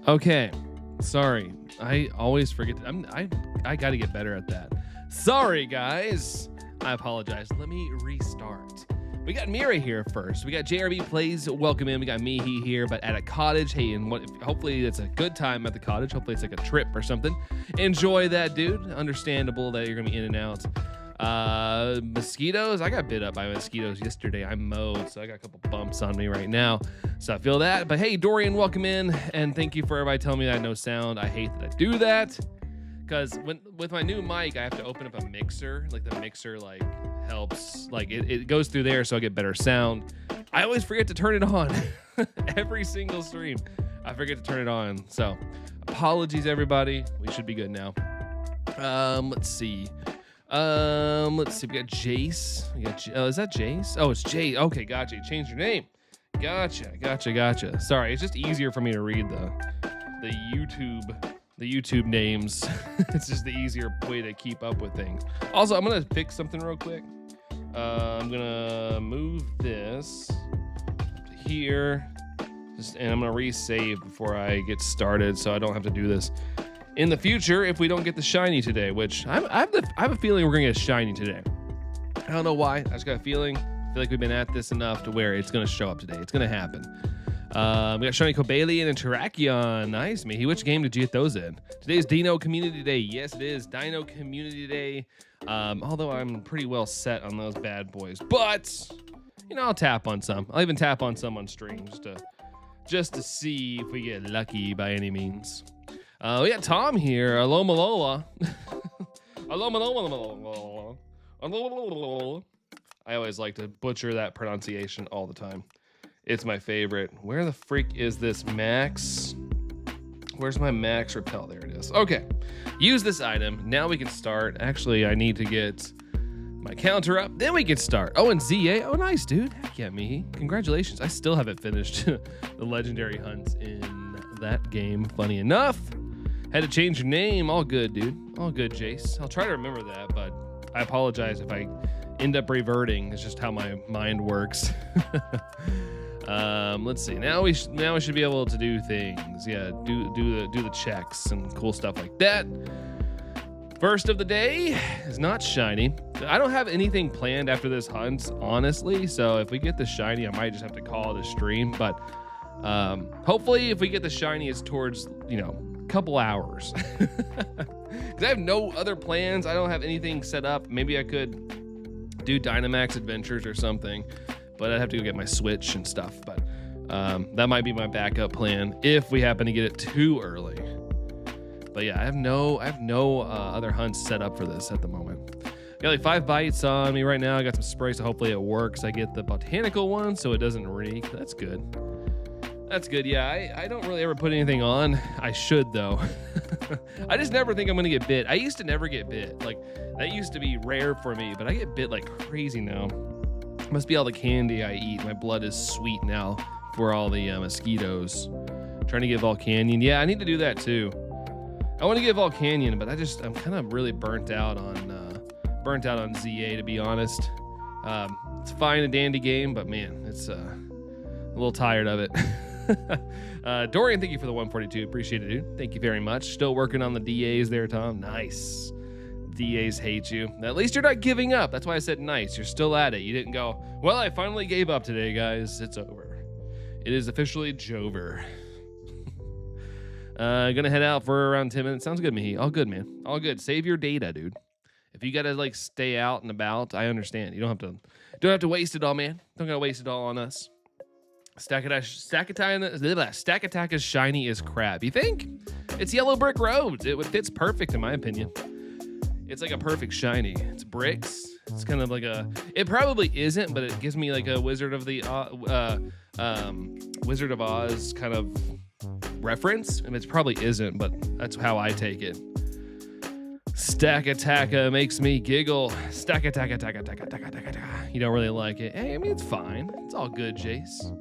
Okay, sorry. I always forget. I got to get better at that. Sorry, guys. I apologize. Let me restart. We got Mira here first. We got JRB Plays. Welcome in. We got Mihi here, but at a cottage. Hey, and hopefully it's a good time at the cottage. Hopefully it's like a trip or something. Enjoy that, dude. Understandable that you're gonna be in and out. Mosquitoes. I got bit up by mosquitoes yesterday. I mowed, so I got a couple bumps on me right now. So I feel that. But hey, Dorian, welcome in, and thank you for everybody telling me that I have no sound. I hate that I do that, because with my new mic, I have to open up a mixer. Like the mixer helps, it goes through there, so I get better sound. I always forget to turn it on. Every single stream, I forget to turn it on. So apologies, everybody. We should be good now. Let's see. We got Jace. Is that Jace? Oh, it's Jace. Okay, gotcha. You changed your name. Gotcha. Sorry, it's just easier for me to read the YouTube names. It's just the easier way to keep up with things. Also, I'm gonna fix something real quick. I'm gonna move this to here, and I'm gonna resave before I get started, so I don't have to do this in the future if we don't get the shiny today, which I have a feeling we're gonna get a shiny today. I don't know why. I just got a feeling. I feel like we've been at this enough to where it's gonna show up today. It's gonna happen. We got shiny Cobalion and Terrakion. Nice, Mihi. Which game did you get those in? Today's Dino Community Day. Yes, it is Dino Community Day. Although I'm pretty well set on those bad boys, but I'll tap on some. I'll even tap on some on stream just to see if we get lucky by any means. We got Tom here. Hello, Malola. Hello, Malola. I always like to butcher that pronunciation all the time. It's my favorite. Where the freak is this Max? Where's my Max Repel? There it is. Okay. Use this item. Now we can start. Actually, I need to get my counter up. Then we can start. Oh, and ZA. Oh, nice, dude. Heck yeah, Mihi. Congratulations. I still haven't finished the legendary hunts in that game. Funny enough. Had to change your name. All good, dude. All good, Jace. I'll try to remember that, but I apologize if I end up reverting. It's just how my mind works. Let's see. Now we should be able to do things. Yeah, do the checks and cool stuff like that. First of the day is not shiny. I don't have anything planned after this hunt, honestly. So if we get the shiny, I might just have to call it a stream. But hopefully, if we get the shiny, it's towards couple hours. Because I have no other plans. I don't have anything set up. Maybe I could do Dynamax Adventures or something, but I'd have to go get my Switch and stuff. But that might be my backup plan if we happen to get it too early. But yeah, I have no other hunts set up for this at the moment. Got like 5 bites on me right now. I got some spray, so hopefully it works. I get the botanical one so it doesn't reek. That's good. That's good. Yeah, I don't really ever put anything on. I should, though. I just never think I'm going to get bit. I used to never get bit. Like, that used to be rare for me, but I get bit like crazy now. Must be all the candy I eat. My blood is sweet now for all the mosquitoes. Trying to get Volcanion. Yeah, I need to do that, too. I want to get Volcanion, but I'm kind of really burnt out on ZA, to be honest. It's fine, a dandy game, but man, it's a little tired of it. Dorian, thank you for the 142. Appreciate it, dude. Thank you very much. Still working on the DAs there, Tom. Nice. DAs hate you. At least you're not giving up. That's why I said nice. You're still at it. You didn't go, well, I finally gave up today, guys. It's over. It is officially Jover. Gonna head out for around 10 minutes. Sounds good, Mihi. All good, man. All good. Save your data, dude. If you gotta stay out and about, I understand. You don't have to waste it all, man. Don't gotta waste it all on us. Stakataka's shiny is crap. You think? It's Yellow Brick Road. It fits perfect in my opinion. It's like a perfect shiny. It's bricks. It's kind of like it probably isn't, but it gives me like a Wizard of Oz kind of reference. And it probably isn't, but that's how I take it. Stakataka makes me giggle. Stakataka. You don't really like it. Hey, I mean, it's fine. It's all good, Jace.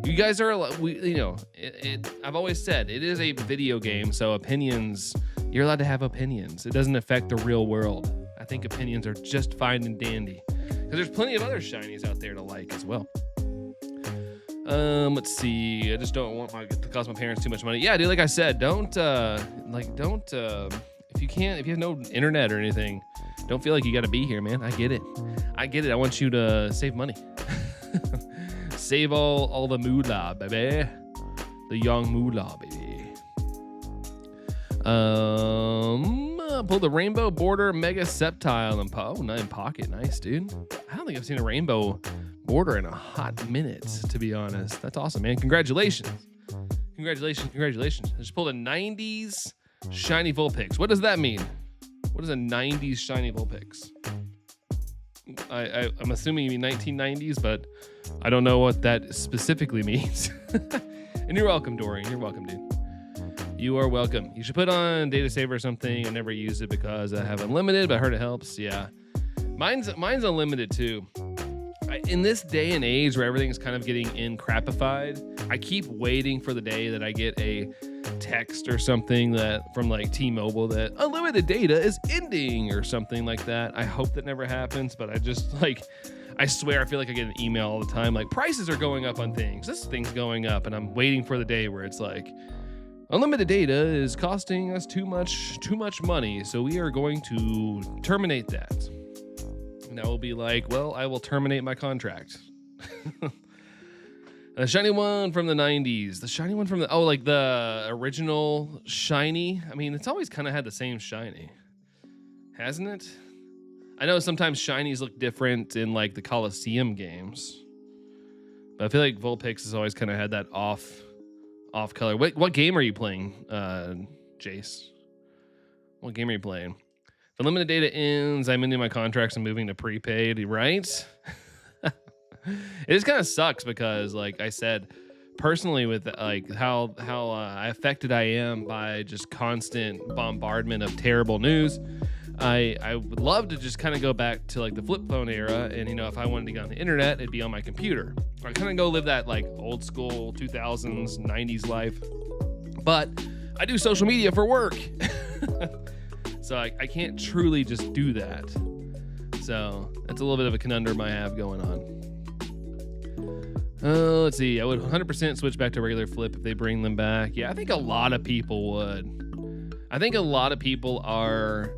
You guys are, I've always said, it is a video game, so opinions, you're allowed to have opinions. It doesn't affect the real world. I think opinions are just fine and dandy. Because there's plenty of other shinies out there to like as well. Let's see. I just don't want to cost my parents too much money. Yeah, dude. Like I said, don't. If you have no internet or anything, don't feel like you got to be here, man. I get it. I want you to save money. Save all the moolah, baby. The young moolah, baby. Pull the rainbow border mega septile in pocket. Nice, dude. I don't think I've seen a rainbow border in a hot minute, to be honest. That's awesome, man. Congratulations. Congratulations. I just pulled a 90s shiny Vulpix. What does that mean? What is a 90s shiny Vulpix? I'm assuming you mean 1990s, but I don't know what that specifically means. And you're welcome, Dorian. You're welcome, dude. You are welcome. You should put on data saver or something. I never use it because I have unlimited, but I heard it helps. Yeah. Mine's unlimited too. In this day and age where everything's kind of getting crapified, I keep waiting for the day that I get a text or something that from like T-Mobile that unlimited data is ending or something like that. I hope that never happens, but I swear I feel like I get an email all the time like prices are going up on things. This thing's going up, and I'm waiting for the day where it's like unlimited data is costing us too much money, so we are going to terminate that. And I will be like, well, I will terminate my contract. The shiny one from the 90s. The shiny one from the original shiny. I mean, it's always kind of had the same shiny, hasn't it? I know sometimes shinies look different in like the Coliseum games, but I feel like Vulpix has always kind of had that off color. What game are you playing, Jace? What game are you playing? If unlimited data ends, I'm ending my contracts and moving to prepaid, right? It just kind of sucks because, like I said, personally, with like how affected I am by just constant bombardment of terrible news, I would love to just kind of go back to like the flip phone era, and if I wanted to get on the internet, it'd be on my computer. I kind of go live that like old school 2000s 90s life, but I do social media for work, so I can't truly just do that. So that's a little bit of a conundrum I have going on. Let's see. I would 100% switch back to regular flip if they bring them back. Yeah, I think a lot of people would. I think a lot of people are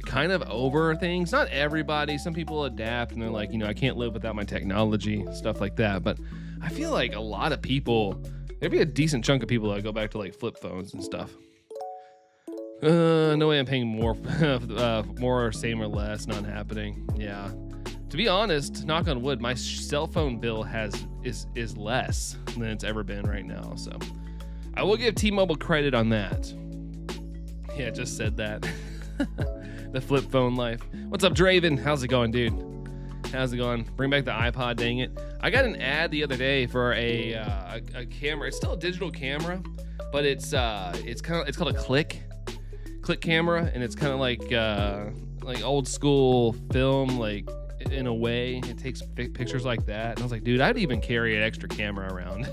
kind of over things. Not everybody. Some people adapt and they're like, I can't live without my technology, stuff like that. But I feel like a lot of people, there'd be a decent chunk of people that go back to like flip phones and stuff. No way I'm paying more, more or same or less. Not happening. Yeah. To be honest, knock on wood, my cell phone bill is less than it's ever been right now. So I will give T-Mobile credit on that. Yeah, just said that. The flip phone life. What's up, Draven? How's it going, dude? How's it going? Bring back the iPod, dang it. I got an ad the other day for a camera. It's still a digital camera, but it's called a click camera, and it's kind of like old school film, like in a way. It takes pictures like that. And I was like, dude, I'd even carry an extra camera around.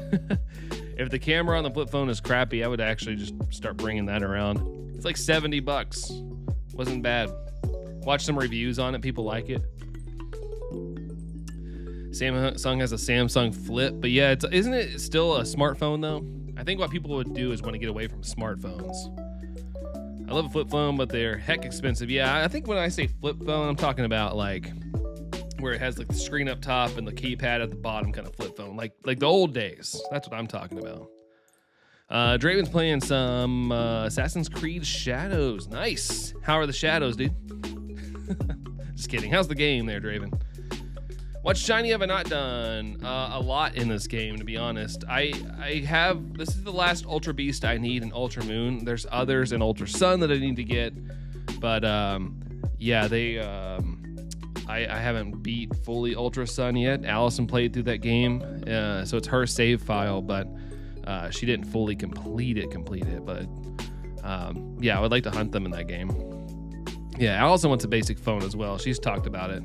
If the camera on the flip phone is crappy, I would actually just start bringing that around. It's like $70. Wasn't bad. Watch some reviews on it. People like it. Samsung has a Samsung Flip, but yeah, isn't it still a smartphone though? I think what people would do is want to get away from smartphones. I love a flip phone, but they're heck expensive. Yeah, I think when I say flip phone, I'm talking about like where it has like the screen up top and the keypad at the bottom kind of flip phone, like the old days. That's what I'm talking about. Draven's playing some Assassin's Creed Shadows. Nice. How are the shadows, dude? Just kidding. How's the game there, Draven? What shiny have I not done? A lot in this game, to be honest. This is the last Ultra Beast I need in Ultra Moon. There's others in Ultra Sun that I need to get, but yeah, I haven't beat fully Ultra Sun yet. Allison played through that game, so it's her save file, but she didn't fully complete it. But yeah, I would like to hunt them in that game. Yeah, Allison wants a basic phone as well. She's talked about it.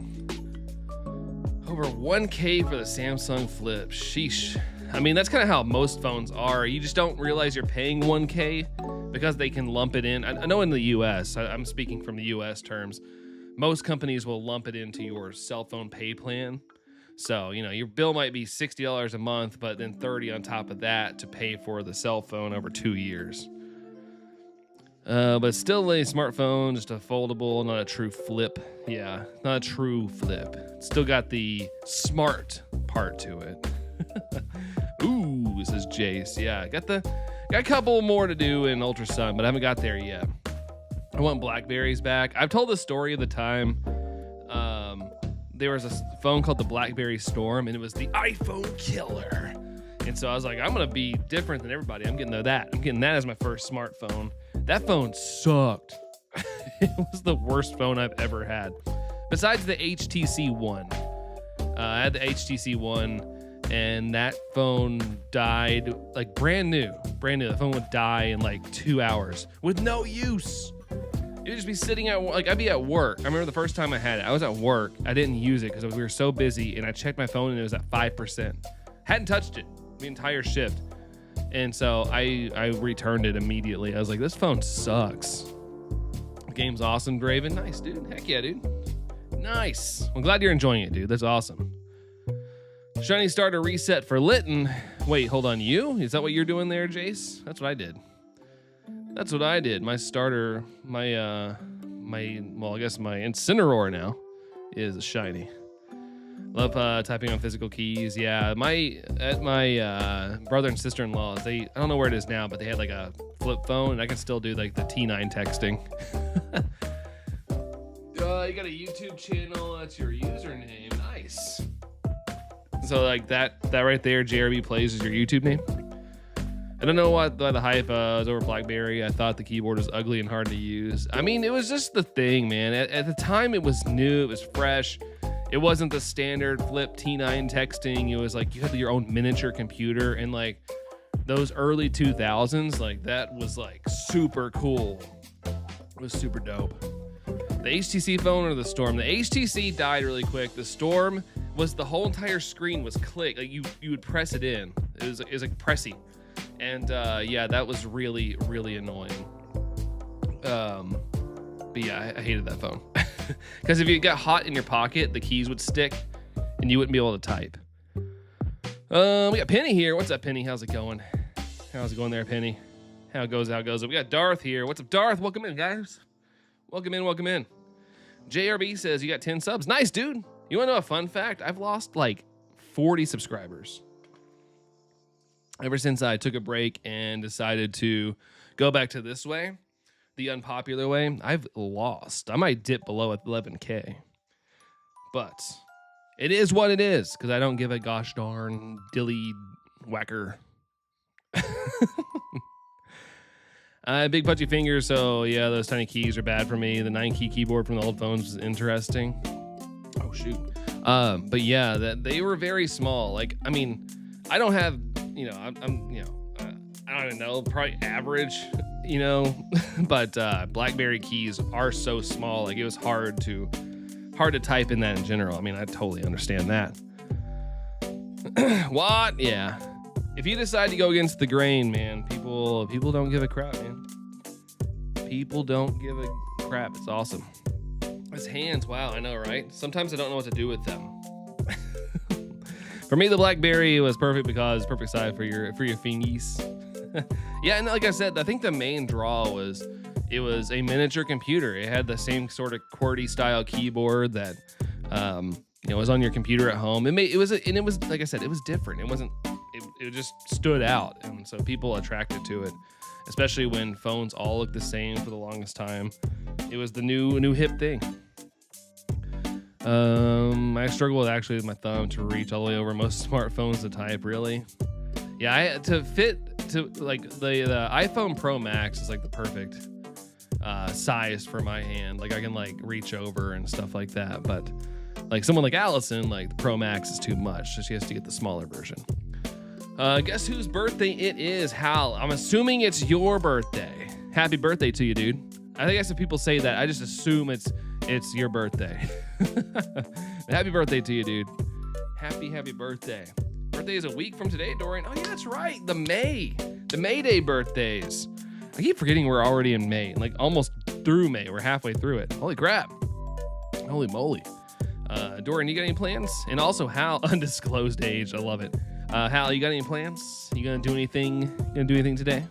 Over 1K for the Samsung Flip. Sheesh. I mean, that's kind of how most phones are. You just don't realize you're paying 1K because they can lump it in. I know in the US, I'm speaking from the US terms, most companies will lump it into your cell phone pay plan. So, your bill might be $60 a month, but then 30 on top of that to pay for the cell phone over 2 years. But still a smartphone, just a foldable, not a true flip. Yeah, not a true flip. Still got the smart part to it. Ooh, says Jace. Yeah, got a couple more to do in Ultra Sun, but I haven't got there yet. I want Blackberries back. I've told the story of the time. There was a phone called the BlackBerry Storm, and it was the iPhone killer. And so I was like, I'm gonna be different than everybody. I'm getting that. I'm getting that as my first smartphone. That phone sucked. It was the worst phone I've ever had. Besides the HTC One. I had the HTC One, and that phone died like brand new. The phone would die in like 2 hours with no use. It would just be sitting at like I'd be at work. I remember the first time I had it. I was at work. I didn't use it because we were so busy, and I checked my phone and it was at 5%. Hadn't touched it the entire shift, and so I returned it immediately. I was like, this phone sucks. The game's awesome, Draven. Nice, dude. Heck yeah, dude. Nice. I'm glad you're enjoying it, dude. That's awesome. Shiny starter reset for Litton. Wait, hold on. You? Is that what you're doing there, Jace? That's what I did. My starter, well, I guess my Incineroar now is shiny. Love typing on physical keys. Yeah, my brother and sister-in-law, I don't know where it is now, but they had like a flip phone, and I can still do like the T9 texting. You got a YouTube channel. That's your username. Nice. So like that right there, JRB Plays, is your YouTube name. I don't know why the hype was over BlackBerry. I thought the keyboard was ugly and hard to use. I mean, it was just the thing, man. At the time, it was new. It was fresh. It wasn't the standard flip T9 texting. It was like you had your own miniature computer, and like those early 2000s, like that was like super cool. It was super dope. The HTC phone or the Storm? The HTC died really quick. The Storm was the whole entire screen was click. Like you would press it in. It was like pressing. And yeah, that was really, really annoying. But yeah, I hated that phone. Because if it got hot in your pocket, the keys would stick and you wouldn't be able to type. We got Penny here. What's up, Penny? How's it going? How's it going there, Penny? How it goes. We got Darth here. What's up, Darth? Welcome in, guys. Welcome in. JRB says you got 10 subs. Nice, dude. You want to know a fun fact? I've lost like 40 subscribers. Ever since I took a break and decided to go back to this way, the unpopular way, I've lost. I might dip below 11K. But it is what it is, because I don't give a gosh darn dilly whacker. Big pudgy fingers, so yeah, those tiny keys are bad for me. The 9-key keyboard from the old phones was interesting. Oh, shoot. But yeah, they were very small. Like, I mean, I don't have... I don't even know, probably average, but BlackBerry keys are so small. Like it was hard to type in that in general. I mean, I totally understand that. What? Yeah. If you decide to go against the grain, man, people don't give a crap, man. People don't give a crap. It's awesome. His hands, wow, I know, right? Sometimes I don't know what to do with them. For me, the BlackBerry was perfect because perfect size for your fingies. Yeah, and like I said, I think the main draw was it was a miniature computer. It had the same sort of QWERTY style keyboard that was on your computer at home. It was like I said, it was different. It just stood out, and so people attracted to it, especially when phones all look the same for the longest time. It was the new hip thing. I struggle with my thumb to reach all the way over most smartphones to type, really. Yeah, the iPhone Pro Max is like the perfect size for my hand. Like I can like reach over and stuff like that. But like someone like Allison, like the Pro Max is too much, so she has to get the smaller version. Guess whose birthday it is, Hal? I'm assuming it's your birthday. Happy birthday to you, dude. I guess if people say that, I just assume it's your birthday. Happy birthday to you, dude. Happy birthday. Birthday is a week from today, Dorian. Oh yeah, that's right. The May Day birthdays. I keep forgetting we're already in May, like almost through May. We're halfway through it. Holy crap. Holy moly. Dorian, you got any plans? And also, Hal, undisclosed age. I love it. Hal, you got any plans? You gonna do anything? Gonna do anything today?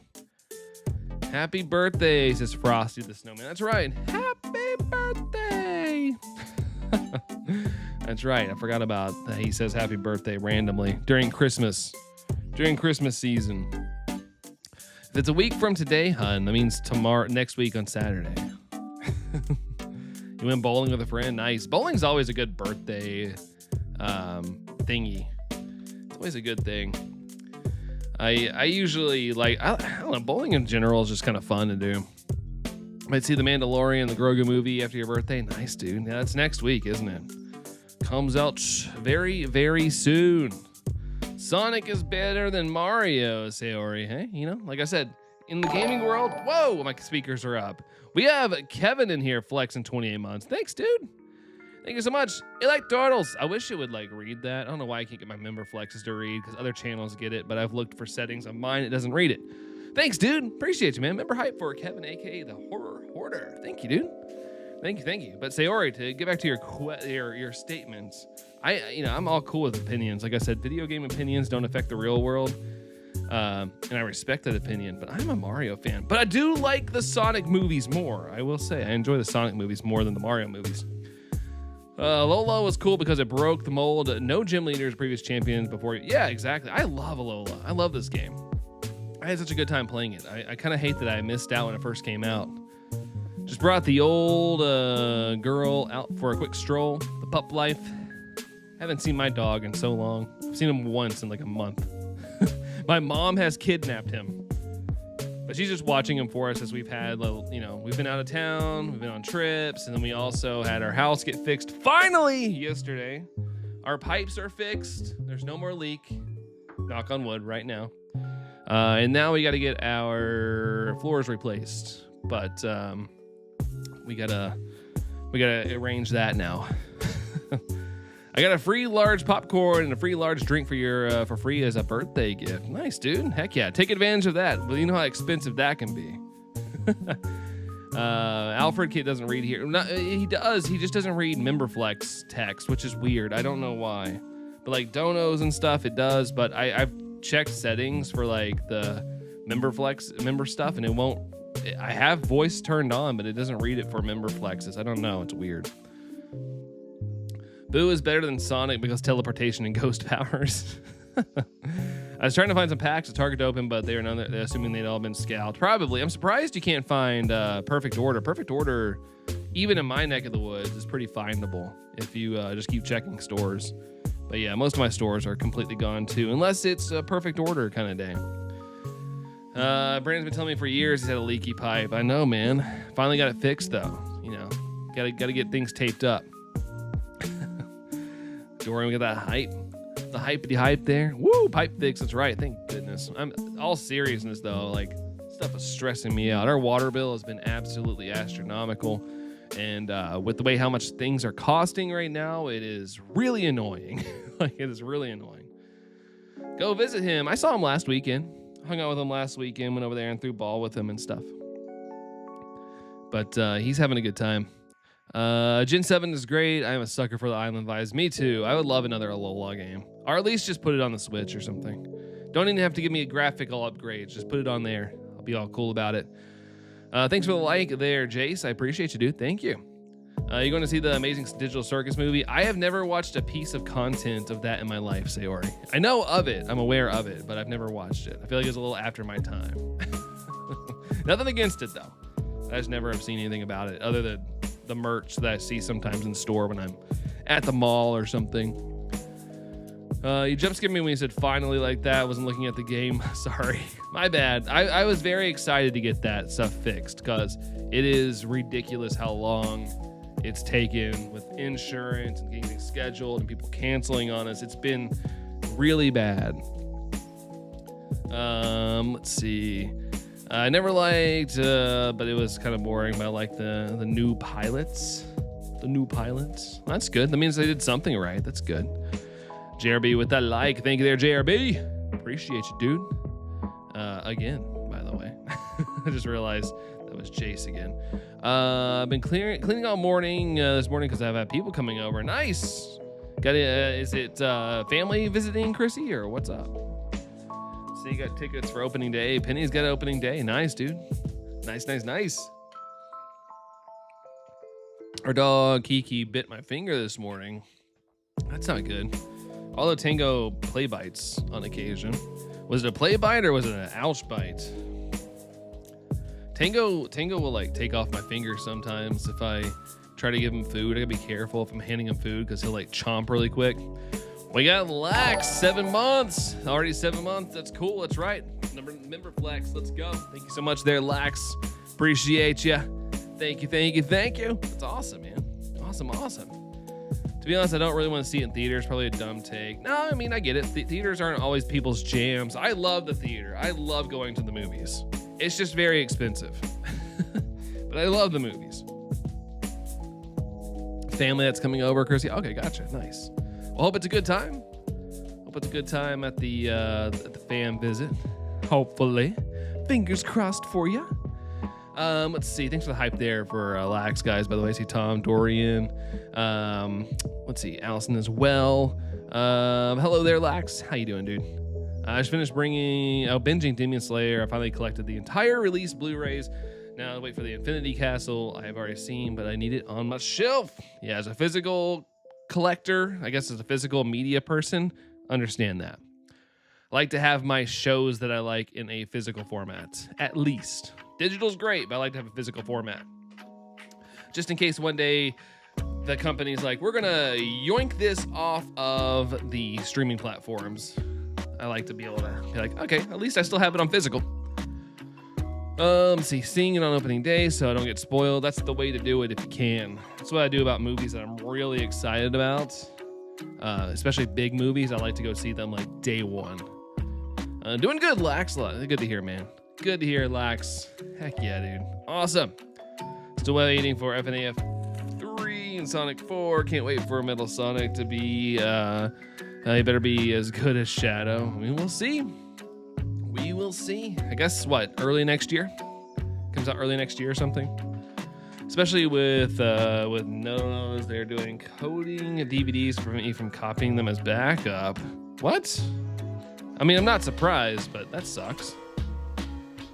Happy birthday, says Frosty the Snowman. That's right. Happy birthday. That's right. I forgot about that. He says happy birthday randomly during Christmas season. If it's a week from today, hun, that means next week on Saturday. You went bowling with a friend. Nice. Bowling's always a good birthday thingy. It's always a good thing. I usually I don't know, bowling in general is just kind of fun to do. Might see The Mandalorian, the Grogu movie after your birthday. Nice, dude. Yeah, that's next week, isn't it? Comes out very, very soon. Sonic is better than Mario, Sayori. Hey, you know, like I said, in the gaming world, whoa, my speakers are up. We have Kevin in here flexing 28 months. Thanks, dude. Thank you so much. You like turtles. I wish it would read that. I don't know why I can't get my member flexes to read because other channels get it, but I've looked for settings on mine. It doesn't read it. Thanks, dude. Appreciate you, man. Member hype for Kevin, aka the Horror Hoarder. Thank you, dude. Thank you. But Sayori, to get back to your statements, I'm all cool with opinions. Like I said, video game opinions don't affect the real world. And I respect that opinion, but I'm a Mario fan. But I do like the Sonic movies more. I will say I enjoy the Sonic movies more than the Mario movies. Lola was cool because it broke the mold. No gym leaders, previous champions before. Yeah, exactly. I love Alola. I love this game. I had such a good time playing it. I kind of hate that I missed out when it first came out. Just brought the old girl out for a quick stroll. The pup life. Haven't seen my dog in so long. I've seen him once in a month. My mom has kidnapped him. But she's just watching him for us as we've had, we've been out of town, we've been on trips, and then we also had our house get fixed finally yesterday. Our pipes are fixed. There's no more leak. Knock on wood right now. And now we got to get our floors replaced. But we gotta arrange that now. I got a free large popcorn and a free large drink for free as a birthday gift. Nice, dude. Heck yeah. Take advantage of that. Well, you know how expensive that can be. Alfred Kid doesn't read here. No, he does. He just doesn't read MemberFlex text, which is weird. I don't know why. But donos and stuff, it does. But I've checked settings for the member stuff, and it won't. I have voice turned on, but it doesn't read it for MemberFlexes. I don't know. It's weird. Boo is better than Sonic because teleportation and ghost powers. I was trying to find some packs at Target to open, but they're assuming they'd all been scalped. Probably. I'm surprised you can't find Perfect Order. Perfect Order, even in my neck of the woods, is pretty findable if you just keep checking stores. But yeah, most of my stores are completely gone too, unless it's a Perfect Order kind of day. Brandon's been telling me for years he's had a leaky pipe. I know, man. Finally got it fixed though. Gotta get things taped up. Dorian, we got that hype. The hypety hype there. Woo, pipe fix. That's right. Thank goodness. I'm all seriousness though. Stuff is stressing me out. Our water bill has been absolutely astronomical. And with the way how much things are costing right now, it is really annoying. It is really annoying. Go visit him. I saw him last weekend. Hung out with him last weekend. Went over there and threw ball with him and stuff. But he's having a good time. Gen 7 is great. I am a sucker for the Island Vibes. Me too. I would love another Alola game. Or at least just put it on the Switch or something. Don't even have to give me a graphical upgrade. Just put it on there. I'll be all cool about it. Thanks for the like there, Jace. I appreciate you, dude. Thank you. You going to see the Amazing Digital Circus movie? I have never watched a piece of content of that in my life, Sayori. I know of it. I'm aware of it, but I've never watched it. I feel like it's a little after my time. Nothing against it, though. I just never have seen anything about it other than the merch that I see sometimes in the store when I'm at the mall or something. You jump scared me when you said finally like that. I wasn't looking at the game. Sorry. My bad. I was very excited to get that stuff fixed because it is ridiculous how long it's taken with insurance and getting things scheduled and people canceling on us. It's been really bad. Let's see. I never liked, but it was kind of boring, but I like the new pilots. The new pilots. That's good. That means they did something right. That's good. JRB with that like. Thank you there, JRB. Appreciate you, dude. Again, by the way. I just realized That was Jace again. I've been cleaning all morning this morning because I've had people coming over. Nice. Got it? Is it family visiting, Chrissy, or what's up? So you got tickets for opening day. Penny's got opening day. Nice, dude. Nice. Our dog Kiki bit my finger this morning. That's not good. Although Tango play bites on occasion. Was it a play bite or was it an ouch bite? Tango will like take off my finger sometimes if I try to give him food. I gotta be careful if I'm handing him food because he'll like chomp really quick. We got Lax, 7 months. Already 7 months. That's cool. That's right. Member flex. Let's go. Thank you so much there, Lax. Appreciate you. Thank you. That's awesome, man. Awesome. To be honest, I don't really want to see it in theaters. Probably a dumb take. No, I mean, I get it. Theaters aren't always people's jams. I love the theater. I love going to the movies. It's just very expensive. But I love the movies. Family that's coming over, Chrissy. Okay, gotcha. Nice. Well, hope it's a good time. Hope it's a good time at the fam visit. Hopefully. Fingers crossed for you. Let's see. Thanks for the hype there for Lax, guys. By the way, I see Tom, Dorian. Let's see. Allison as well. Hello there, Lax. How you doing, dude? I just finished binging Demon Slayer. I finally collected the entire release Blu-rays. Now I wait for the Infinity Castle. I have already seen, but I need it on my shelf. Yeah, as a physical collector, I guess as a physical media person, understand that. I like to have my shows that I like in a physical format, at least. Digital's great, but I like to have a physical format. Just in case one day the company's like, we're gonna yoink this off of the streaming platforms. I like to be able to be like, okay, at least I still have it on physical. Let's see, seeing it on opening day so I don't get spoiled. That's the way to do it if you can. That's what I do about movies that I'm really excited about. Especially big movies. I like to go see them like day one. Doing good, Lax. Good to hear, man. Good to hear, Lax. Heck yeah, dude. Awesome. Still waiting for FNAF 3 and Sonic 4. Can't wait for Metal Sonic to be, he better be as good as Shadow. I mean, we'll see. We will see. I guess, early next year? Comes out early next year or something? Especially with Nonos, they're doing coding DVDs for me from copying them as backup. What? I mean, I'm not surprised, but that sucks.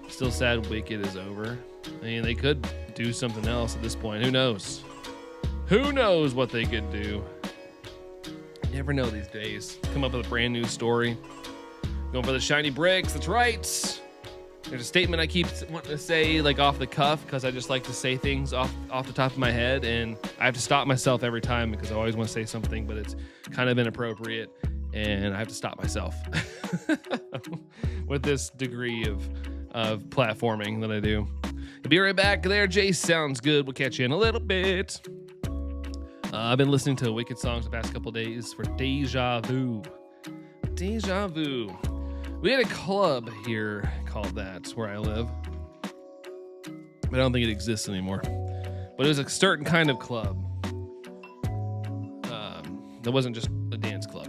Still sad Wicked is over. I mean, they could do something else at this point. Who knows? Who knows what they could do? You never know these days. Come up with a brand new story. Going for the shiny bricks. That's right. There's a statement I keep wanting to say like off the cuff because I just like to say things off the top of my head, and I have to stop myself every time because I always want to say something, but it's kind of inappropriate, and I have to stop myself with this degree of platforming that I do. I'll be right back there, Jace. Sounds good. We'll catch you in a little bit. I've been listening to Wicked songs the past couple days for Deja Vu. Deja Vu. We had a club here called that where I live, but I don't think it exists anymore. But it was a certain kind of club. That wasn't just a dance club.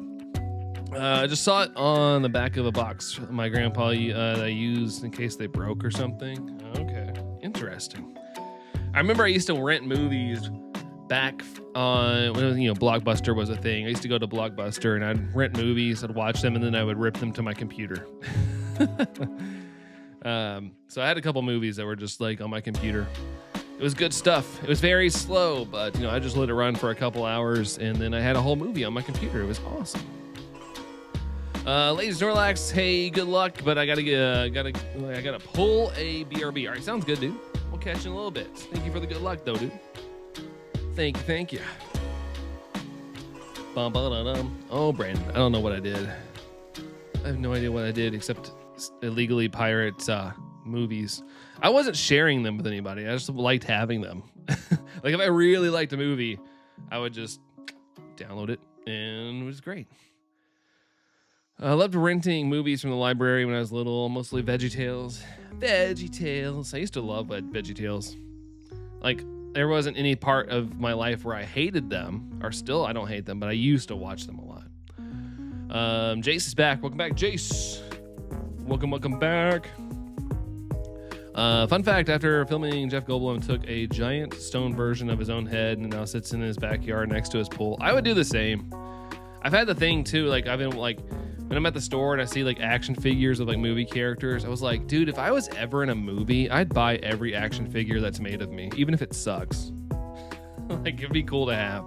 I just saw it on the back of a box my grandpa that I used in case they broke or something. Okay, interesting. I remember I used to rent movies back on when Blockbuster was a thing. I used to go to Blockbuster and I'd rent movies, I'd watch them, and then I would rip them to my computer. So I had a couple movies that were just like on my computer. It was good stuff. It was very slow, but I just let it run for a couple hours, and then I had a whole movie on my computer. It was awesome. Ladies Snorlax, hey, good luck, but I gotta pull a BRB. All right, sounds good, dude. We'll catch you in a little bit. Thank you for the good luck, though, dude. Thank you. Oh, Brandon, I don't know what I did. I have no idea what I did except illegally pirate movies. I wasn't sharing them with anybody. I just liked having them. Like if I really liked a movie, I would just download it, and it was great. I loved renting movies from the library when I was little, mostly VeggieTales. I used to love VeggieTales. Like, there wasn't any part of my life where I hated them, or still I don't hate them, but I used to watch them a lot. Jace is back. Welcome back, Jace. Welcome back. Fun fact, after filming, Jeff Goldblum took a giant stone version of his own head and now sits in his backyard next to his pool. I would do the same. I've had the thing too, like I've been like, when I'm at the store and I see like action figures of like movie characters, I was like, dude, if I was ever in a movie, I'd buy every action figure that's made of me, even if it sucks. Like, it'd be cool to have.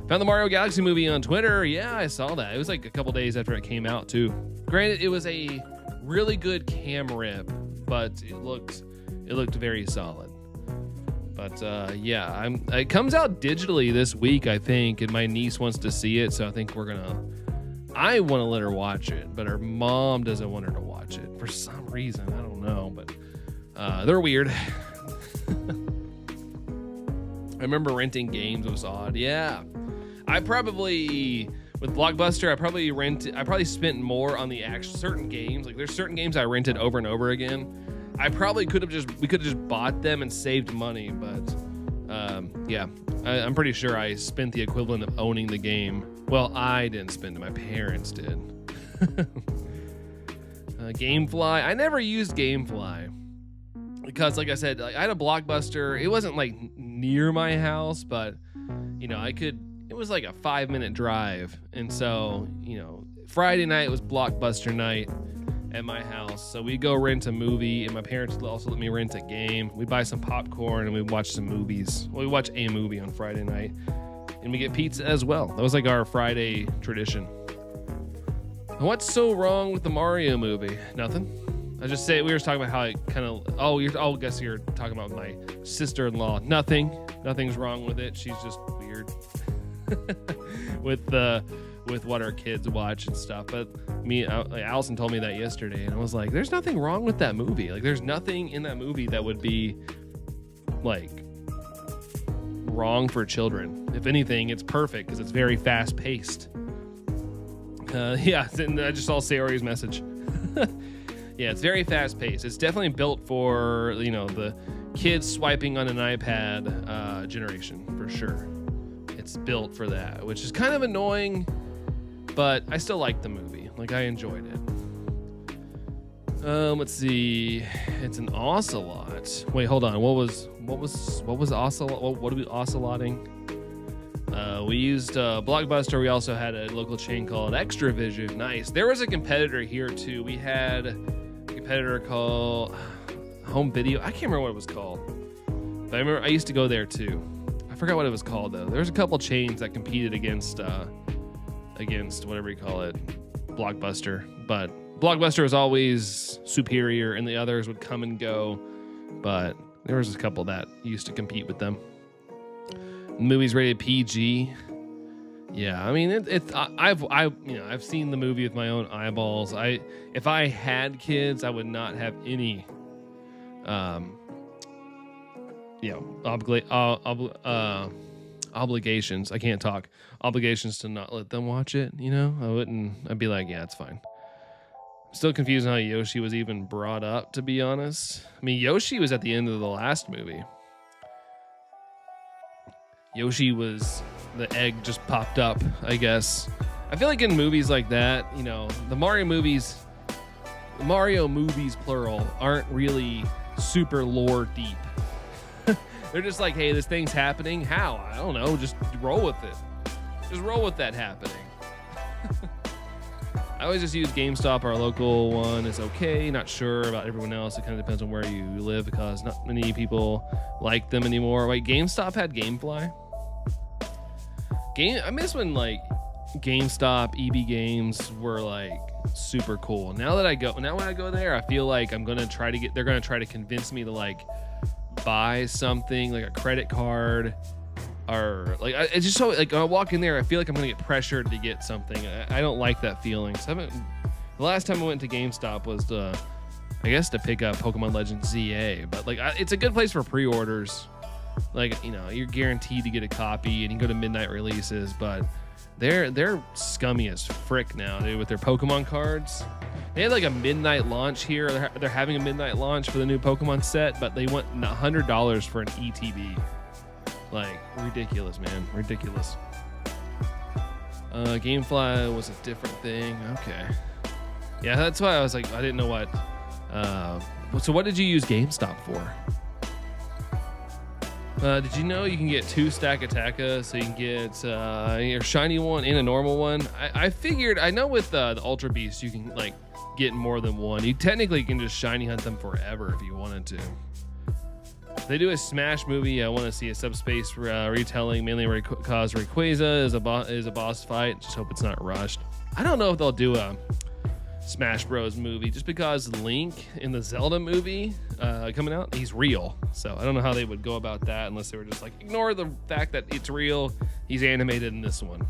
Found the Mario Galaxy movie on Twitter. Yeah, I saw that. It was like a couple days after it came out too. Granted, it was a really good cam rip, but it looked very solid. But yeah, it comes out digitally this week, I think, and my niece wants to see it, so I think I want to let her watch it, but her mom doesn't want her to watch it for some reason. I don't know, but they're weird. I remember renting games was odd. Yeah, with Blockbuster, I probably spent more on the certain games. Like, there's certain games I rented over and over again. We could have just bought them and saved money, but yeah, I'm pretty sure I spent the equivalent of owning the game. Well, I didn't spend it, my parents did. Gamefly, I never used Gamefly because, like I said, I had a Blockbuster. It wasn't like near my house, but it was like a 5-minute drive, and so Friday night was Blockbuster night at my house, so we'd go rent a movie, and my parents would also let me rent a game. We'd buy some popcorn and we'd watch some movies. Well, we watch a movie on Friday night, and we get pizza as well. That was like our Friday tradition. What's so wrong with the Mario movie? Nothing. I just say we were talking about how it kind of. I guess you're talking about my sister-in-law. Nothing's wrong with it. She's just weird with what our kids watch and stuff. But Allison told me that yesterday, and I was like, there's nothing wrong with that movie. Like, there's nothing in that movie that would be like wrong for children. If anything, it's perfect because it's very fast paced. Yeah, and I just saw Sayori's message. Yeah, it's very fast paced. It's definitely built for the kids swiping on an iPad generation for sure. It's built for that, which is kind of annoying, but I still like the movie. Like, I enjoyed it. Let's see. It's an ocelot. Wait, hold on. What was ocelot? What are we ocelotting? We used Blockbuster. We also had a local chain called Extra Vision. Nice. There was a competitor here too. We had a competitor called Home Video. I can't remember what it was called, but I remember I used to go there too. I forgot what it was called though. There's a couple chains that competed against whatever you call it, Blockbuster. But Blockbuster was always superior, and the others would come and go. But there was a couple that used to compete with them. The movie's rated PG. Yeah, I mean I've seen the movie with my own eyeballs. If I had kids, I would not have any obligations. I can't talk. Obligations to not let them watch it, I wouldn't. I'd be like, yeah, it's fine. I'm still confused on how Yoshi was even brought up, to be honest. I mean, Yoshi was at the end of the last movie. Yoshi was, the egg just popped up, I guess. I feel like in movies like that, the Mario movies plural aren't really super lore deep. They're just like, hey, this thing's happening. How? I don't know. Just roll with it. Just roll with that happening. I always just use GameStop. Our local one is okay. Not sure about everyone else. It kind of depends on where you live because not many people like them anymore. Wait, GameStop had Gamefly? I miss when like GameStop, EB Games were like super cool. Now when I go there, I feel like they're gonna try to convince me to like buy something like a credit card, or like it's just so like when I walk in there, I feel like I'm gonna get pressured to get something. I don't like that feeling. So the last time I went to GameStop was I guess to pick up Pokemon Legends ZA, but like it's a good place for pre-orders. Like, you're guaranteed to get a copy, and you can go to midnight releases, but they're scummy as frick now, dude, with their Pokemon cards. They had like a midnight launch here. They're having a midnight launch for the new Pokemon set, but they want $100 for an ETB. Like, ridiculous, man. Ridiculous. Gamefly was a different thing. Okay. Yeah, that's why I was like, I didn't know what So what did you use GameStop for? Did you know you can get 2 Stakataka? So you can get your shiny one and a normal one. I figured, I know with the Ultra Beast you can like get more than one. You technically can just shiny hunt them forever if you wanted to. They do a Smash movie. I want to see a subspace retelling, mainly because Rayquaza is a boss fight. Just hope it's not rushed. I don't know if they'll do a Smash Bros movie just because Link in the Zelda movie coming out, he's real. So I don't know how they would go about that unless they were just like, ignore the fact that it's real. He's animated in this one.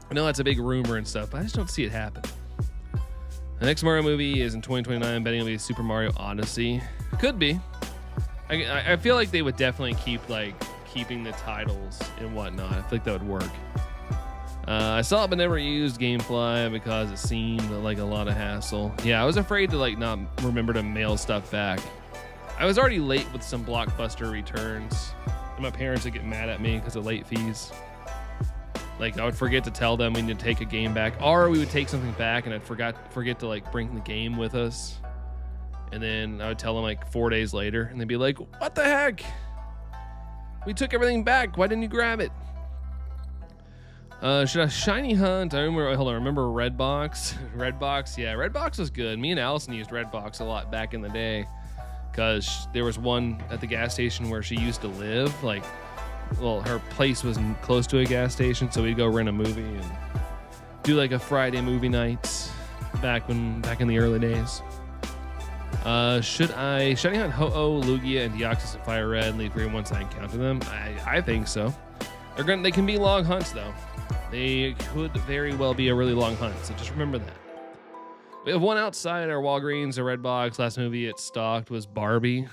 I know that's a big rumor and stuff, but I just don't see it happen. The next Mario movie is in 2029. I'm betting it'll be Super Mario Odyssey. Could be. I feel like they would definitely keeping the titles and whatnot. I feel like that would work. I saw it but never used Gamefly because it seemed like a lot of hassle. Yeah, I was afraid to like not remember to mail stuff back. I was already late with some Blockbuster returns, and my parents would get mad at me because of late fees. Like I would forget to tell them we need to take a game back, or we would take something back and I'd forget to like bring the game with us. And then I would tell them like 4 days later and they'd be like, what the heck? We took everything back. Why didn't you grab it? Should I shiny hunt? I remember Redbox. Redbox, yeah, Redbox was good. Me and Allison used Redbox a lot back in the day because there was one at the gas station where she used to live. Like, well, her place was close to a gas station, so we'd go rent a movie and do like a Friday movie night back in the early days. Should I shiny hunt Ho-Oh, Lugia, and Deoxys and Fire Red and leave green once I encounter them? I think so. They can be long hunts though. They could very well be a really long hunt, so just remember that. We have one outside our Walgreens, a Redbox. Last movie it stocked was Barbie.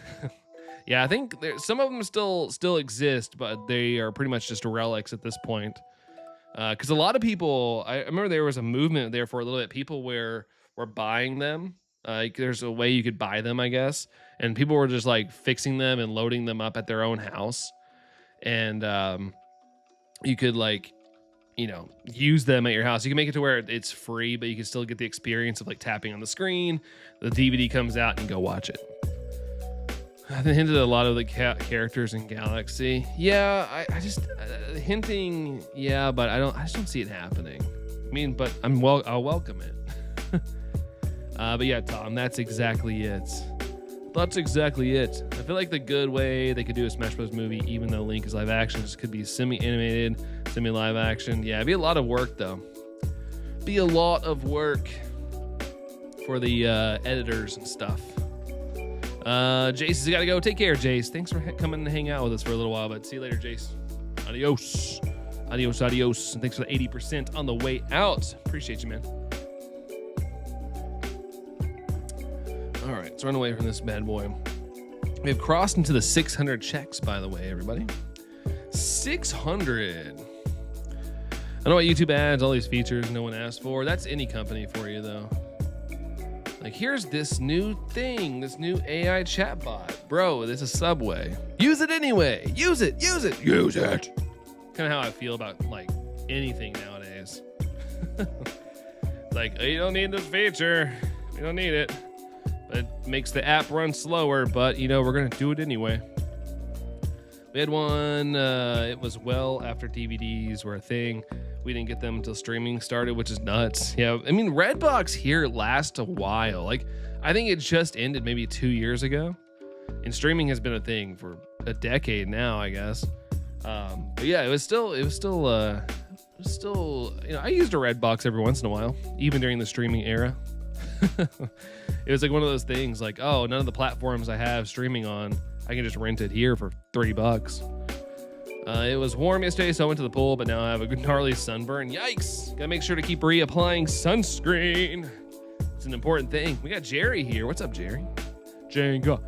Yeah, I think some of them still exist, but they are pretty much just relics at this point. Because a lot of people, I remember there was a movement there for a little bit. People were buying them. There's a way you could buy them, I guess, and people were just like fixing them and loading them up at their own house, and you could like, use them at your house. You can make it to where it's free, but you can still get the experience of like tapping on the screen. The DVD comes out and go watch it. I've hinted at a lot of the characters in Galaxy. Yeah, I just hinting. Yeah, but I just don't see it happening. I mean, but I'll welcome it. But yeah, Tom, that's exactly it. That's exactly it. I feel like the good way they could do a Smash Bros. Movie, even though Link is live action, just could be semi-animated, semi-live action. Yeah, it'd be a lot of work, though. Be a lot of work for the editors and stuff. Jace has got to go. Take care, Jace. Thanks for coming to hang out with us for a little while, but see you later, Jace. Adios. Adios, adios. And thanks for the 80% on the way out. Appreciate you, man. All right, let's run away from this bad boy. We have crossed into the 600 checks, by the way, everybody. 600. I know what YouTube ads, all these features no one asked for. That's any company for you, though. Like, here's this new thing, this new AI chatbot. Bro, this is Subway. Use it anyway. Use it, use it, use it. Kind of how I feel about, like, anything nowadays. Like, you don't need this feature. We don't need it. It makes the app run slower, but we're gonna do it anyway. We had one, it was well after DVDs were a thing. We didn't get them until streaming started, which is nuts. Yeah, I mean, Redbox here lasts a while. Like, I think it just ended maybe 2 years ago. And streaming has been a thing for a decade now, I guess. But yeah, it was still, I used a Redbox every once in a while, even during the streaming era. It was like one of those things like, oh, none of the platforms I have streaming on, I can just rent it here for $3. It was warm yesterday, so I went to the pool, but now I have a gnarly sunburn. Yikes! Gotta make sure to keep reapplying sunscreen. It's an important thing. We got Jerry here. What's up, Jerry? Jenga.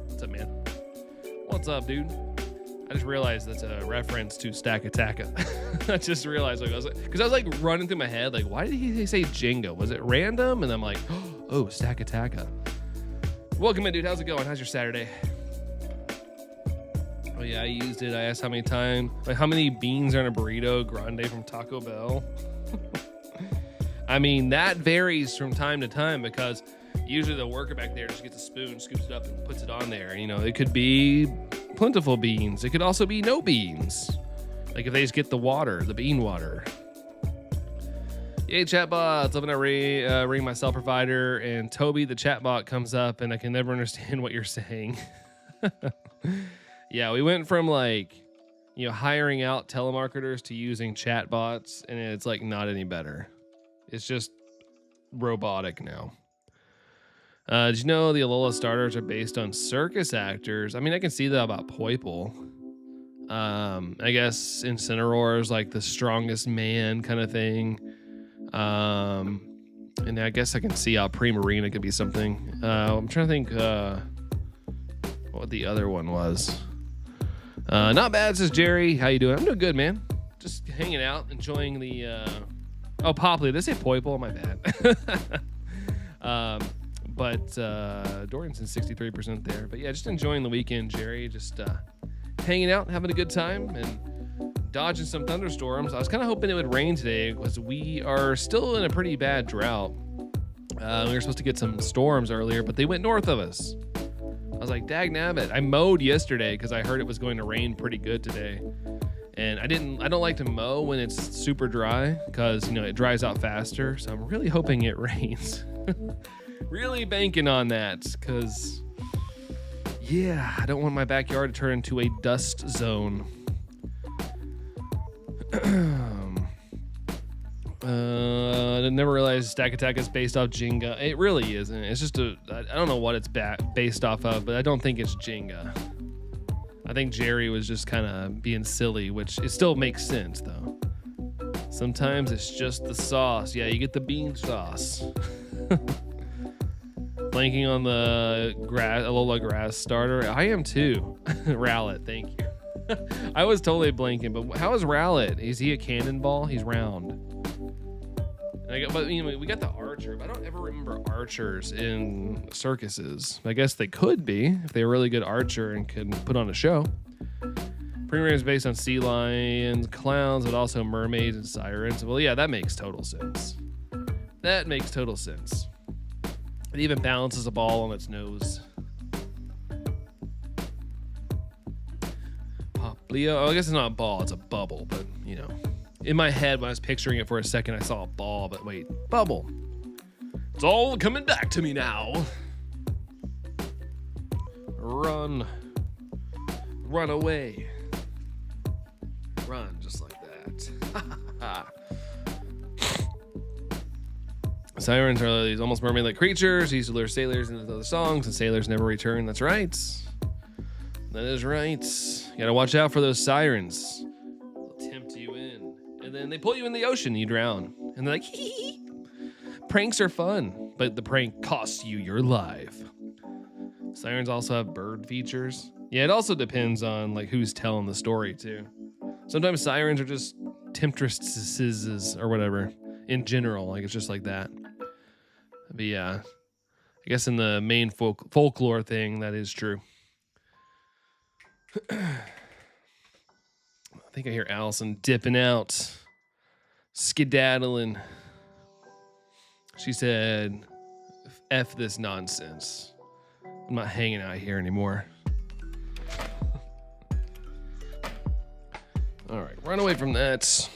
What's up, man? What's up, dude? I just realized that's a reference to Stakataka. I just realized, because I was like running through my head, like, why did he say Jenga? Was it random? And I'm like, oh, Stakataka. Welcome in, dude. How's it going? How's your Saturday? Oh yeah, I used it. I asked how many times, like how many beans are in a burrito grande from Taco Bell. I mean, that varies from time to time because usually the worker back there just gets a spoon, scoops it up, and puts it on there. You know, it could be plentiful beans. It could also be no beans. Like if they just get the water, the bean water. Yay, chatbots. Loving that ring my cell provider. And Toby, the chatbot, comes up and I can never understand what you're saying. Yeah, we went from like, you know, hiring out telemarketers to using chatbots, and it's like not any better. It's just robotic now. Did you know the Alola starters are based on circus actors? I mean, I can see that about Poiple. I guess Incineroar is like the strongest man kind of thing. And I guess I can see how Primarina could be something. I'm trying to think what the other one was. Not bad, says Jerry. How you doing? I'm doing good, man. Just hanging out, enjoying the oh, Popley. Did I say Poiple? My bad. But Dorian's in 63% there. But yeah, just enjoying the weekend, Jerry. Just hanging out, having a good time, and dodging some thunderstorms. I was kind of hoping it would rain today because we are still in a pretty bad drought. We were supposed to get some storms earlier, but they went north of us. I was like, dag nabbit. I mowed yesterday because I heard it was going to rain pretty good today. And I don't like to mow when it's super dry because, you know, it dries out faster. So I'm really hoping it rains. Really banking on that because, yeah, I don't want my backyard to turn into a dust zone. I never realized Stakataka is based off Jenga. It really isn't. It's just I don't know what it's based off of, but I don't think it's Jenga. I think Jerry was just kind of being silly, which it still makes sense though. Sometimes it's just the sauce. Yeah, you get the bean sauce. Blanking on the Alola grass starter. I am too. Rowlet, thank you. I was totally blanking, but how is Rowlet? Is he a cannonball? He's round. But you know, we got the archer, but I don't ever remember archers in circuses. I guess they could be if they're a really good archer and can put on a show. Premier is based on sea lions, clowns, but also mermaids and sirens. Well, yeah, that makes total sense. That makes total sense. It even balances a ball on its nose. Leo, I guess it's not a ball, it's a bubble, but you know, in my head when I was picturing it for a second, I saw a ball, but wait, bubble. It's all coming back to me now. Run away. Run just like that. Sirens are these almost mermaid-like creatures used to lure sailors into other songs, and sailors never return. That's right. That is right. You gotta watch out for those sirens. They'll tempt you in. And then they pull you in the ocean and you drown. And they're like, hee hee. Pranks are fun, but the prank costs you your life. Sirens also have bird features. Yeah, it also depends on like who's telling the story too. Sometimes sirens are just temptresses or whatever. In general, like it's just like that. But yeah, I guess in the main folklore thing, that is true. I think I hear Allison dipping out, skedaddling. She said, F this nonsense. I'm not hanging out here anymore. All right, run away from that.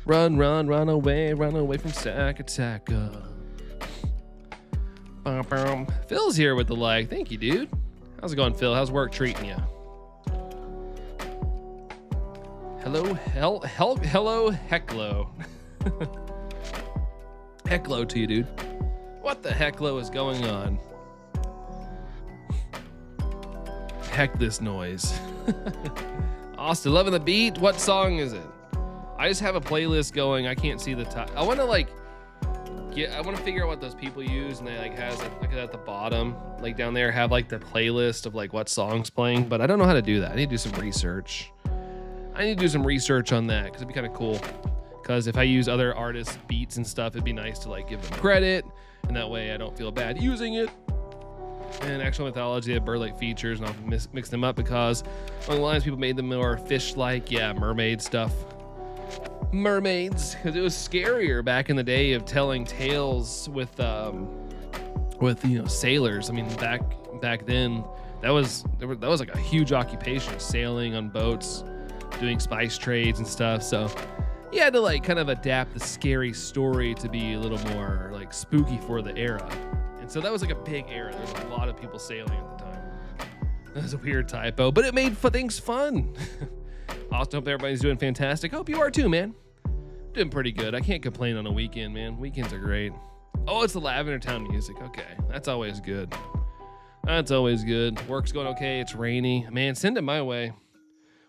Run away from Stakataka. Phil's here with the like. Thank you, dude. How's it going, Phil? How's work treating you? Hello, Hecklo. Hecklo to you, dude. What the hecklo is going on? Heck this noise. Austin, loving the beat. What song is it? I just have a playlist going. I can't see the top. I want to figure out what those people use, and they like has like at the bottom, like down there, have like the playlist of like what songs playing. But I don't know how to do that. I need to do some research. On that because it'd be kind of cool. Because if I use other artists' beats and stuff, it'd be nice to like give them credit, and that way I don't feel bad using it. And actual mythology, they have bird-like features, and I'll mix them up because along the lines people made them more fish-like, yeah, mermaid stuff. mermaids, because it was scarier back in the day of telling tales with sailors. I mean, back then that was like a huge occupation, sailing on boats, doing spice trades and stuff. So you had to like kind of adapt the scary story to be a little more like spooky for the era. And so that was like a big era. There's a lot of people sailing at the time. That was a weird typo, but it made things fun. Also, hope everybody's doing fantastic. Hope you are too, man. Doing pretty good. I can't complain on a weekend, man. Weekends are great. Oh, it's the Lavender Town music. Okay, that's always good. That's always good. Work's going okay. It's rainy. Man, send it my way.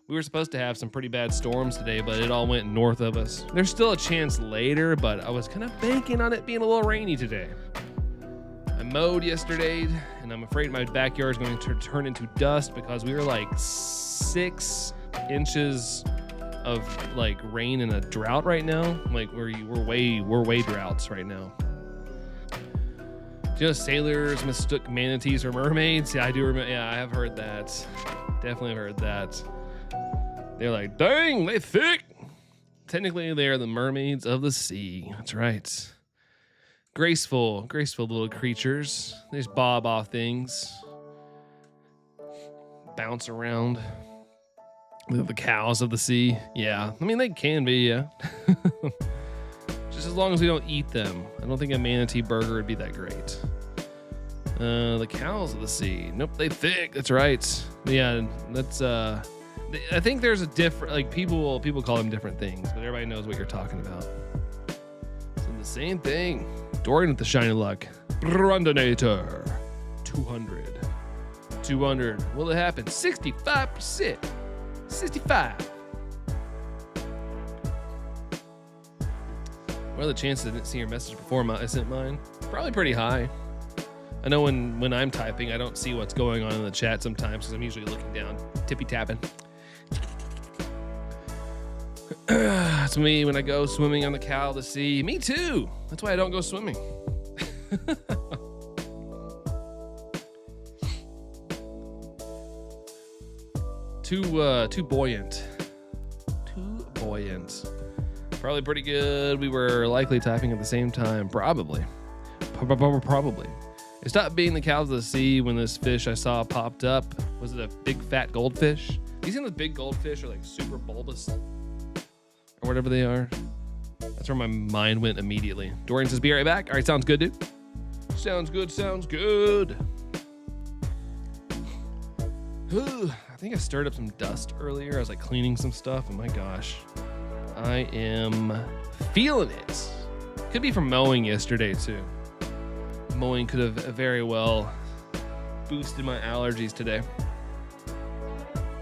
We were supposed to have some pretty bad storms today, but it all went north of us. There's still a chance later, but I was kind of banking on it being a little rainy today. I mowed yesterday, and I'm afraid my backyard is going to turn into dust because we were like 6 inches of like rain in a drought right now. Like we're way droughts right now. Do you know sailors mistook manatees for mermaids? Yeah, I do remember. Yeah, I have heard that. Definitely heard that. They're like, dang, they thick. Technically, they are the mermaids of the sea. That's right. Graceful little creatures. They just bob off things. Bounce around. The cows of the sea. Yeah, I mean, they can be, yeah. Just as long as we don't eat them. I don't think a manatee burger would be that great. The cows of the sea. Nope, they thick. That's right. Yeah, that's I think there's a different, like people call them different things, but everybody knows what you're talking about. So the same thing. Dorian with the shiny luck. Rondinator. 200. Will it happen? 65%. 65. What are the chances I didn't see your message before I sent mine? Probably pretty high. I know when I'm typing, I don't see what's going on in the chat sometimes because I'm usually looking down, tippy tapping. It's me when I go swimming on the cow of the sea. Me too. That's why I don't go swimming. Too buoyant. Too buoyant. Probably pretty good. We were likely typing at the same time. Probably. It stopped being the cows of the sea when this fish I saw popped up. Was it a big fat goldfish? You seen those big goldfish are like super bulbous or whatever they are? That's where my mind went immediately. Dorian says, be right back. All right, sounds good, dude. Sounds good. I think I stirred up some dust earlier. I was like cleaning some stuff, and my gosh, I am feeling it. Could be from mowing yesterday too. Mowing could have very well boosted my allergies today.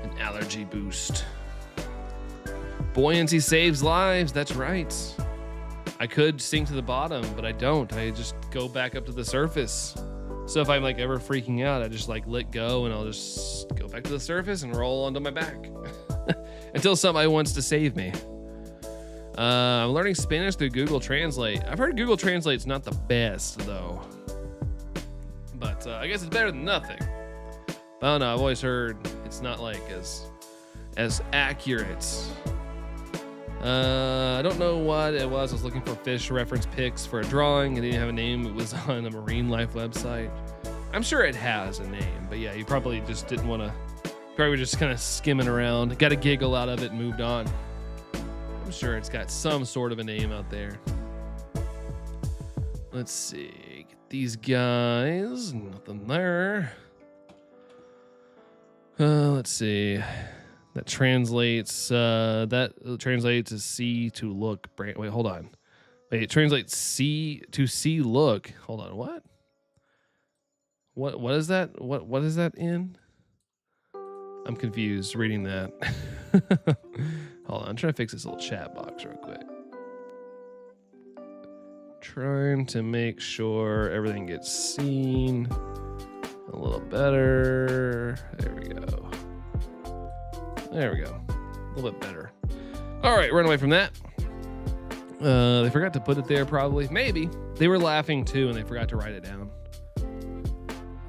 An allergy boost. Buoyancy saves lives. That's right. I could sink to the bottom, but I don't. I just go back up to the surface. So if I'm like ever freaking out, I just like let go and I'll just go back to the surface and roll onto my back until somebody wants to save me. I'm learning Spanish through Google Translate. I've heard Google Translate's not the best though, but I guess it's better than nothing. But I don't know. I've always heard it's not like as accurate. I don't know what it was. I was looking for fish reference pics for a drawing. It didn't have a name. It was on a marine life website. I'm sure it has a name, but yeah, you probably just didn't want to. Probably were just kind of skimming around, got a giggle out of it and moved on. I'm sure it's got some sort of a name out there. Let's see. Get these guys. Nothing there. Let's see. That translates to see to look. Wait, hold on. Wait, it translates see to see look. Hold on, what? What is that? What is that in? I'm confused reading that. Hold on, I'm trying to fix this little chat box real quick. Trying to make sure everything gets seen a little better. There we go. There we go. A little bit better. All right, run away from that. They forgot to put it there probably. Maybe. They were laughing too and they forgot to write it down.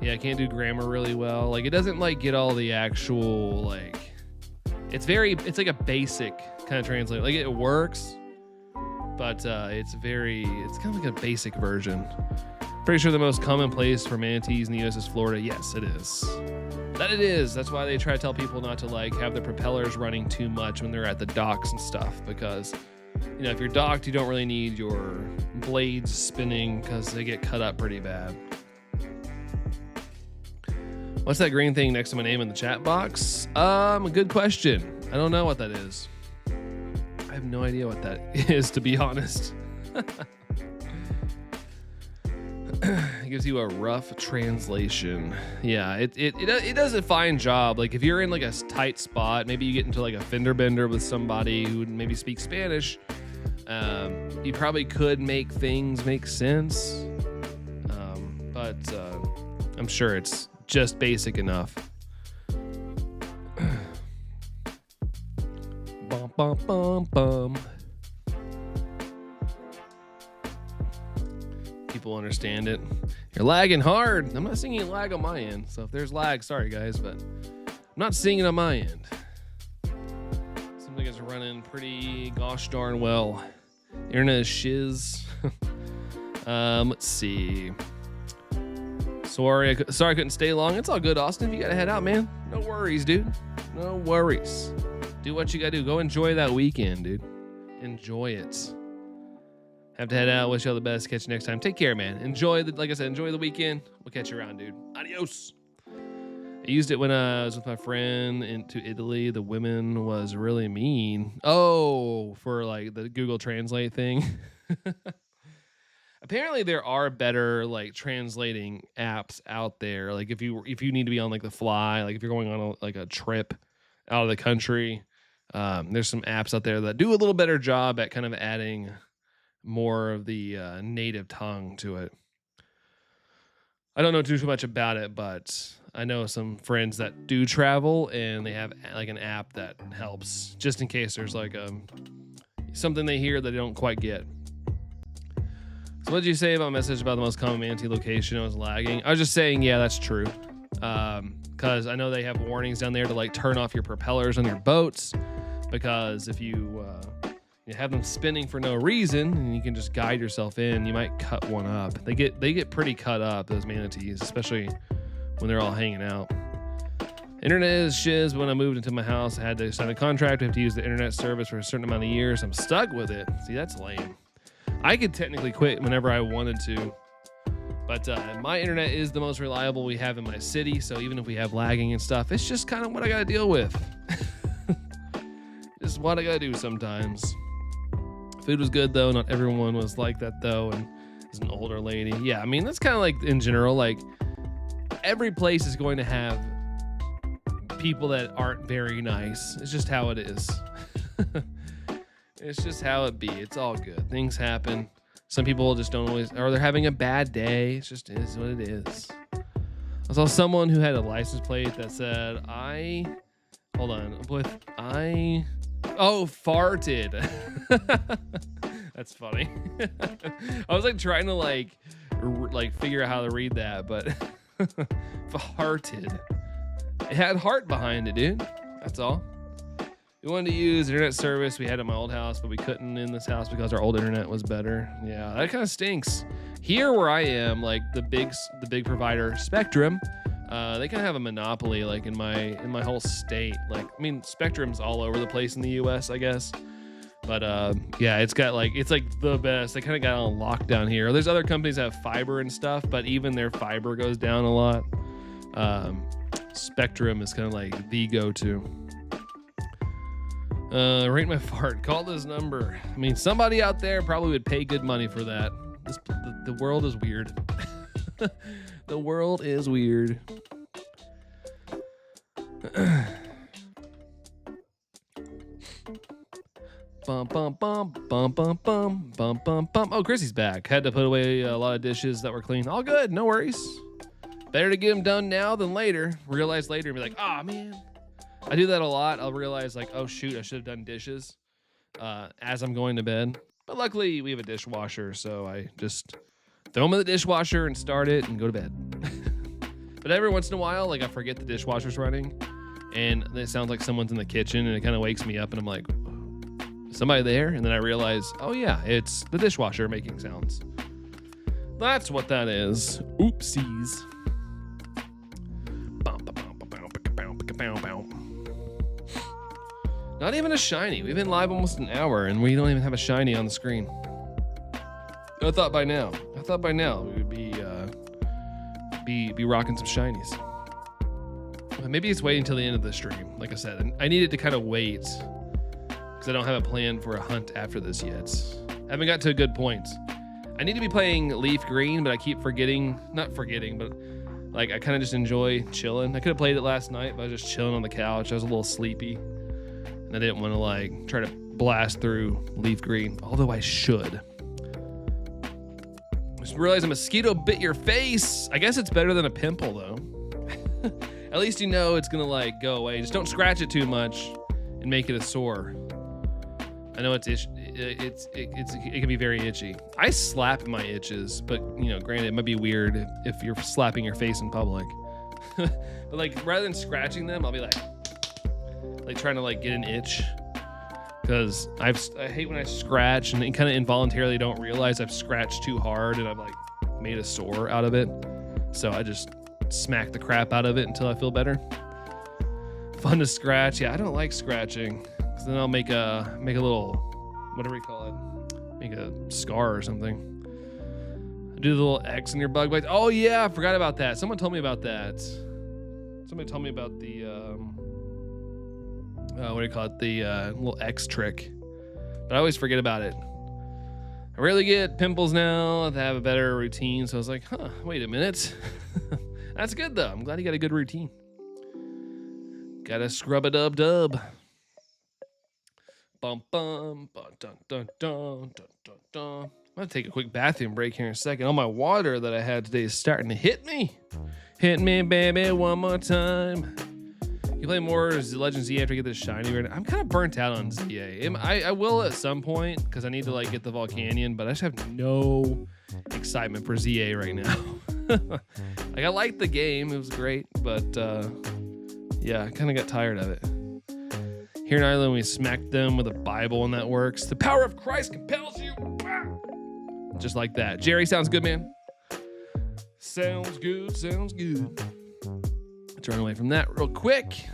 Yeah, I can't do grammar really well. Like, it doesn't like get all the actual like... It's like a basic kind of translate. Like, it works, but it's kind of like a basic version. Pretty sure the most common place for manatees in the U.S. is Florida. Yes, it is. That it is. That's why they try to tell people not to like have the propellers running too much when they're at the docks and stuff, because if you're docked, you don't really need your blades spinning because they get cut up pretty bad. What's that green thing next to my name in the chat box? Good question. I don't know what that is. I have no idea what that is, to be honest. It gives you a rough translation. Yeah, it does a fine job. Like if you're in like a tight spot, maybe you get into like a fender bender with somebody who maybe speaks Spanish. You probably could make things make sense, but I'm sure it's just basic enough. Bum, bum, bum, bum. People understand it. You're lagging hard. I'm not seeing any lag on my end, so if there's lag, sorry guys, but I'm not seeing it on my end. Seems like it's running pretty gosh darn well. Internet is shiz. Let's see. Sorry I couldn't stay long. It's all good, Austin. If you gotta head out, man, no worries, dude. No worries. Do what you gotta do. Go enjoy that weekend, dude. Enjoy it. Have to head out. Wish you all the best. Catch you next time. Take care, man. Like I said, enjoy the weekend. We'll catch you around, dude. Adios. I used it when I was with my friend into Italy. The women was really mean. Oh, for like the Google Translate thing. Apparently there are better like translating apps out there. Like if you need to be on like the fly, like if you're going on a trip out of the country, there's some apps out there that do a little better job at kind of adding more of the native tongue to it. I don't know too much about it, but I know some friends that do travel and they have like an app that helps just in case there's like something they hear that they don't quite get. So what did you say about my message about the most common manatee location? I was lagging. I was just saying, yeah, that's true. Because I know they have warnings down there to like turn off your propellers on your boats, because if you have them spinning for no reason and you can just guide yourself in, you might cut one up. They get pretty cut up, those manatees, especially when they're all hanging out. Internet is shiz, but when I moved into my house, I had to sign a contract. I have to use the internet service for a certain amount of years. I'm stuck with it. See, that's lame. I could technically quit whenever I wanted to, but my internet is the most reliable we have in my city, so even if we have lagging and stuff, it's just kind of what I gotta deal with. Just what I gotta do sometimes. Food was good though. Not everyone was like that though, and as an older lady, yeah, I mean that's kind of like in general, like every place is going to have people that aren't very nice. It's just how it is. It's just how it be. It's all good. Things happen. Some people just don't always, or they're having a bad day. It's just is what it is. I saw someone who had a license plate that said, farted. That's funny. I was like trying to like figure out how to read that, but farted. It had heart behind it, dude. That's all. We wanted to use internet service we had at my old house, but we couldn't in this house because our old internet was better. Yeah, that kind of stinks. Here where I am, like the big provider, Spectrum, they kind of have a monopoly like in my whole state. Like, I mean, Spectrum's all over the place in the US, I guess. But yeah, it's like the best. They kind of got on lockdown here. There's other companies that have fiber and stuff, but even their fiber goes down a lot. Spectrum is kind of like the go-to. Rate my fart. Call this number. I mean, somebody out there probably would pay good money for that. The world is weird. The world is weird. Bum, bum, bum, bum, bum, bum, bum, bum, bum. Oh, Chrissy's back. Had to put away a lot of dishes that were clean. All good. No worries. Better to get them done now than later. Realize later and be like, oh, man. I do that a lot. I'll realize like, oh shoot, I should have done dishes as I'm going to bed. But luckily we have a dishwasher, so I just throw them in the dishwasher and start it and go to bed. But every once in a while, like I forget the dishwasher's running and it sounds like someone's in the kitchen and it kind of wakes me up and I'm like, somebody there, and then I realize, oh yeah, it's the dishwasher making sounds. That's what that is. Oopsies. Not even a shiny. We've been live almost an hour and we don't even have a shiny on the screen. I thought by now we would be rocking some shinies. Maybe it's waiting until the end of the stream. Like I said, I needed to kind of wait because I don't have a plan for a hunt after this yet. I haven't got to a good point. I need to be playing Leaf Green, but I keep forgetting. Not forgetting, but like I kind of just enjoy chilling. I could have played it last night, but I was just chilling on the couch. I was a little sleepy, and I didn't want to like try to blast through Leaf Green, although I should. Just realized a mosquito bit your face. I guess it's better than a pimple though. At least you know it's gonna like go away. Just don't scratch it too much and make it a sore. I know it can be very itchy. I slap my itches, but you know, granted, it might be weird if you're slapping your face in public. But like, rather than scratching them, I'll be like trying to like get an itch, because I hate when I scratch and kind of involuntarily don't realize I've scratched too hard and I've like made a sore out of it. So I just smack the crap out of it until I feel better. Fun to scratch. Yeah, I don't like scratching. So then I'll make a little, whatever you call it, make a scar or something. Do the little X in your bug bites. Oh yeah, I forgot about that. Someone told me about that. Somebody told me about the what do you call it? The little X trick. But I always forget about it. I rarely get pimples now. I have a better routine. So I was like, huh, wait a minute. That's good though. I'm glad you got a good routine. Gotta scrub a dub. Bum bum bum dun dun dun dun dun dun. I'm gonna take a quick bathroom break here in a second. All my water that I had today is starting to hit me. Hit me, baby, one more time. You play more Legends Z after I get this shiny right now. I'm kind of burnt out on ZA. I will at some point because I need to like get the Volcanion, but I just have no excitement for ZA right now. Like I liked the game, it was great, but yeah, I kind of got tired of it. Here in Ireland, we smacked them with a Bible, and that works. The power of Christ compels you. Just like that. Jerry, sounds good, man. Sounds good, sounds good. Let's run away from that real quick.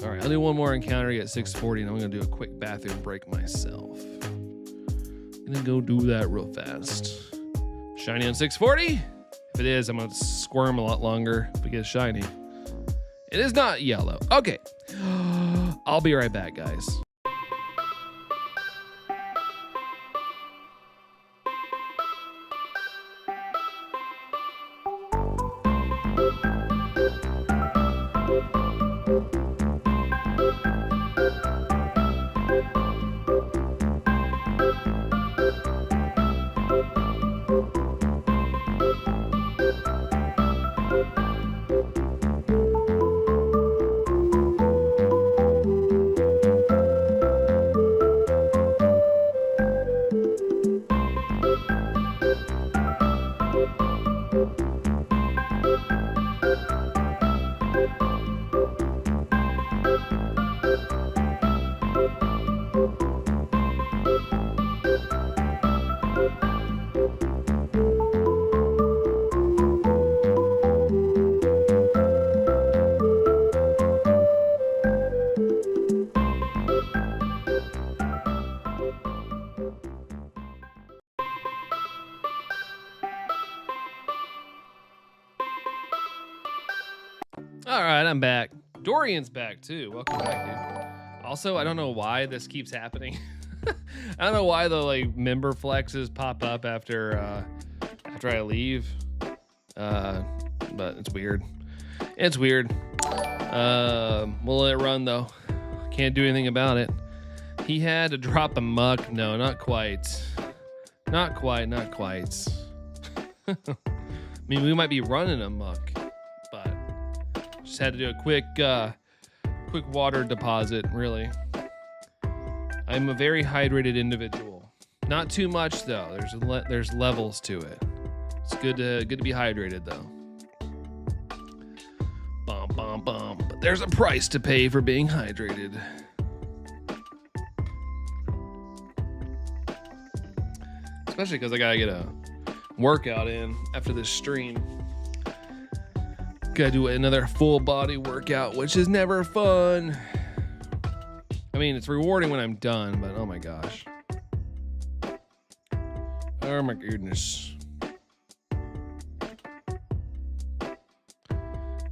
All right, I'll do one more encounter at 6:40, and I'm gonna do a quick bathroom break myself. Gonna go do that real fast. Shiny on 6:40. If it is, I'm gonna squirm a lot longer if we get shiny. It is not yellow. Okay. I'll be right back, guys. All right, I'm back. Dorian's back too. Welcome back, dude. Also, I don't know why this keeps happening. I don't know why the like member flexes pop up after I leave. But it's weird. It's weird. We'll let it run though. Can't do anything about it. He had to drop a muck. No, not quite. Not quite. I mean, we might be running a muck, but just had to do a quick water deposit, really. I'm a very hydrated individual. Not too much though. There's levels to it. It's good to be hydrated though. But there's a price to pay for being hydrated. especially because I gotta get a workout in after this stream. Gotta do another full body workout, which is never fun. I mean, it's rewarding when I'm done, but oh my gosh. Oh my goodness.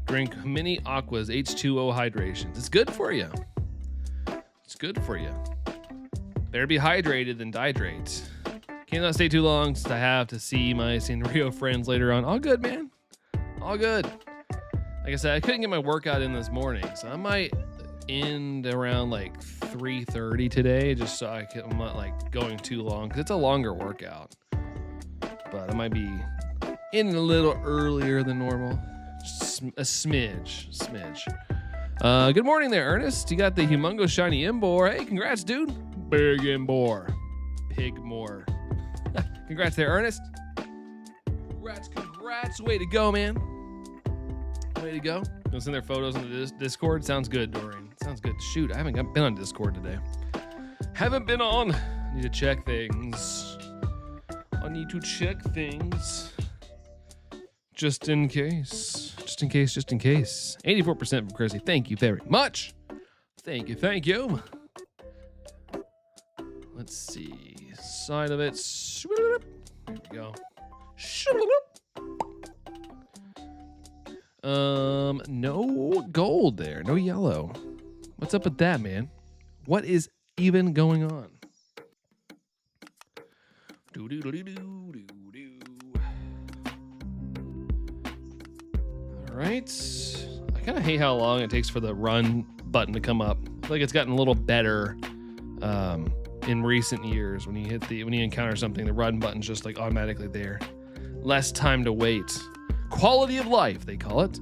Drink mini aquas, H2O hydrations. It's good for you. It's good for you. Better be hydrated than dehydrate. Cannot stay too long since I have to see my Sanrio friends later on. All good, man. All good. Like I said, I couldn't get my workout in this morning, so I might end around like 3:30 today, just so I'm not like going too long, because it's a longer workout. But I might be in a little earlier than normal. Just a smidge. Good morning there, Ernest. You got the humongous shiny Embor. Hey, congrats, dude. Big Embor. Pigmore. Congrats there, Ernest. Congrats. Way to go, man. Way to go. Gonna send their photos on the Discord. Sounds good, Doreen. Sounds good. Shoot, I haven't been on Discord today. Haven't been on. I need to check things. I need to check things. Just in case. 84% from Chrissy. Thank you very much. Thank you. Let's see. Side of it. There we go. No gold there. No yellow. What's up with that, man? What is even going on? All right. I kind of hate how long it takes for the run button to come up. I feel like it's gotten a little better in recent years. When you encounter something, the run button's just like automatically there. Less time to wait. Quality of life, they call it.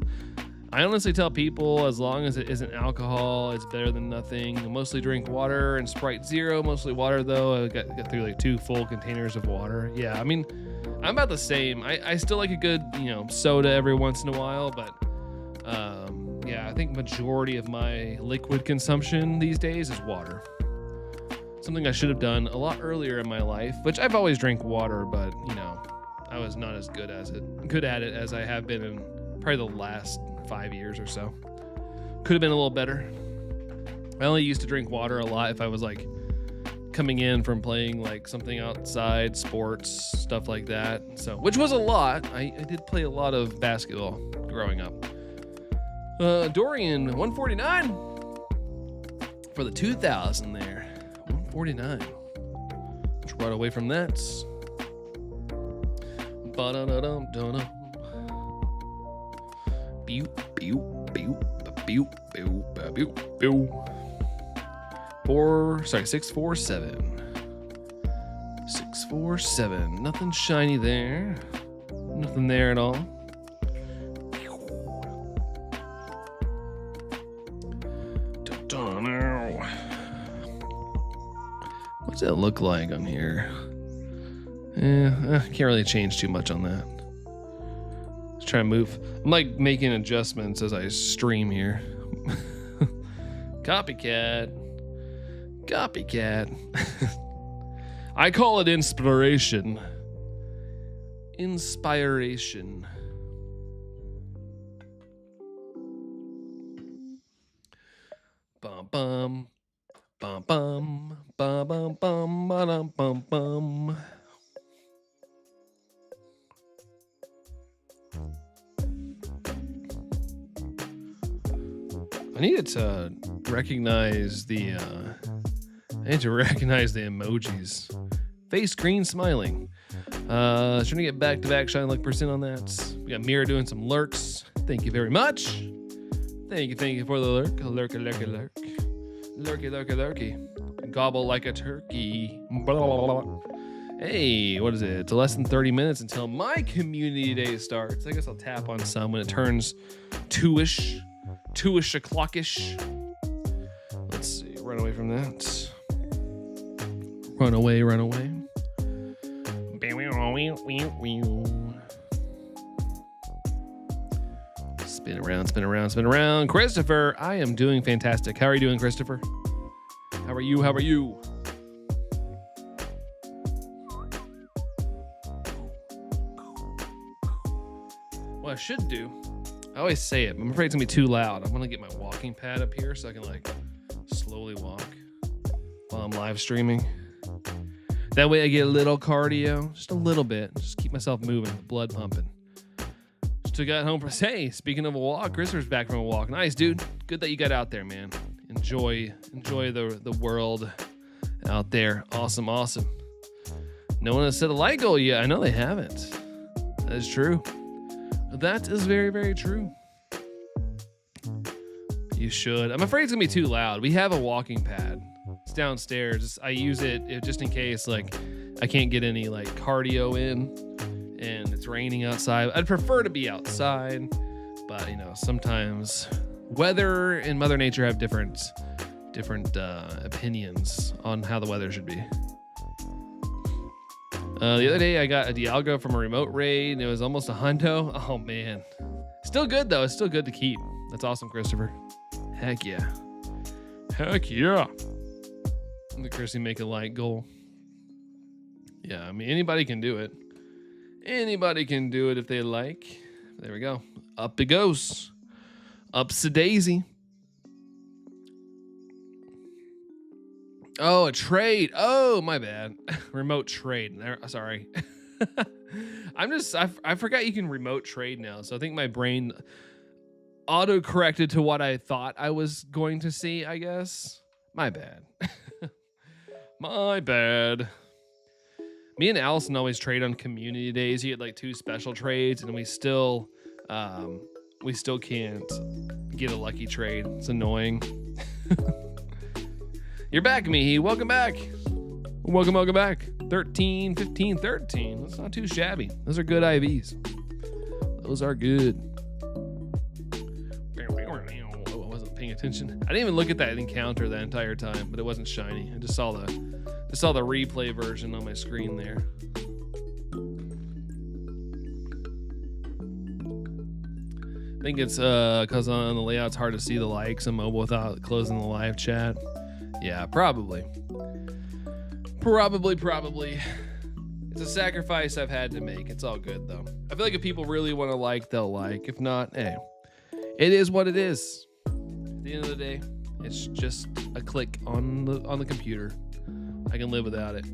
I honestly tell people, as long as it isn't alcohol, it's better than nothing. I mostly drink water and Sprite Zero. Mostly water, though. I got through like 2 full containers of water. Yeah, I mean, I'm about the same. I still like a good, soda every once in a while, but yeah, I think majority of my liquid consumption these days is water. Something I should have done a lot earlier in my life, which I've always drank water, but I was not as good at it as I have been in probably the last 5 years or so. Could have been a little better. I only used to drink water a lot if I was like coming in from playing like something outside, sports, stuff like that. So, which was a lot. I did play a lot of basketball growing up. Dorian, 149 for the 2000 there. 149. Let's run away from that. Ba-da-da-dum-dum-dum. Pew, pew, pew, pew, pew, pew, pew. 647. 647. Nothing shiny there. Nothing there at all. What's that look like on here? I can't really change too much on that. Let's try and move. I'm like making adjustments as I stream here. Copycat. I call it inspiration. Inspiration. Bum bum. Bum bum. Bum bum bum bum bum bum. I needed to recognize the emojis. Face green smiling. Trying to get back-to-back shine luck percent on that. We got Mira doing some lurks. Thank you very much. Thank you for the lurk. Lurky. Gobble like a turkey. Blah, blah, blah. Hey, what is it? It's less than 30 minutes until my community day starts. I guess I'll tap on some when it turns 2-ish o'clock-ish. Let's see. Run away from that. Run away. Spin around. Christopher, I am doing fantastic. How are you doing, Christopher? How are you? what I should do, I always say it, but I'm afraid it's gonna be too loud. I'm gonna get my walking pad up here so I can like slowly walk while I'm live streaming. That way I get a little cardio, just a little bit, just keep myself moving, blood pumping. Just got home from, hey, speaking of a walk, Christopher's back from a walk. Nice, dude. Good that you got out there, man. Enjoy the world out there. Awesome. No one has set a light goal yet. I know they haven't. That is true. That is very, very true. You should. I'm afraid it's gonna be too loud. We have a walking pad. It's downstairs. I use it just in case like I can't get any like cardio in and it's raining outside. I'd prefer to be outside, but you know, sometimes weather and Mother Nature have different opinions on how the weather should be. The other day I got a Dialga from a remote raid and it was almost a hundo. Oh man. Still good though. It's still good to keep. That's awesome, Christopher. Heck yeah. Heck yeah. The Chrissy make a light goal. Yeah, I mean anybody can do it. Anybody can do it if they like. There we go. Up it goes. Up's a daisy. Oh, a trade. Oh, my bad. Remote trade. Sorry. I forgot you can remote trade now. So I think my brain auto-corrected to what I thought I was going to see, I guess. My bad. My bad. Me and Allison always trade on community days. You get like 2 special trades and we still can't get a lucky trade. It's annoying. You're back, Mihi. Welcome back. Welcome back. 13, 15, 13. That's not too shabby. Those are good IVs. Those are good. Oh, I wasn't paying attention. I didn't even look at that encounter that entire time, but it wasn't shiny. I just saw the replay version on my screen there. I think it's because on the layout it's hard to see the likes on mobile without closing the live chat. Yeah, probably. It's a sacrifice I've had to make. It's all good though. I feel like if people really want to like, they'll like. If not, hey, it is what it is. At the end of the day, it's just a click on the computer. I can live without it.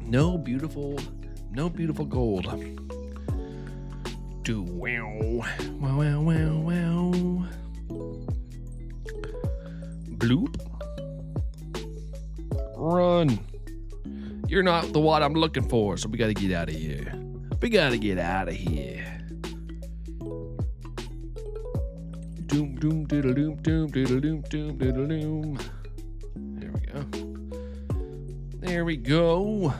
No beautiful gold. Do wow. Bloop. Run. You're not the what I'm looking for, so we gotta get out of here. Doom doom doodle doom doom doodle doom doom doodle doom. There we go.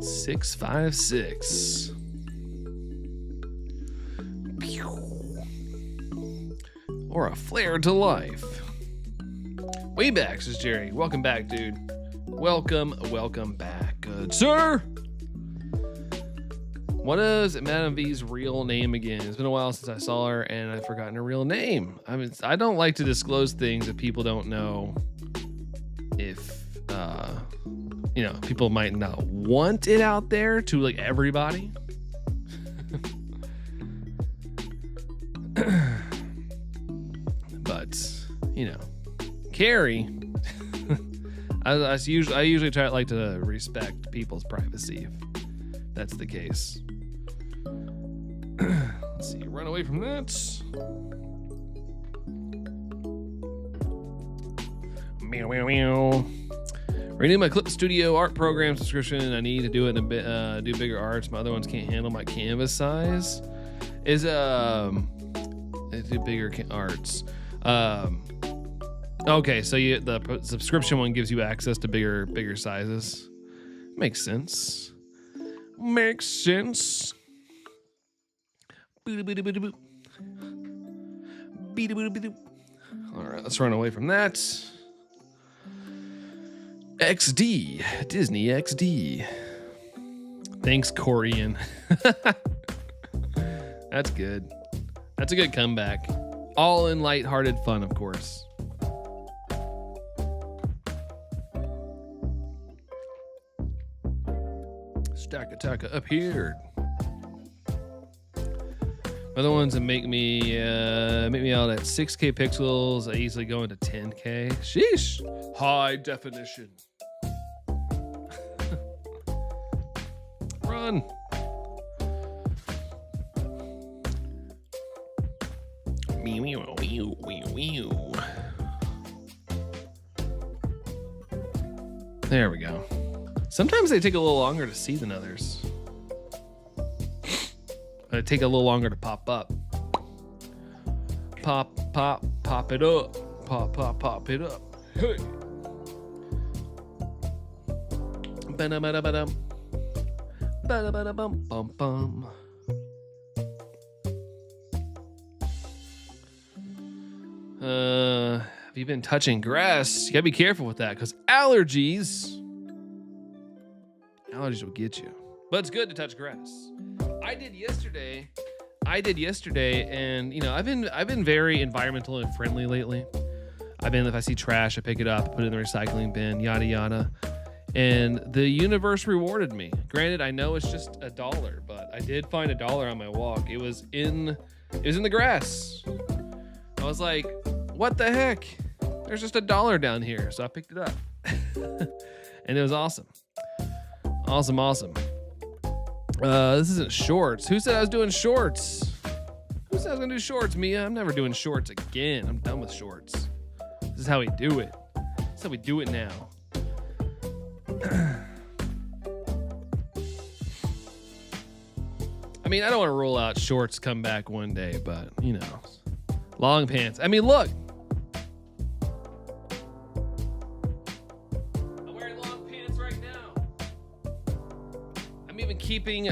656. Or a flare to life. Way back, says Jerry. Welcome back, dude. Welcome back, good sir. What is Madam V's real name again? It's been a while since I saw her and I've forgotten her real name. I mean, I don't like to disclose things that people don't know. If people might not want it out there to like everybody. But Carrie. I usually like to respect people's privacy if that's the case. Let's see, run away from that. Meow meow meow. Renew my Clip Studio art program subscription. I need to do it in a bit. Do bigger arts. My other ones can't handle my canvas size. Do bigger arts. Okay, so the subscription one gives you access to bigger sizes. Makes sense. All right, let's run away from that. XD, Disney XD. Thanks, Corian. That's good. That's a good comeback. All in lighthearted fun, of course. Stakataka appeared. Other ones that make me out at 6K pixels. I easily go into 10K. Sheesh. High definition. Run. There we go. Sometimes they take a little longer to see than others. They take a little longer to pop up. Pop it up. Pop it up. Hey. Ba-da-ba-da-ba-dum. Ba-da-ba-da-bum-bum-bum. Have you been touching grass? You gotta be careful with that because allergies will get you. But it's good to touch grass. I did yesterday, and you know, I've been very environmentally friendly lately. If I see trash, I pick it up, put it in the recycling bin, yada yada. And the universe rewarded me. Granted, I know it's just $1, but I did find $1 on my walk. It was in the grass. I was like, what the heck? There's just $1 down here. So I picked it up. And it was awesome. Awesome. This isn't shorts. Who said I was doing shorts? Who said I was gonna do shorts, Mia? I'm never doing shorts again. I'm done with shorts. This is how we do it. This is how we do it now. I mean, I don't want to rule out shorts come back one day, but you know, long pants. I mean, look. I'm wearing long pants right now. I'm even keeping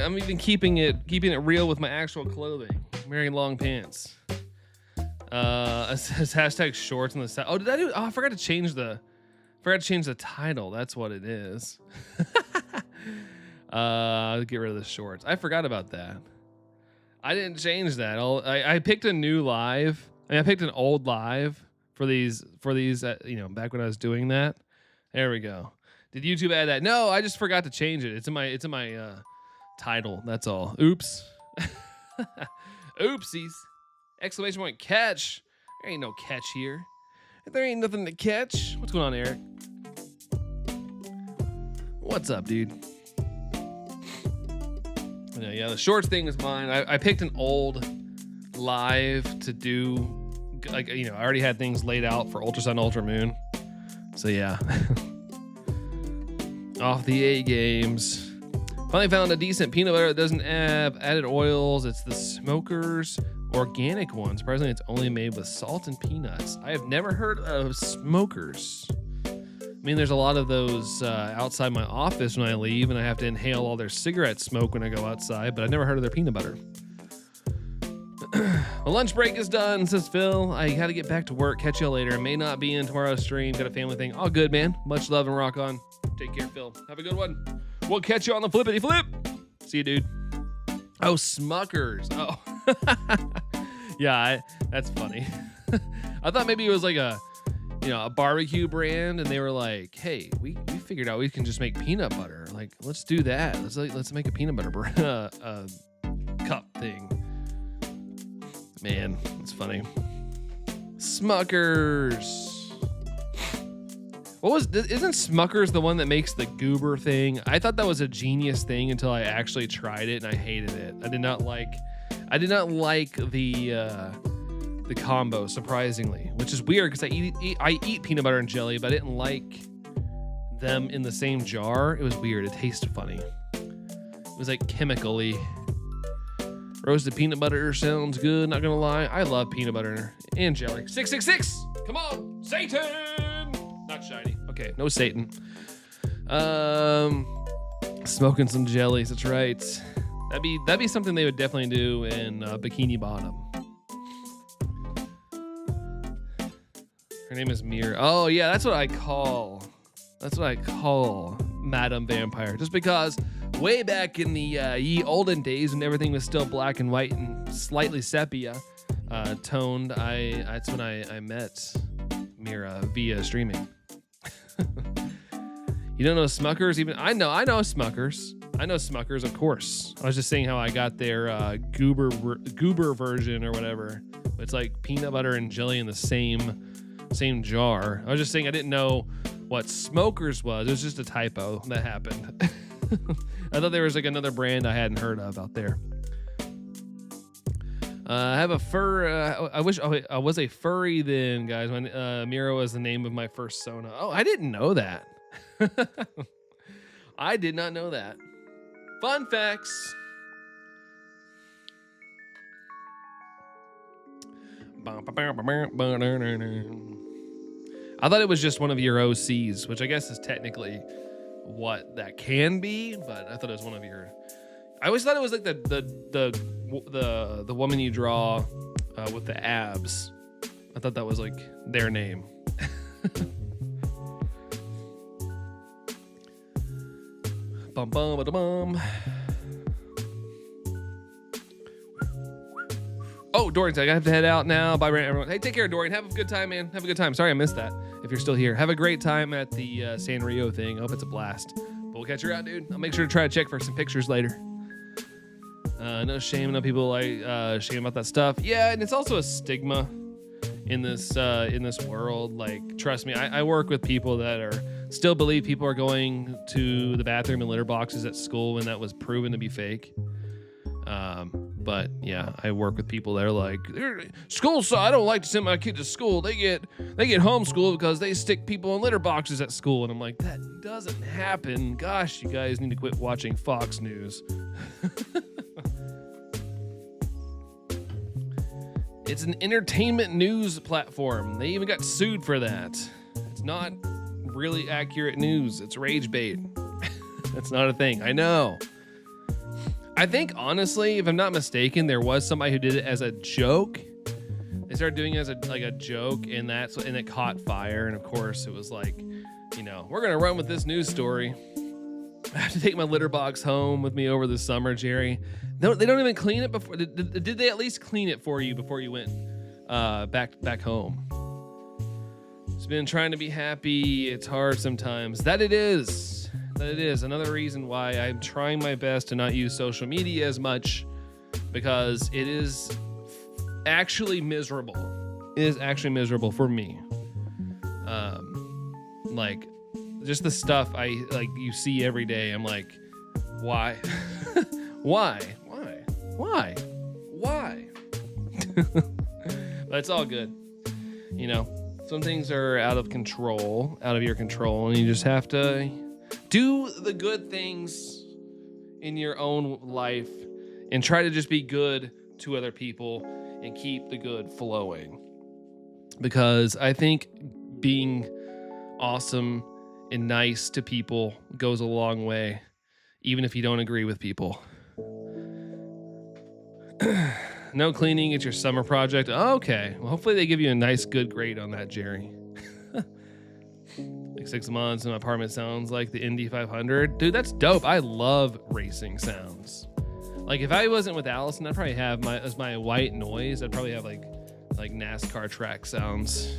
it real with my actual clothing. I'm wearing long pants. It says hashtag shorts on the side. Oh, did I do? Oh, I forgot to change the title. That's what it is. Get rid of the shorts. I forgot about that. I didn't change that. I picked a new live. I picked an old live for these. You know, back when I was doing that. There we go. Did YouTube add that? No, I just forgot to change it. It's in my title. That's all. Oops. Oopsies! Exclamation point catch. There ain't no catch here. There ain't nothing to catch. What's going on, Eric? What's up, dude? Yeah, the shorts thing is mine. I picked an old live to do, like, you know, I already had things laid out for Ultra Sun, Ultra Moon. So yeah. Off the A games. Finally found a decent peanut butter that doesn't have added oils. It's the Smokers organic one. Surprisingly, it's only made with salt and peanuts. I have never heard of Smokers. I mean, there's a lot of those outside my office when I leave, and I have to inhale all their cigarette smoke when I go outside, but I've never heard of their peanut butter. My lunch break is done, says Phil. I got to get back to work. Catch you later. May not be in tomorrow's stream. Got a family thing. All good, man. Much love and rock on. Take care, Phil. Have a good one. We'll catch you on the flippity flip. See you, dude. Oh, Smuckers. Oh. Yeah, that's funny. I thought maybe it was like a barbecue brand, and they were like, "Hey, we figured out we can just make peanut butter. Like, let's do that. Let's make a peanut butter cup thing." Man, it's funny. Smuckers. Isn't Smuckers the one that makes the goober thing? I thought that was a genius thing until I actually tried it, and I hated it. I did not like the combo, surprisingly, which is weird because I eat peanut butter and jelly, but I didn't like them in the same jar. It was weird. It tasted funny. It was like chemically. Roasted peanut butter sounds good, not gonna lie. I love peanut butter and jelly. 666! Come on! Satan! Not shiny. Okay, no Satan. Smoking some jellies, that's right. That'd be something they would definitely do in Bikini Bottom. Her name is Mira. Oh yeah, that's what I call Madam Vampire. Just because way back in the ye olden days when everything was still black and white and slightly sepia toned, that's when I met Mira via streaming. You don't know Smuckers? Even I know Smuckers. I know Smuckers, of course. I was just saying how I got their goober version or whatever. It's like peanut butter and jelly in the same jar. I was just saying I didn't know what Smokers was. It was just a typo that happened. I thought there was like another brand I hadn't heard of out there. I have a fur. I wish I was a furry then, guys. When Miro was the name of my first Sona. Oh, I didn't know that. I did not know that. Fun facts. I thought it was just one of your OCs, which I guess is technically what that can be, but I thought it was one of your. I always thought it was like the woman you draw with the abs. I thought that was like their name. Bum bum ba bum. Oh, Dorian, I have to head out now. Bye, everyone. Hey, take care, Dorian. Have a good time, man. Have a good time. Sorry I missed that. If you're still here, have a great time at the Sanrio thing. I hope it's a blast. But we'll catch you out, dude. I'll make sure to try to check for some pictures later. No shame. No people like shame about that stuff. Yeah, and it's also a stigma in this world. Like, trust me, I work with people that are still believe people are going to the bathroom in litter boxes at school when that was proven to be fake. But yeah, I work with people that are like, school, so I don't like to send my kid to school. They get homeschooled because they stick people in litter boxes at school. And I'm like, that doesn't happen. Gosh, you guys need to quit watching Fox News. It's an entertainment news platform. They even got sued for that. It's not really accurate news. It's rage bait. That's not a thing. I know. I think, honestly, if I'm not mistaken, there was somebody who did it as a joke. They started doing it as a joke, and it caught fire. And of course, it was like, we're gonna run with this news story. I have to take my litter box home with me over the summer, Jerry. No, they don't even clean it before. Did they at least clean it for you before you went back home? It's been trying to be happy. It's hard sometimes. That it is. Another reason why I'm trying my best to not use social media as much, because it is actually miserable. It is actually miserable for me. Like, just the stuff you see every day. I'm like, why? Why? But it's all good. Some things are out of your control, and you just have to do the good things in your own life and try to just be good to other people and keep the good flowing. Because I think being awesome and nice to people goes a long way, even if you don't agree with people. No cleaning, it's your summer project. Oh, okay. Well, hopefully they give you a nice, good grade on that, Jerry. Like 6 months and my apartment sounds like the Indy 500. Dude, that's dope. I love racing sounds. Like, if I wasn't with Allison, I'd probably have as my white noise, I'd probably have like NASCAR track sounds.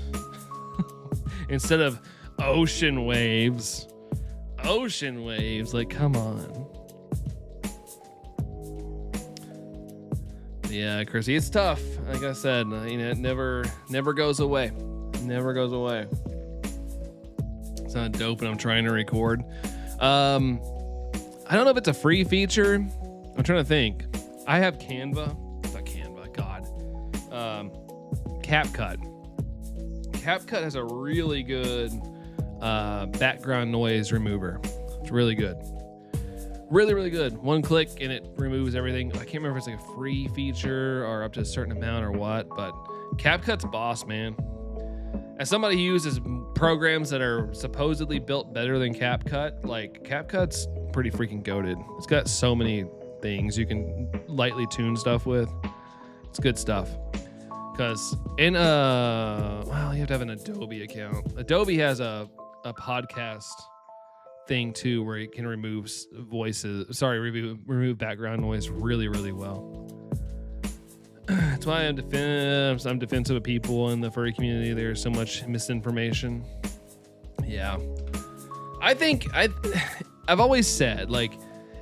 Instead of ocean waves. Like, come on. Yeah, Chrissy, it's tough. Like I said, it never goes away. Never goes away. It's not dope, and I'm trying to record. I don't know if it's a free feature. I'm trying to think. I have CapCut. CapCut has a really good background noise remover. It's really good. Really, really good. One click and it removes everything. I can't remember if it's like a free feature or up to a certain amount or what, but CapCut's boss, man. As somebody who uses programs that are supposedly built better than CapCut, like, CapCut's pretty freaking goated. It's got so many things you can lightly tune stuff with. It's good stuff. Because you have to have an Adobe account. Adobe has a podcast thing too, where it can remove remove background noise really, really well. That's why I'm defensive of people in the furry community. There's so much misinformation. Yeah, I think I've always said, like,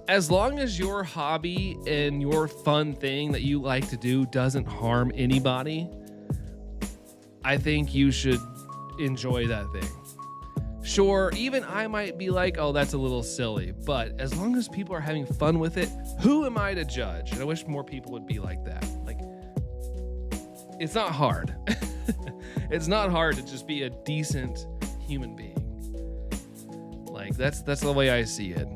as long as your hobby and your fun thing that you like to do doesn't harm anybody, I think you should enjoy that thing. Sure, even I might be like, oh, that's a little silly, but as long as people are having fun with it, who am I to judge? And I wish more people would be like that. Like, it's not hard. It's not hard to just be a decent human being. Like, that's the way I see it.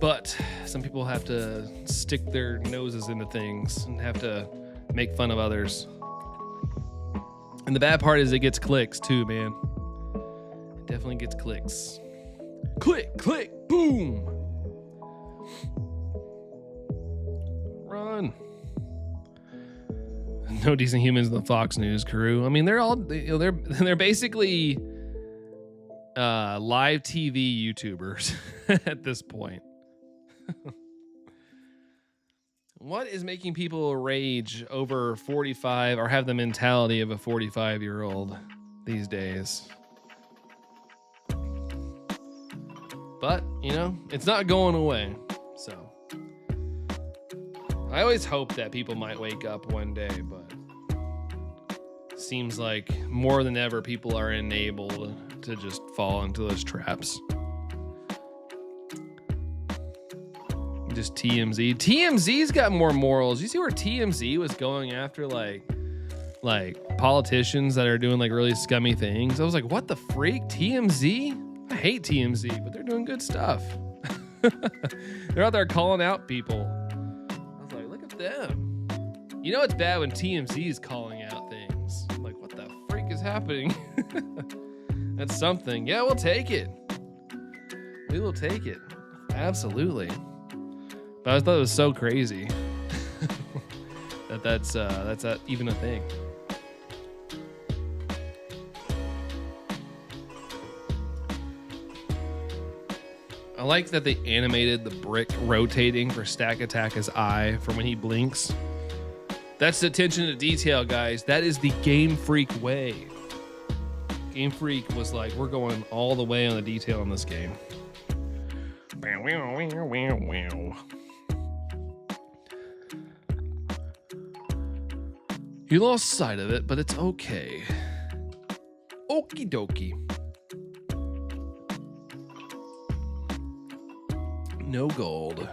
But some people have to stick their noses into things and have to make fun of others. And the bad part is it gets clicks too, man. It definitely gets clicks. Click, click, boom. Run. No decent humans in the Fox News crew. I mean, they're all they're basically live TV YouTubers at this point. What is making people rage over 45 or have the mentality of a 45-year-old these days? But, you know, it's not going away. So I always hope that people might wake up one day, but seems like more than ever people are enabled to just fall into those traps. Just TMZ. TMZ's got more morals. You see where TMZ was going after like politicians that are doing like really scummy things? I was like, what the freak? TMZ? I hate TMZ, but they're doing good stuff. They're out there calling out people. I was like, look at them. You know it's bad when TMZ is calling out things. I'm like, what the freak is happening? That's something. Yeah, we'll take it. We will take it. Absolutely. But I thought it was so crazy that's even a thing. I like that they animated the brick rotating for Stakataka's eye for when he blinks. That's attention to detail, guys. That is the Game Freak way. Game Freak was like, we're going all the way on the detail in this game. You lost sight of it, but it's okay. Okie dokie. No gold.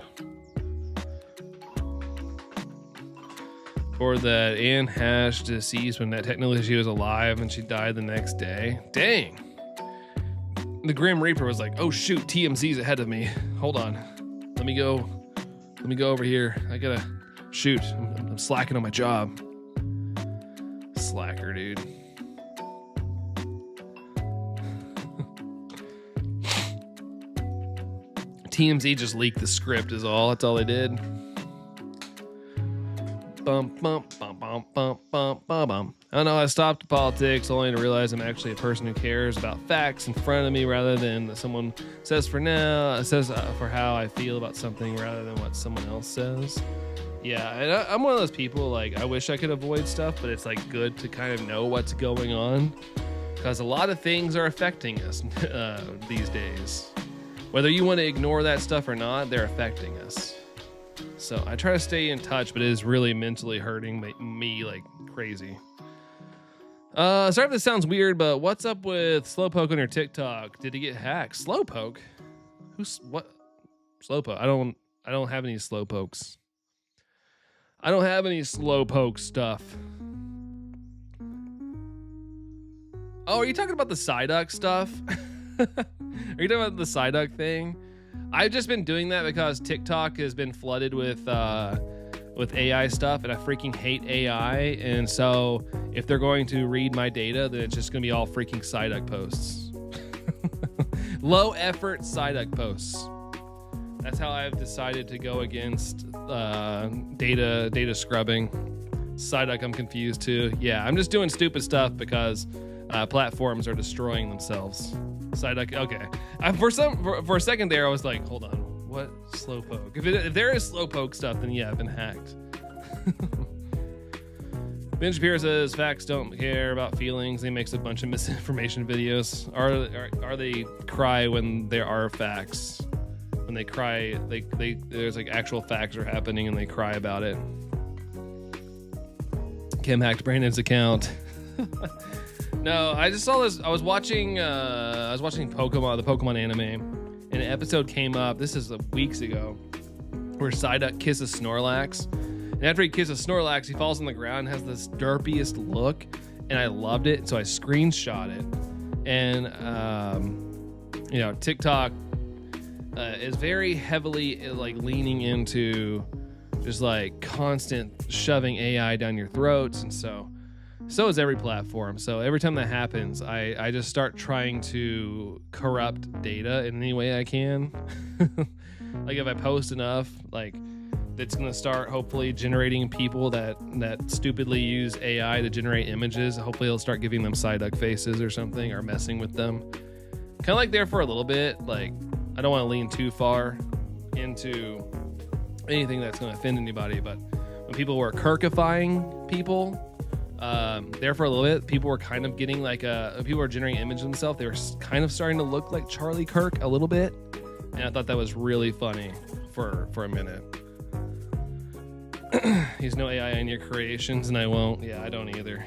Or that Anne Hash deceased when that technically she was alive and she died the next day. Dang. The Grim Reaper was like, oh shoot, TMZ's ahead of me. Hold on. Let me go over here. I gotta shoot. I'm slacking on my job. Slacker, dude. TMZ just leaked the script is all. That's all they did. Bump, bump, bump, bump, bump, bump, bump, bump. I don't know, I stopped politics only to realize I'm actually a person who cares about facts in front of me rather than someone says for how I feel about something rather than what someone else says. Yeah, and I'm one of those people, like, I wish I could avoid stuff, but it's, like, good to kind of know what's going on because a lot of things are affecting us these days. Whether you want to ignore that stuff or not, they're affecting us. So I try to stay in touch, but it is really mentally hurting me like crazy. Sorry if this sounds weird, but what's up with Slowpoke on your TikTok? Did he get hacked? Slowpoke? What? Slowpoke? I don't have any Slowpokes. I don't have any Slowpoke stuff. Oh, are you talking about the Psyduck stuff? Are you talking about the Psyduck thing? I've just been doing that because TikTok has been flooded with AI stuff, and I freaking hate AI. And so if they're going to read my data, then it's just going to be all freaking Psyduck posts. Low effort Psyduck posts. That's how I've decided to go against data scrubbing. Psyduck, I'm confused too. Yeah, I'm just doing stupid stuff because platforms are destroying themselves. Psyduck, okay. For a second there, I was like, hold on, what Slowpoke? If there is Slowpoke stuff, then yeah, I've been hacked. Ben Shapiro says facts don't care about feelings. He makes a bunch of misinformation videos. Are they cry when there are facts? When they cry, there's like actual facts are happening and they cry about it. Kim hacked Brandon's account. No, I just saw this. I was watching Pokemon, the Pokemon anime, and an episode came up. This is weeks ago, where Psyduck kisses Snorlax. And after he kisses Snorlax, he falls on the ground and has this derpiest look. And I loved it, so I screenshot it. And, TikTok is very heavily like leaning into just like constant shoving AI down your throats. And so is every platform. So every time that happens, I just start trying to corrupt data in any way I can. Like if I post enough, like, that's going to start hopefully generating people that stupidly use AI to generate images. Hopefully it'll start giving them Psyduck faces or something, or messing with them. Kind of like there for a little bit. Like, I don't want to lean too far into anything that's going to offend anybody, but when people were Kirkifying people, there for a little bit, people were kind of getting like people were generating images of themselves. They were kind of starting to look like Charlie Kirk a little bit. And I thought that was really funny for a minute. He's no AI in your creations, and I won't. Yeah, I don't either.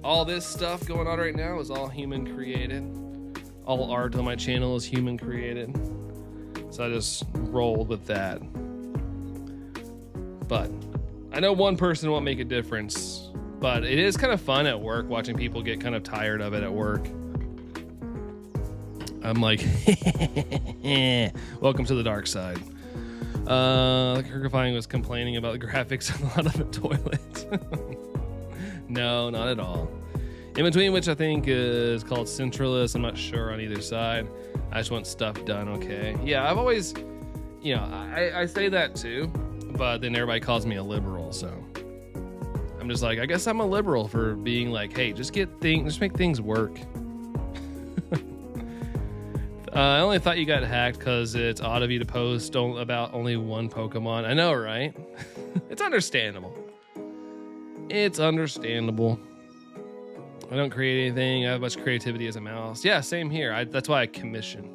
All this stuff going on right now is all human created. All art on my channel is human created. So I just rolled with that. But I know one person won't make a difference, but it is kind of fun at work watching people get kind of tired of it at work. I'm like, welcome to the dark side. Kirkifying was complaining about the graphics on a lot of the toilet. No, not at all. In between, which I think is called centralist. I'm not sure on either side. I just want stuff done. Okay. Yeah, I've always, I say that too, but then everybody calls me a liberal. So I'm just like, I guess I'm a liberal for being like, hey, just make things work. I only thought you got hacked because it's odd of you to post about only one Pokemon. I know, right? It's understandable. It's understandable. I don't create anything. I have much creativity as a mouse. Yeah, same here. That's why I commission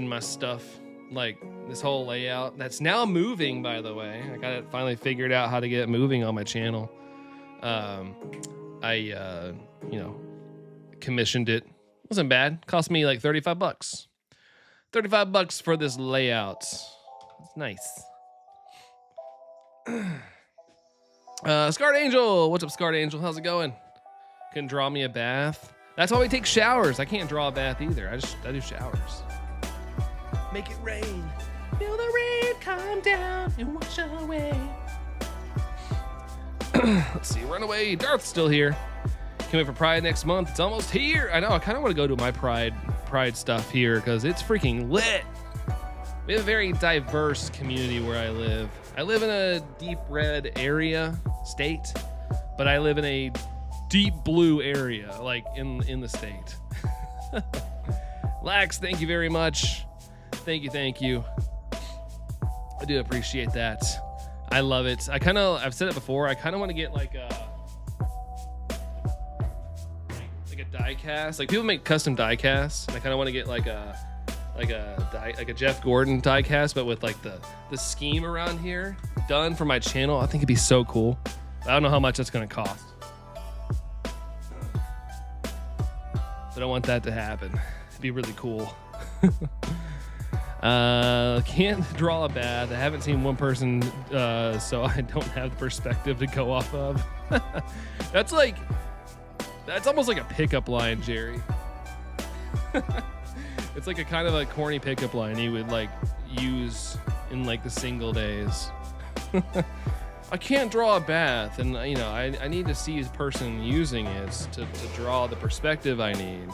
my stuff. Like this whole layout. That's now moving, by the way. I got it finally figured out how to get it moving on my channel. I commissioned it. Wasn't bad. Cost me like $35. $35 for this layout. It's nice. Scarred Angel. What's up, Scarred Angel? How's it going? Can draw me a bath. That's why we take showers. I can't draw a bath either. I do showers. Make it rain. Feel the rain come down and wash away. Let's see. Runaway. Darth's still here. Can't wait for Pride next month. It's almost here. I know. I kind of want to go to my Pride stuff here because it's freaking lit. We have a very diverse community where I live. I live in a deep red state, but I live in a deep blue area, like in the state. Lax, thank you very much. Thank you. I do appreciate that. I love it. I've said it before. I kind of want to get like a die cast. Like people make custom die casts, and I kind of want to get like a Jeff Gordon die cast, but with like the scheme around here done for my channel. I think it'd be so cool. I don't know how much that's gonna cost, but I want that to happen. It'd be really cool. Can't draw a bath. I haven't seen one person, so I don't have the perspective to go off of. That's almost like a pickup line, Jerry. It's like a kind of a corny pickup line you would like use in like the single days. I can't draw a bath, and I need to see a person using it to draw the perspective I need.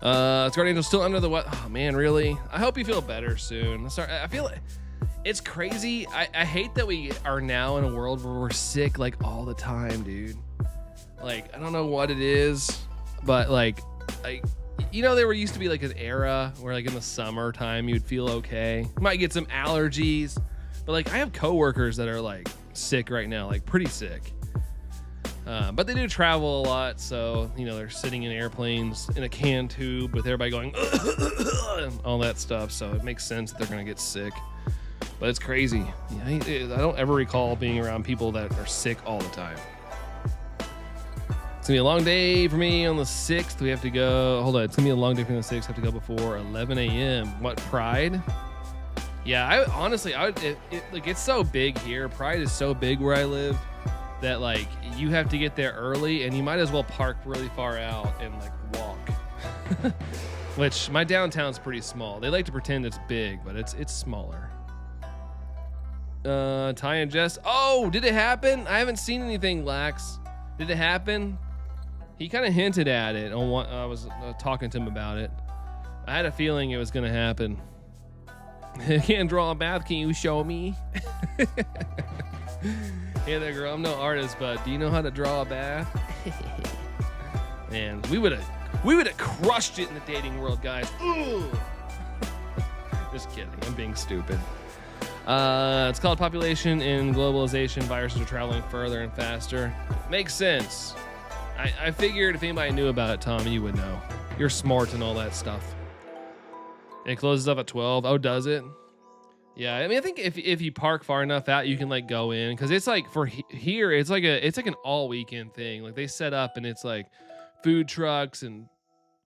Scarred Angel's still under the what? Oh man, really? I hope you feel better soon. I feel like it's crazy. I hate that we are now in a world where we're sick like all the time, dude. Like, I don't know what it is, but like you know, there used to be like an era where like in the summertime you'd feel okay. You might get some allergies, but like I have coworkers that are like sick right now, like pretty sick. But they do travel a lot, so you know they're sitting in airplanes in a can tube with everybody going and all that stuff. So it makes sense that they're gonna get sick. But it's crazy. Yeah, I don't ever recall being around people that are sick all the time. It's gonna be a long day for me on the 6th. We have to go. Hold on, it's gonna be a long day for me on the 6th. I have to go before 11 a.m. What, Pride? Yeah, I would. Like it's so big here. Pride is so big where I live that like you have to get there early, and you might as well park really far out and like walk. Which my downtown's pretty small. They like to pretend it's big, but it's smaller. Ty and Jess. Oh, did it happen? I haven't seen anything, Lax. Did it happen? He kind of hinted at it on what I was talking to him about it. I had a feeling it was gonna happen. I can't draw a bath. Can you show me? Hey there, girl. I'm no artist, but do you know how to draw a bath? Man, we would have crushed it in the dating world, guys. Ooh. Just kidding. I'm being stupid. It's called population and globalization. Viruses are traveling further and faster. Makes sense. I figured if anybody knew about it, Tom, you would know. You're smart and all that stuff. It closes up at 12. Oh, does it? Yeah, I mean, I think if you park far enough out, you can like go in, because it's like for here, it's like an all weekend thing. Like they set up and it's like food trucks and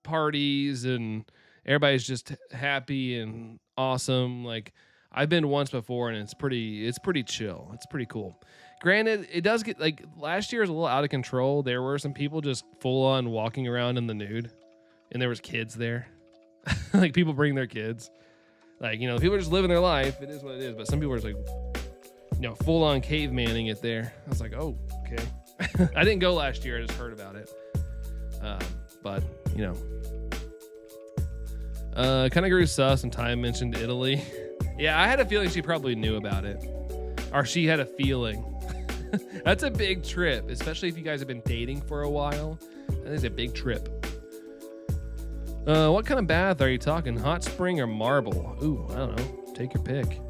parties and everybody's just happy and awesome. Like I've been once before and it's pretty chill. It's pretty cool. Granted, it does get like last year was a little out of control. There were some people just full on walking around in the nude, and there was kids there. Like people bring their kids. Like, you know, people are just living their life. It is what it is. But some people are just like, you know, full on cavemanning it there. I was like, oh, okay. I didn't go last year. I just heard about it. But, you know. Kind of grew sus, and Ty mentioned Italy. Yeah, I had a feeling she probably knew about it. Or she had a feeling. That's a big trip, especially if you guys have been dating for a while. That is a big trip. What kind of bath are you talking? Hot spring or marble? Ooh, I don't know. Take your pick.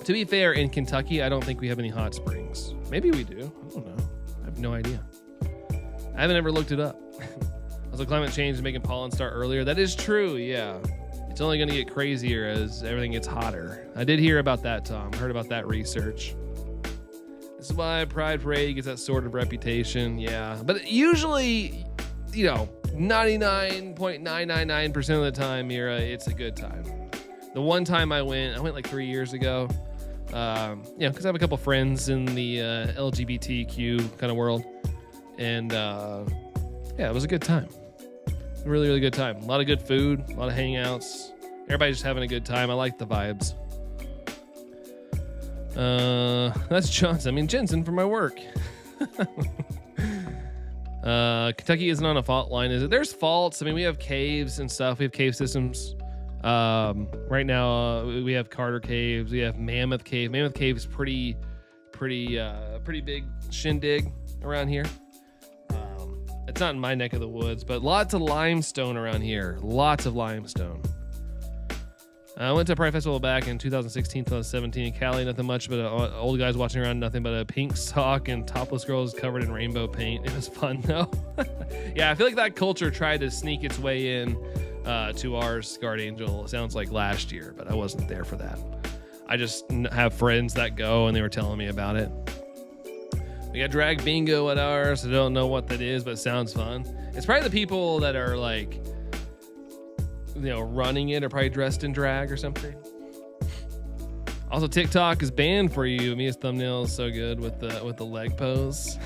To be fair, in Kentucky, I don't think we have any hot springs. Maybe we do. I don't know. I have no idea. I haven't ever looked it up. Also, climate change is making pollen start earlier. That is true, yeah. It's only going to get crazier as everything gets hotter. I did hear about that, Tom. Heard about that research. This is why Pride Parade gets that sort of reputation, yeah. But usually, you know, 99.999% of the time, Mira, it's a good time. The one time I went like 3 years ago. Because I have a couple friends in the LGBTQ kind of world. And it was a good time. Really, really good time. A lot of good food, a lot of hangouts. Everybody's just having a good time. I like the vibes. That's Johnson. I mean, Jensen for my work. Kentucky isn't on a fault line, is it? There's faults. I mean, we have caves and stuff. We have cave systems. Right now, we have Carter Caves. We have Mammoth Cave. Mammoth Cave is pretty big shindig around here. It's not in my neck of the woods, but lots of limestone around here. Lots of limestone. I went to a Pride Festival back in 2016, 2017 in Cali. Nothing much but old guys watching around. Nothing but a pink sock and topless girls covered in rainbow paint. It was fun, though. Yeah, I feel like that culture tried to sneak its way in to ours, Guard Angel. It sounds like last year, but I wasn't there for that. I just have friends that go, and they were telling me about it. We got drag bingo at ours. I don't know what that is, but it sounds fun. It's probably the people that are like, you know, running it are probably dressed in drag or something. Also, TikTok is banned for you. Mia's thumbnail is so good with the leg pose.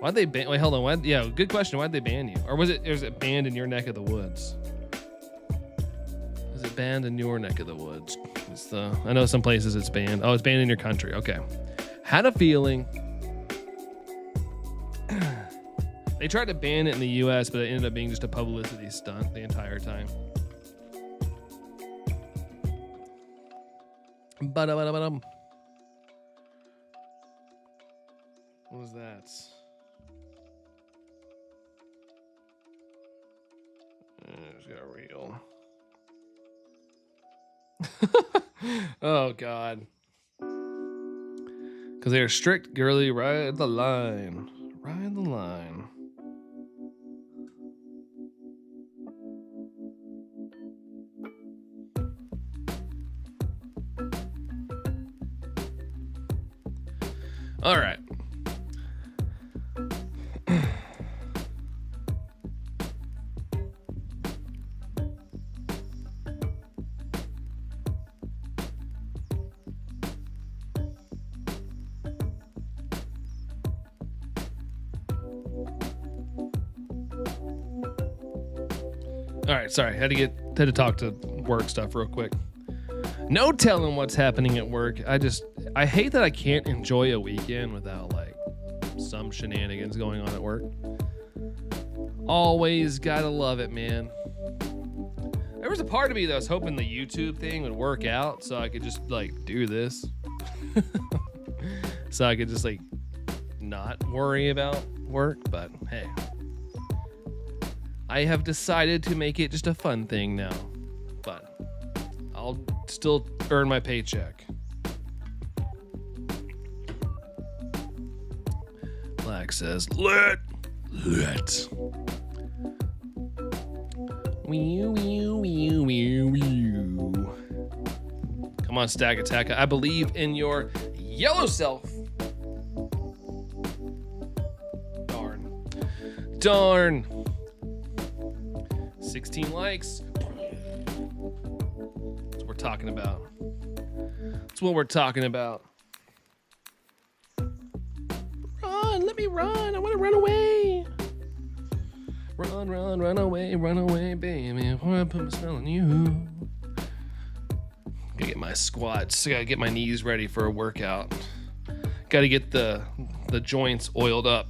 Why'd they ban? Wait, hold on. Good question. Why'd they ban you? Or was it banned in your neck of the woods? Is it banned in your neck of the woods? I know some places it's banned. Oh, it's banned in your country. Okay. Had a feeling. They tried to ban it in the U.S., but it ended up being just a publicity stunt the entire time. What was that? just got real. Oh God. Because they are strict, girly, ride the line. Ride the line. All right. All right, sorry. Had to talk to work stuff real quick. No telling what's happening at work. I hate that I can't enjoy a weekend without like some shenanigans going on at work. Always gotta love it, man. There was a part of me that was hoping the YouTube thing would work out so I could just like do this. So I could just like not worry about work, but hey. I have decided to make it just a fun thing now, but I'll still earn my paycheck. Black says, lit. Come on, Stakataka. I believe in your yellow self. Darn. 16 likes. That's what we're talking about. That's what we're talking about. Run, let me run. I want to run away. Run away, baby. I want to put my spell on you. Gotta get my squats. Gotta get my knees ready for a workout. Gotta get the joints oiled up.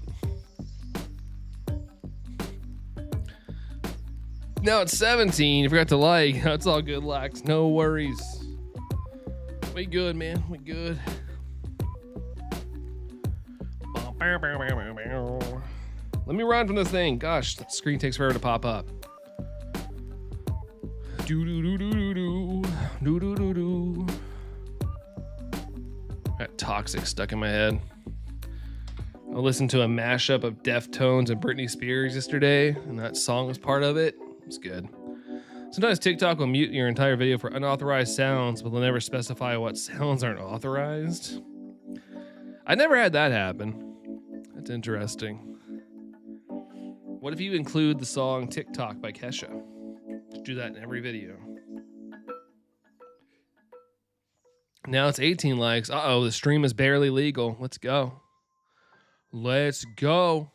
Now it's 17. You forgot to like. That's all good, Lax. No worries. We good, man. We good. Let me run from this thing. Gosh, the screen takes forever to pop up. Got Toxic stuck in my head. I listened to a mashup of Deftones and Britney Spears yesterday, and that song was part of it. It's good. Sometimes TikTok will mute your entire video for unauthorized sounds, but they'll never specify what sounds aren't authorized. I never had that happen. That's interesting. What if you include the song TikTok by Kesha? Just do that in every video. Now it's 18 likes. Uh-oh, the stream is barely legal. Let's go. Let's go.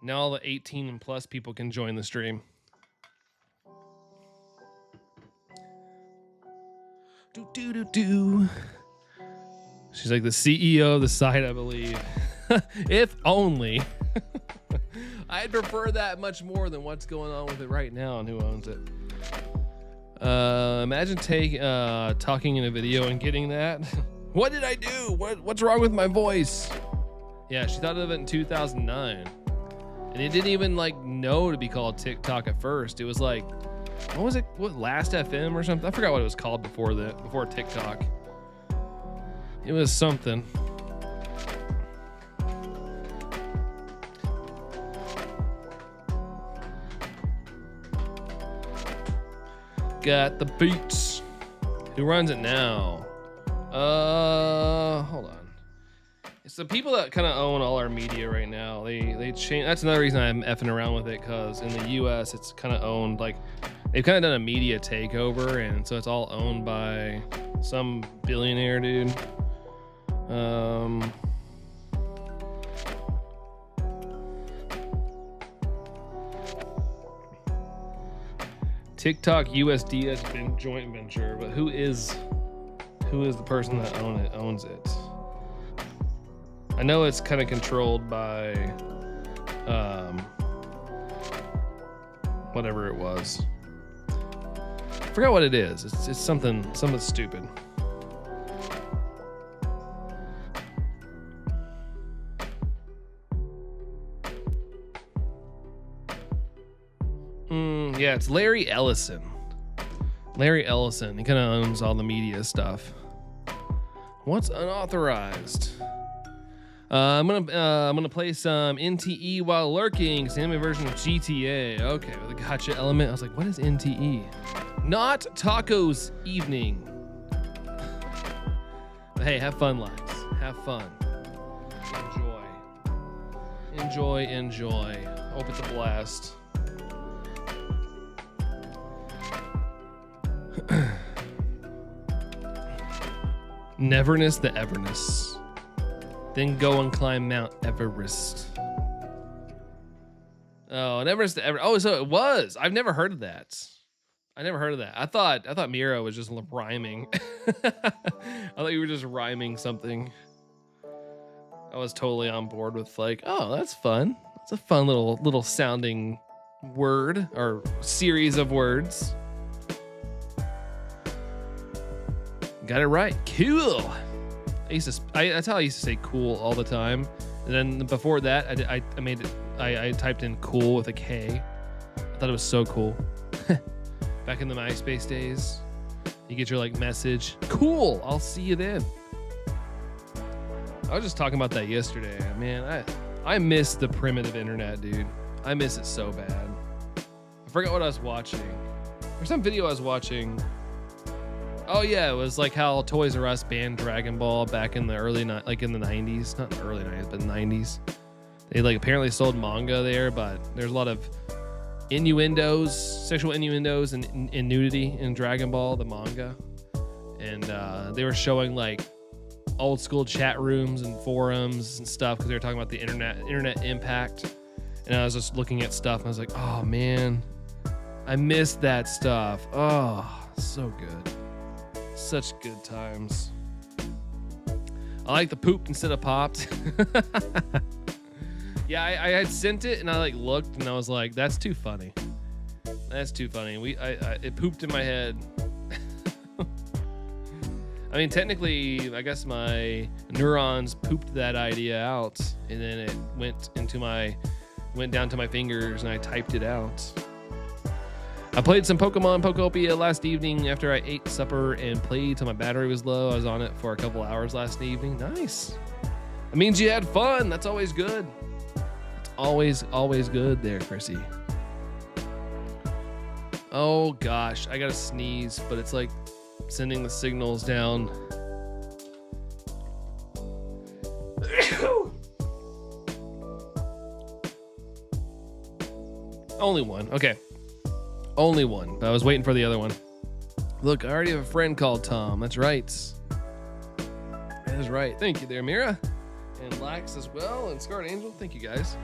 Now all the 18 and plus people can join the stream. She's like the CEO of the site, I believe. If only. I'd prefer that much more than what's going on with it right now and who owns it. Imagine talking in a video and getting that. What did I do? What's wrong with my voice? Yeah, she thought of it in 2009. And it didn't even like know to be called TikTok at first. It was like, what was it? What, Last FM or something? I forgot what it was called before TikTok. It was something. Got the beats. Who runs it now? Hold on. It's the people that kind of own all our media right now. They change. That's another reason I'm effing around with it, because in the US it's kind of owned, like they've kind of done a media takeover, and so it's all owned by some billionaire dude. TikTok USD joint venture, but who is the person that owns it? I know it's kind of controlled by whatever it was. I forgot what it is. It's something stupid. Yeah, it's Larry Ellison. Larry Ellison. He kind of owns all the media stuff. What's unauthorized? I'm gonna play some NTE while lurking. It's the anime version of GTA. Okay, with a gotcha element. I was like, what is NTE? Not tacos evening. But hey, have fun, Lex. Have fun. Enjoy. Hope it's a blast. Neverness the Everness. Then go and climb Mount Everest. Oh, and Everest the Everest. Oh, so it was. I've never heard of that. I thought Mira was just rhyming. I thought you were just rhyming something. I was totally on board with like, oh, that's fun. It's a fun little sounding word or series of words. Got it right. Cool. That's how I used to say cool all the time. And then before that, I typed in cool with a K. I thought it was so cool. Back in the MySpace days, you get your like message. Cool. I'll see you then. I was just talking about that yesterday. Man, I miss the primitive internet, dude. I miss it so bad. I forgot what I was watching. There's some video I was watching. Oh yeah, it was like how Toys R Us banned Dragon Ball back in the in the 90s. Not the early 90s, but the 90s. They like apparently sold manga there, but there's a lot of innuendos, sexual innuendos and nudity in Dragon Ball, the manga. And they were showing like old school chat rooms and forums and stuff because they were talking about the internet impact. And I was just looking at stuff and I was like, oh man, I missed that stuff. Oh, so good. Such good times. I like the pooped instead of popped. Yeah, I had sent it and I like looked and I was like, that's too funny. That's too funny. It pooped in my head. I mean, technically, I guess my neurons pooped that idea out and then it went down to my fingers and I typed it out. I played some Pokemon Pokopia last evening after I ate supper and played till my battery was low. I was on it for a couple hours last evening. Nice. That means you had fun. That's always good. It's always good there, Chrissy. Oh gosh, I gotta sneeze, but it's like sending the signals down. Only one. Okay. Only one, but I was waiting for the other one. Look, I already have a friend called Tom. That's right. That is right. Thank you there, Mira. And Lax as well, and Scarlet Angel. Thank you, guys.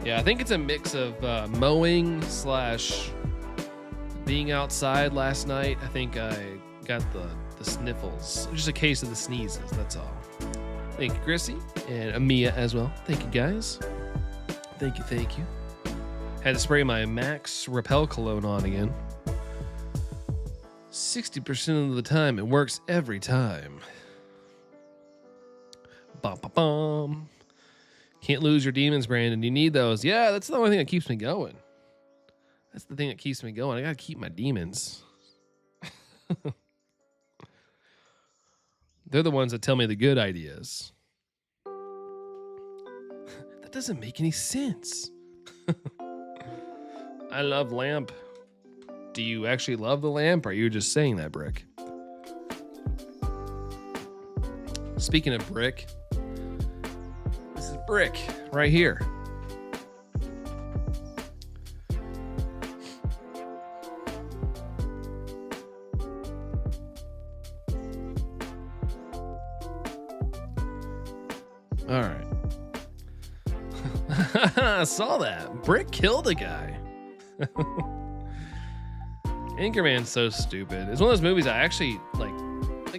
Yeah, I think it's a mix of mowing / being outside last night. I think I got the sniffles. Just a case of the sneezes, that's all. Thank you, Chrissy. And Amia as well. Thank you, guys. Thank you. Had to spray my Max Repel cologne on again. 60% of the time, it works every time. Bum, bum, bum. Can't lose your demons, Brandon. You need those. Yeah, that's the only thing that keeps me going. That's the thing that keeps me going. I gotta keep my demons. They're the ones that tell me the good ideas. That doesn't make any sense. I love lamp. Do you actually love the lamp, or are you just saying that, Brick? Speaking of Brick, this is Brick right here. All right. I saw that. Brick killed a guy. Anchorman's so stupid. It's one of those movies I actually like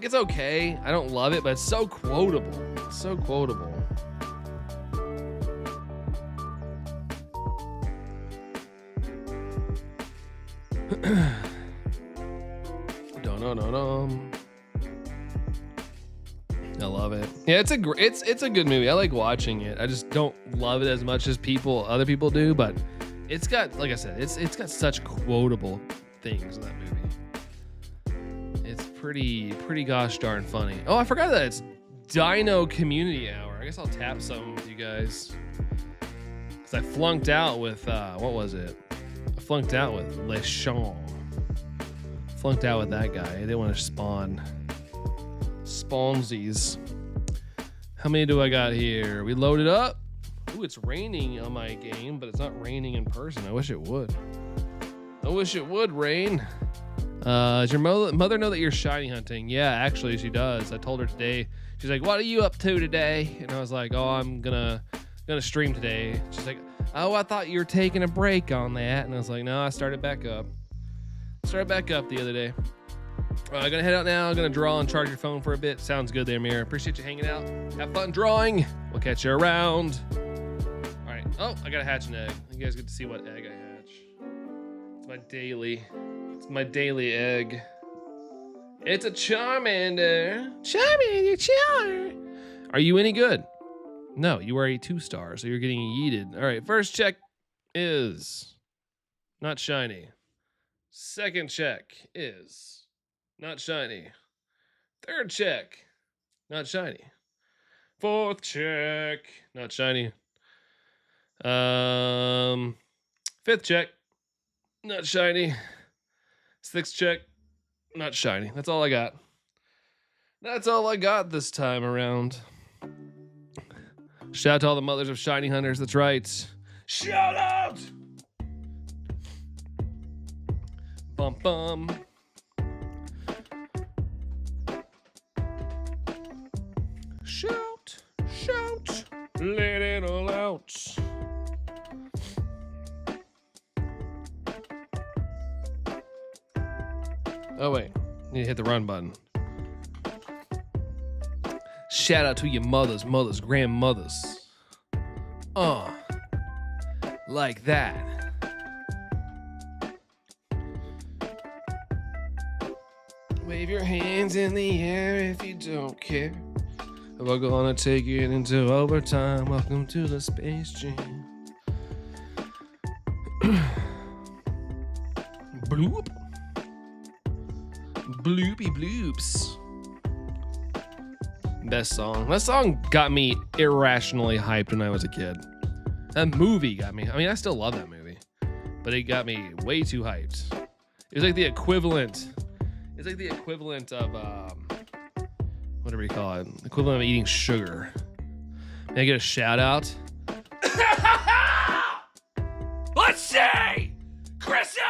it's okay. I don't love it, but it's so quotable. It's so quotable. I love it. Yeah, it's a good movie. I like watching it. I just don't love it as much as other people do, but It's got, like I said, it's got such quotable things in that movie. It's pretty gosh darn funny. Oh, I forgot that it's Dino Community Hour. I guess I'll tap some with you guys. Because I flunked out with, what was it? I flunked out with LeChamp. Flunked out with that guy. I didn't want to spawn. Spawnsies. How many do I got here? We loaded up. Ooh, it's raining on my game, but it's not raining in person. I wish it would. I wish it would rain. Does your mother know that you're shiny hunting? Yeah, actually, she does. I told her today. She's like, "What are you up to today?" And I was like, "Oh, I'm gonna stream today." She's like, "Oh, I thought you were taking a break on that." And I was like, "No, I started back up. Started back up the other day." I'm gonna head out now. I'm gonna draw and charge your phone for a bit. Sounds good there, Mira. Appreciate you hanging out. Have fun drawing. We'll catch you around. All right. Oh, I gotta hatch an egg. You guys get to see what egg I hatch. It's my daily. It's my daily egg. It's a Charmander. Charmander, Char. Are you any good? No, you are a 2-star, so you're getting yeeted. All right. First check is not shiny. Second check is not shiny. Third check, not shiny. Fourth check, not shiny. Fifth check, not shiny. Sixth check, not shiny. That's all I got. That's all I got this time around. Shout out to all the mothers of shiny hunters. That's right. Shout out! Bum bum. Shout, shout, let it all out. Oh wait, need to hit the run button. Shout out to your mothers, grandmothers. Like that. Wave your hands in the air if you don't care. We're gonna take it into overtime. Welcome to the Space Jam. Bloop. Bloopy bloops. Best song. That song got me irrationally hyped when I was a kid. That movie got me. I mean, I still love that movie, but it got me way too hyped. It was like the equivalent. It's like the equivalent of whatever you call it. Equivalent of eating sugar. May I get a shout out? Let's see! Chrissy!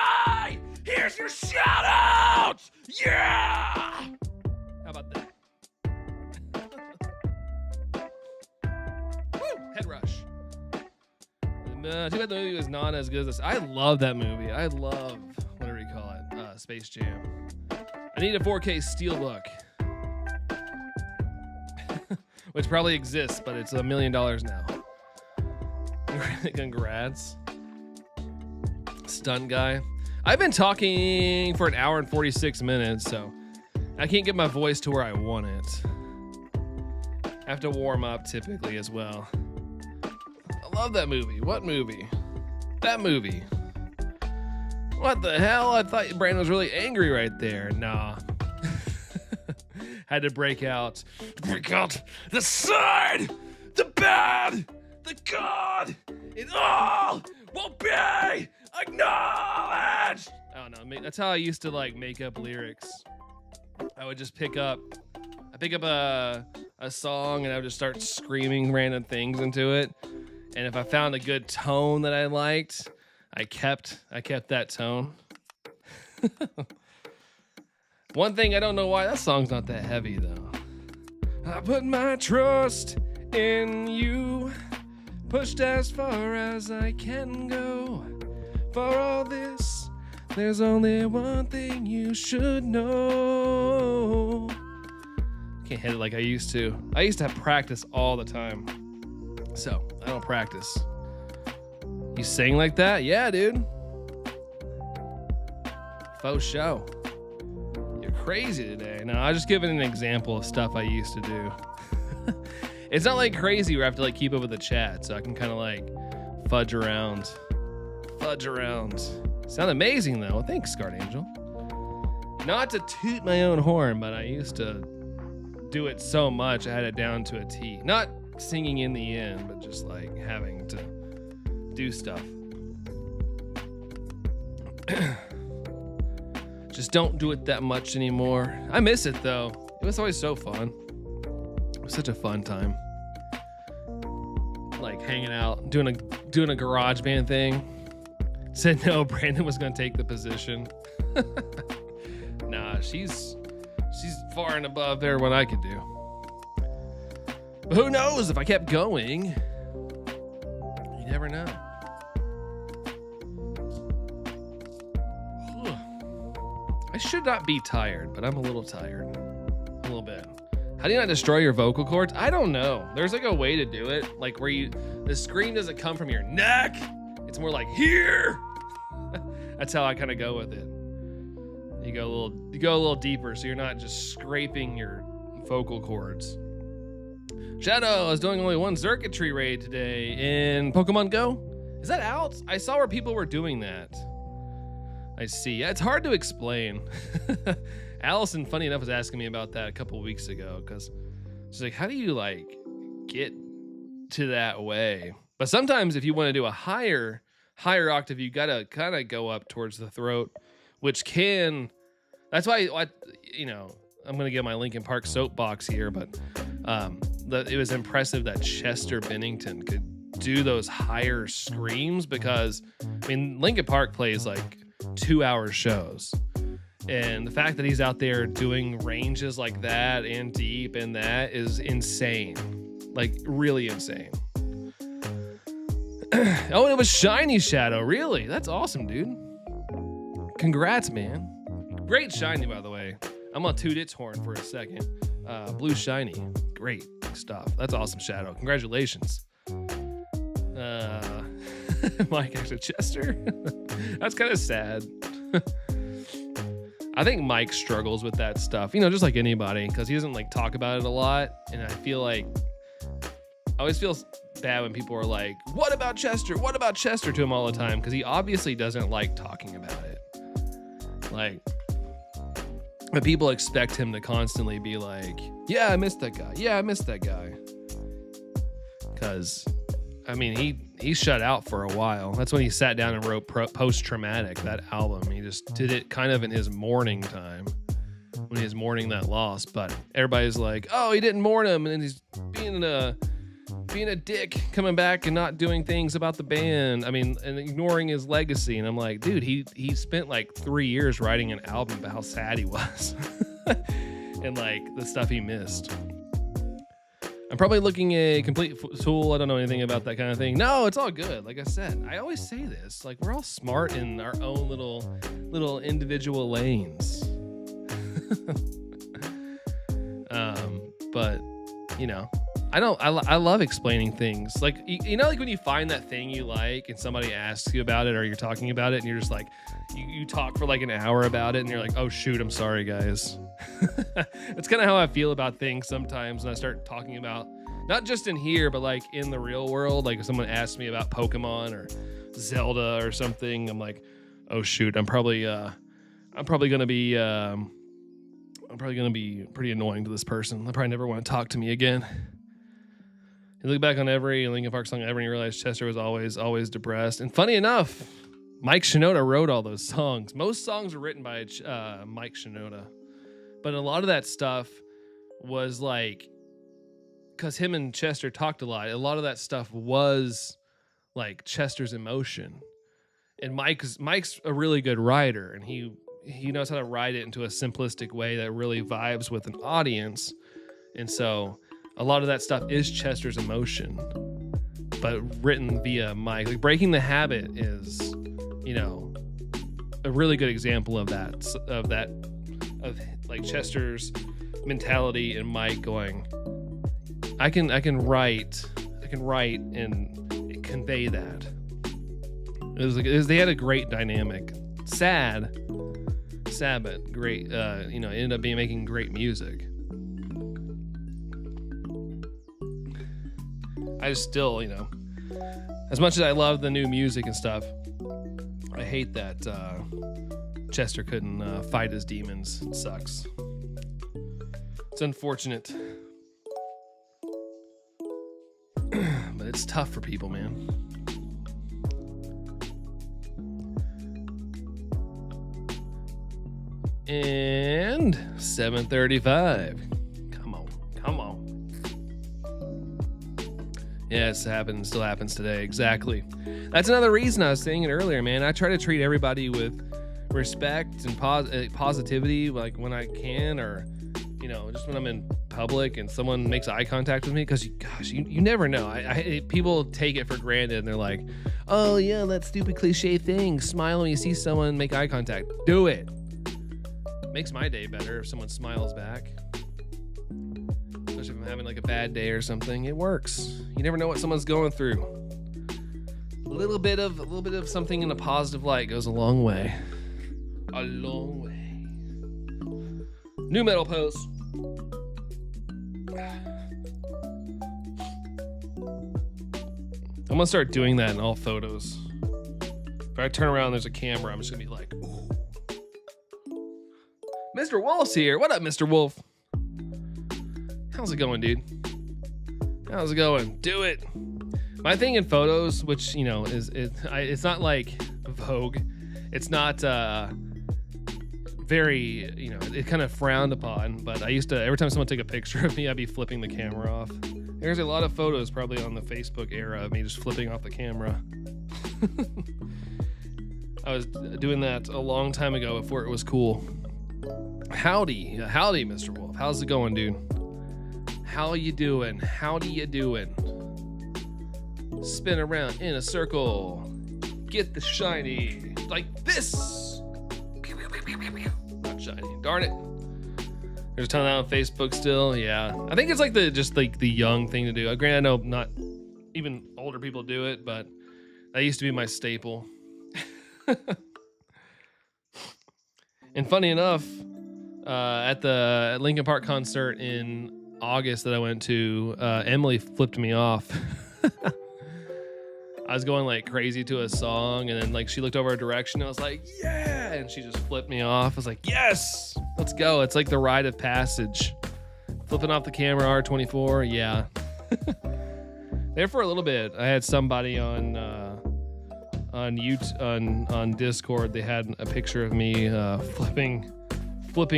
Here's your shout out! Yeah! How about that? Woo! Head rush. Too bad the movie was not as good as this. I love that movie. I love, whatever you call it, Space Jam. I need a 4K Steelbook. Which probably exists, but it's $1 million now. Congrats. Stunt guy. I've been talking for 1 hour and 46 minutes, so I can't get my voice to where I want it. I have to warm up typically as well. I love that movie. What movie? That movie. What the hell? I thought Brandon was really angry right there. Nah. Had to break out the side, the bad, the good. It all will be acknowledged. I don't know. That's how I used to like make up lyrics. I would just pick up a song and I would just start screaming random things into it. And if I found a good tone that I liked, I kept that tone. One thing I don't know why that song's not that heavy though. I put my trust in you, pushed as far as I can go. For all this, there's only one thing you should know. Can't hit it like I used to. I used to have practice all the time. So, I don't practice. You sing like that? Yeah, dude. Faux show. You're crazy today. No, I was just giving an example of stuff I used to do. It's not like crazy where I have to like keep up with the chat, so I can kind of like fudge around fudge around. Sound amazing though. Thanks, Guard Angel. Not to toot my own horn, but I used to do it so much I had it down to a T. Not singing in the end, but just like having to do stuff. Just don't do it that much anymore. I miss it though. It was always so fun. It was such a fun time. Like hanging out, doing a garage band thing. Said no, Brandon was gonna take the position. Nah, she's far and above there what I could do. But who knows, if I kept going, you never know. I should not be tired, but I'm a little tired. A little bit. How do you not destroy your vocal cords? I don't know. There's like a way to do it, like where the scream doesn't come from your neck. It's more like here. That's how I kind of go with it. You go a little deeper, so you're not just scraping your vocal cords. Shadow, I was doing only one circuitry raid today in Pokemon Go. Is that out? I saw where people were doing that. I see. Yeah, it's hard to explain. Allison, funny enough, was asking me about that a couple weeks ago because she's like, how do you like get to that way? But sometimes if you want to do a higher octave, you gotta kind of go up towards the throat, which can. That's why I'm gonna get my Linkin Park soapbox here, but it was impressive that Chester Bennington could do those higher screams because I mean Linkin Park plays like 2-hour shows, and the fact that he's out there doing ranges like that and deep and that is insane, like really insane. Oh, and it was Shiny Shadow. Really? That's awesome, dude. Congrats, man. Great Shiny, by the way. I'm gonna toot its horn for a second. Blue Shiny. Great stuff. That's awesome, Shadow. Congratulations. Mike actually Chester. That's kind of sad. I think Mike struggles with that stuff, just like anybody, because he doesn't like talk about it a lot. And I feel like I always feel bad when people are like, what about Chester? What about Chester to him all the time? Because he obviously doesn't like talking about it. Like, but people expect him to constantly be like, yeah, I missed that guy. Yeah, I missed that guy. Because, I mean, he shut out for a while. That's when he sat down and wrote Post-Traumatic, that album. He just did it kind of in his mourning time, when he was mourning that loss. But everybody's like, oh, he didn't mourn him, and then he's being a dick, coming back and not doing things about the band. I mean, and ignoring his legacy. And I'm like, dude, he spent like 3 years writing an album about how sad he was and like the stuff he missed. I'm probably looking a complete fool. I don't know anything about that kind of thing. No, it's all good. Like I said, I always say this, like we're all smart in our own little individual lanes. But I love explaining things. Like, like when you find that thing you like and somebody asks you about it or you're talking about it and you're just like, you talk for like an hour about it and you're like, oh shoot, I'm sorry guys. That's kind of how I feel about things sometimes when I start talking about, not just in here, but like in the real world. Like if someone asks me about Pokemon or Zelda or something, I'm like, oh shoot, I'm probably gonna be pretty annoying to this person. They'll probably never want to talk to me again. You look back on every Linkin Park song ever and you realize Chester was always depressed. And funny enough, Mike Shinoda wrote all those songs. Most songs were written by Mike Shinoda. But a lot of that stuff was like, because him and Chester talked a lot of that stuff was like Chester's emotion. And Mike's a really good writer, and he knows how to write it into a simplistic way that really vibes with an audience. And so a lot of that stuff is Chester's emotion, but written via Mike. Like Breaking the Habit is, a really good example of that, of like Chester's mentality and Mike going, I can write and convey that. They had a great dynamic. Sad, but great. Ended up making great music. I just still, as much as I love the new music and stuff, I hate that Chester couldn't fight his demons. It sucks. It's unfortunate. But it's tough for people, man. And 7:35. Come on. Yeah, it's happened. Still happens today. Exactly. That's another reason I was saying it earlier, man. I try to treat everybody with respect and positivity, like when I can, or just when I'm in public and someone makes eye contact with me, because gosh, you never know. People take it for granted and they're like, oh yeah, that stupid cliche thing, smile when you see someone make eye contact. Do it. Makes my day better if someone smiles back, especially if I'm having like a bad day or something. It works. You never know what someone's going through. A little bit of something in a positive light goes a long way. A long way. New metal post. I'm gonna start doing that in all photos. If I turn around and there's a camera, I'm just gonna be like, ooh. Mr. Wolf's here. What up, Mr. Wolf? How's it going, dude? How's it going? Do it. My thing in photos, which it's not like Vogue. It's not very, it kind of frowned upon. But I used to, every time someone took a picture of me, I'd be flipping the camera off. There's a lot of photos probably on the Facebook era of me just flipping off the camera. I was doing that a long time ago before it was cool. Howdy, Mr. Wolf. How's it going, dude? How you doing? Howdy you doing? Spin around in a circle. Get the shiny like this. Not shiny. Darn it. There's a ton of that on Facebook still. Yeah, I think it's like the young thing to do. Granted, I know not even older people do it, but that used to be my staple. And funny enough, at the Linkin Park concert in August that I went to, Emily flipped me off. I was going like crazy to a song, and then like she looked over a direction, and I was like, yeah, and she just flipped me off. I was like, yes, let's go. It's like the rite of passage. Flipping off the camera, R24, yeah. There for a little bit, I had somebody on YouTube, on Discord. They had a picture of me flipping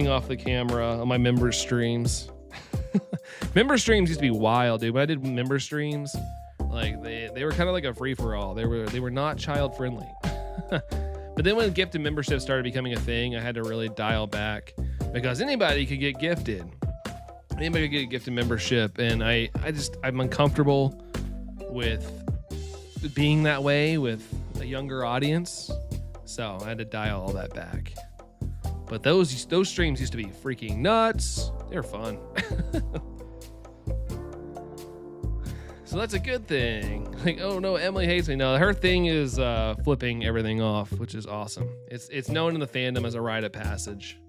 off the camera on my member streams. Member streams used to be wild, dude. When I did member streams, like they were kind of like a free-for-all. They were not child friendly. But then when gifted membership started becoming a thing, I had to really dial back, because anybody could get gifted. Anybody could get a gifted membership, and I'm uncomfortable with being that way with a younger audience, so I had to dial all that back. But those streams used to be freaking nuts. They're fun. So that's a good thing. Like, oh no, Emily hates me. No, her thing is flipping everything off, which is awesome. It's known in the fandom as a rite of passage.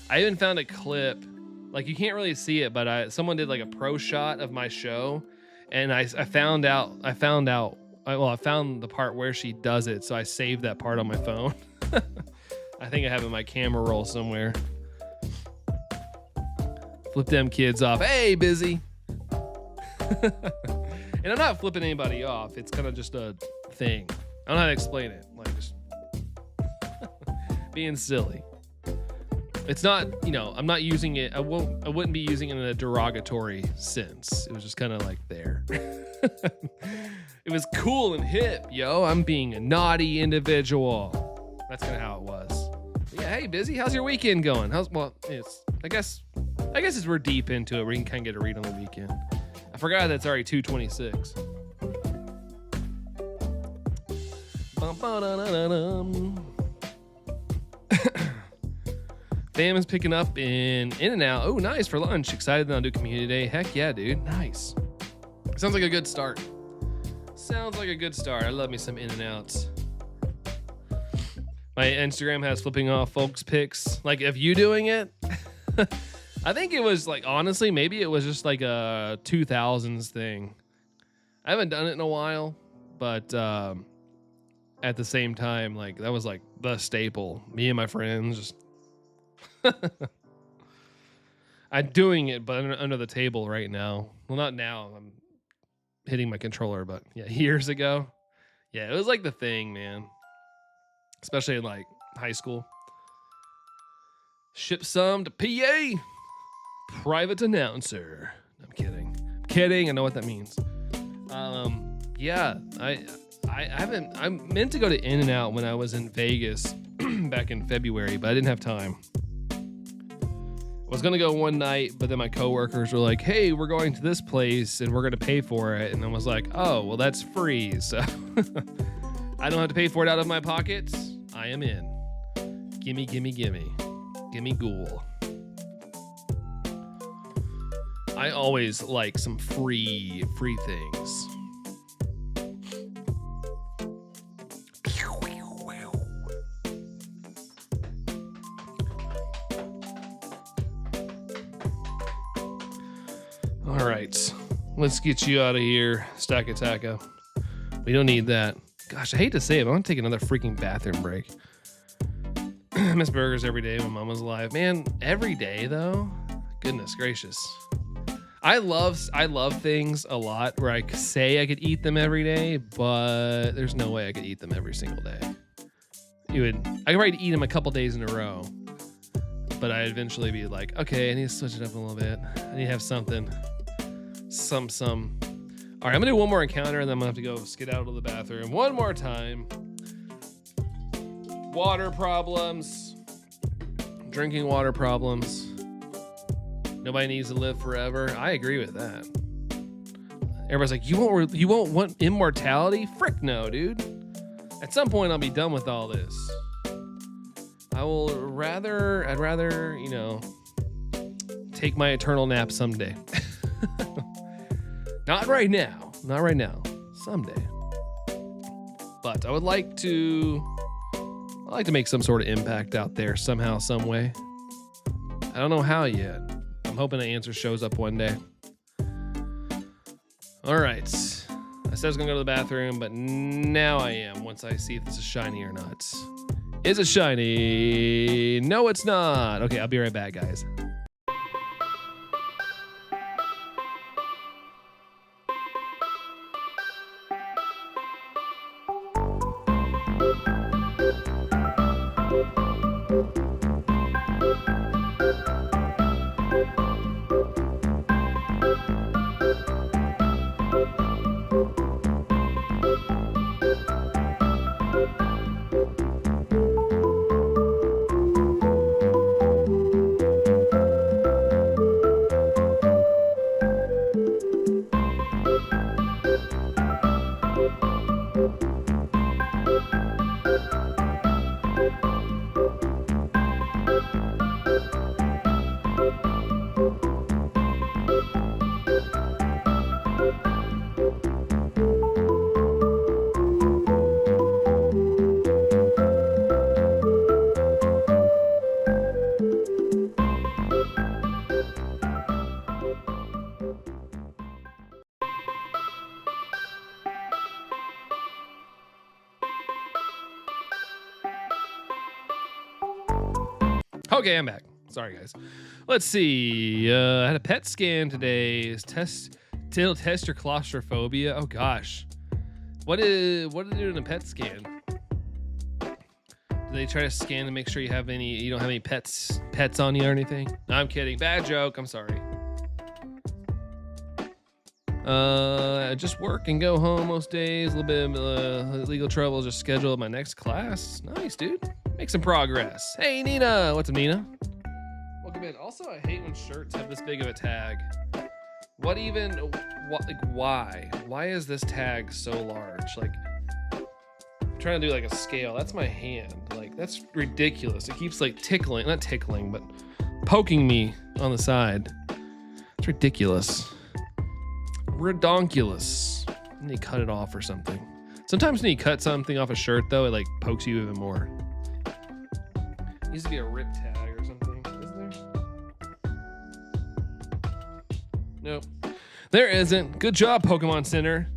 I even found a clip, like you can't really see it, but someone did like a pro shot of my show, and I found the part where she does it, so I saved that part on my phone. I think I have it in my camera roll somewhere. Flip them kids off. Hey, busy. And I'm not flipping anybody off. It's kind of just a thing. I don't know how to explain it. Like just being silly. It's not, I'm not using it. I wouldn't be using it in a derogatory sense. It was just kind of like there. It was cool and hip, yo. I'm being a naughty individual. That's kind of how it was. But yeah, hey, busy. How's your weekend going? I guess as we're deep into it, we can kind of get a read on the weekend. I forgot that it's already 2:26. Fam is picking up in In-N-Out. Oh, nice, for lunch. Excited to do community day. Heck yeah, dude. Nice. Sounds like a good start. I love me some In-N-Outs. My Instagram has flipping off folks pics. Like, of you doing it? I think it was like, honestly, maybe it was just like a 2000s thing. I haven't done it in a while, but at the same time, like that was like the staple. Me and my friends just I'm doing it, but under the table right now. Well, not now. I'm hitting my controller, but yeah, years ago. Yeah, it was like the thing, man. Especially in like high school. Ship some to PA. Private announcer. I'm kidding. I'm kidding. I know what that means. Yeah, I haven't. I meant to go to In-N-Out when I was in Vegas back in February, but I didn't have time. I was gonna go one night, but then my coworkers were like, "Hey, we're going to this place and we're gonna pay for it," and I was like, "Oh, well, that's free, so I don't have to pay for it out of my pockets. I am in. Gimme, gimme, gimme, gimme, ghoul." I always like some free things. All right, let's get you out of here, Stakataka. We don't need that. Gosh, I hate to say it, but I'm gonna take another freaking bathroom break. I miss burgers every day when Mom was alive. Man, every day though. Goodness gracious. I love things a lot where I say I could eat them every day, but there's no way I could eat them every single day. I could probably eat them a couple days in a row, but I'd eventually be like, okay, I need to switch it up a little bit. I need to have something. Some. All right, I'm gonna do one more encounter and then I'm gonna have to go skedaddle to the bathroom one more time. Water problems, drinking water problems. Nobody needs to live forever. I agree with that. Everybody's like, you won't want immortality? Frick no, dude. At some point I'll be done with all this. I'd rather, you know, take my eternal nap someday. Not right now. Someday. But I would like to make some sort of impact out there somehow, some way. I don't know how yet. I'm hoping the answer shows up one day. All right. I said I was gonna go to the bathroom, but now I am once I see if this is shiny or not. Is it shiny? No, it's not. Okay, I'll be right back, guys. Okay, I'm back. Sorry, guys. Let's see. I had a PET scan today. It'll test your claustrophobia. Oh gosh, what do they do in a PET scan? Do they try to scan to make sure you don't have any pets on you or anything? No, I'm kidding. Bad joke. I'm sorry. I just work and go home most days. A little bit of legal trouble. Just schedule my next class. Nice, dude. Make some progress. Hey, Nina. What's up, Nina? Welcome in. Also, I hate when shirts have this big of a tag. Why? Why is this tag so large? Like, I'm trying to do like a scale. That's my hand. Like, that's ridiculous. It keeps like not tickling, but poking me on the side. It's ridiculous. Redonkulous. You need to cut it off or something. Sometimes when you cut something off a shirt, though, it like pokes you even more. Needs to be a rip tag or something, isn't there? Nope. There isn't. Good job, Pokemon Center.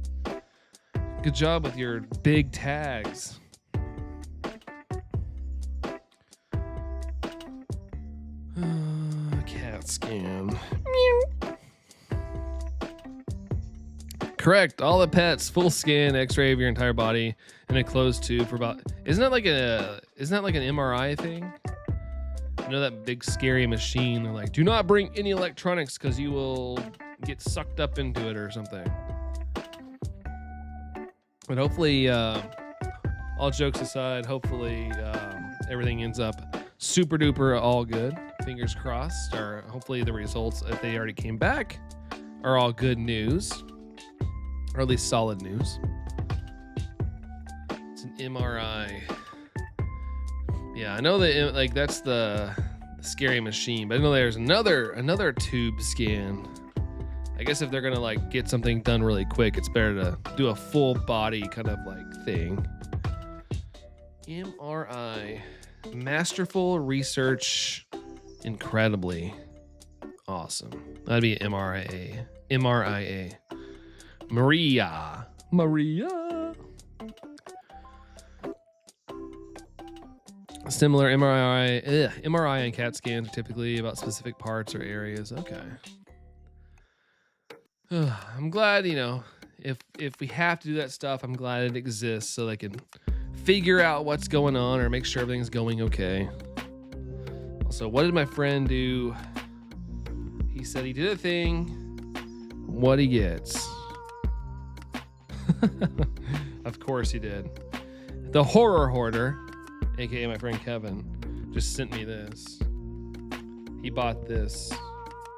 Good job with your big tags. scan. Correct. All the pets, full scan, X-ray of your entire body in a closed tube for about. Isn't that like an MRI thing? You know that big scary machine? They're like, do not bring any electronics because you will get sucked up into it or something. But hopefully, all jokes aside, hopefully everything ends up super duper all good. Fingers crossed. Or hopefully the results, if they already came back, are all good news. Or at least solid news. It's an MRI. Yeah, I know that like that's the scary machine, but I know there's another tube scan. I guess if they're gonna like get something done really quick, it's better to do a full body kind of like thing. MRI. Masterful research, incredibly awesome. That'd be MRIA. MRIA. Maria. Similar MRI and CAT scans are typically about specific parts or areas. Okay. I'm glad, if we have to do that stuff, I'm glad it exists so they can figure out what's going on or make sure everything's going okay. Also, what did my friend do? He said he did a thing. What he gets. Of course he did. The horror hoarder, aka my friend Kevin, just sent me this. He bought this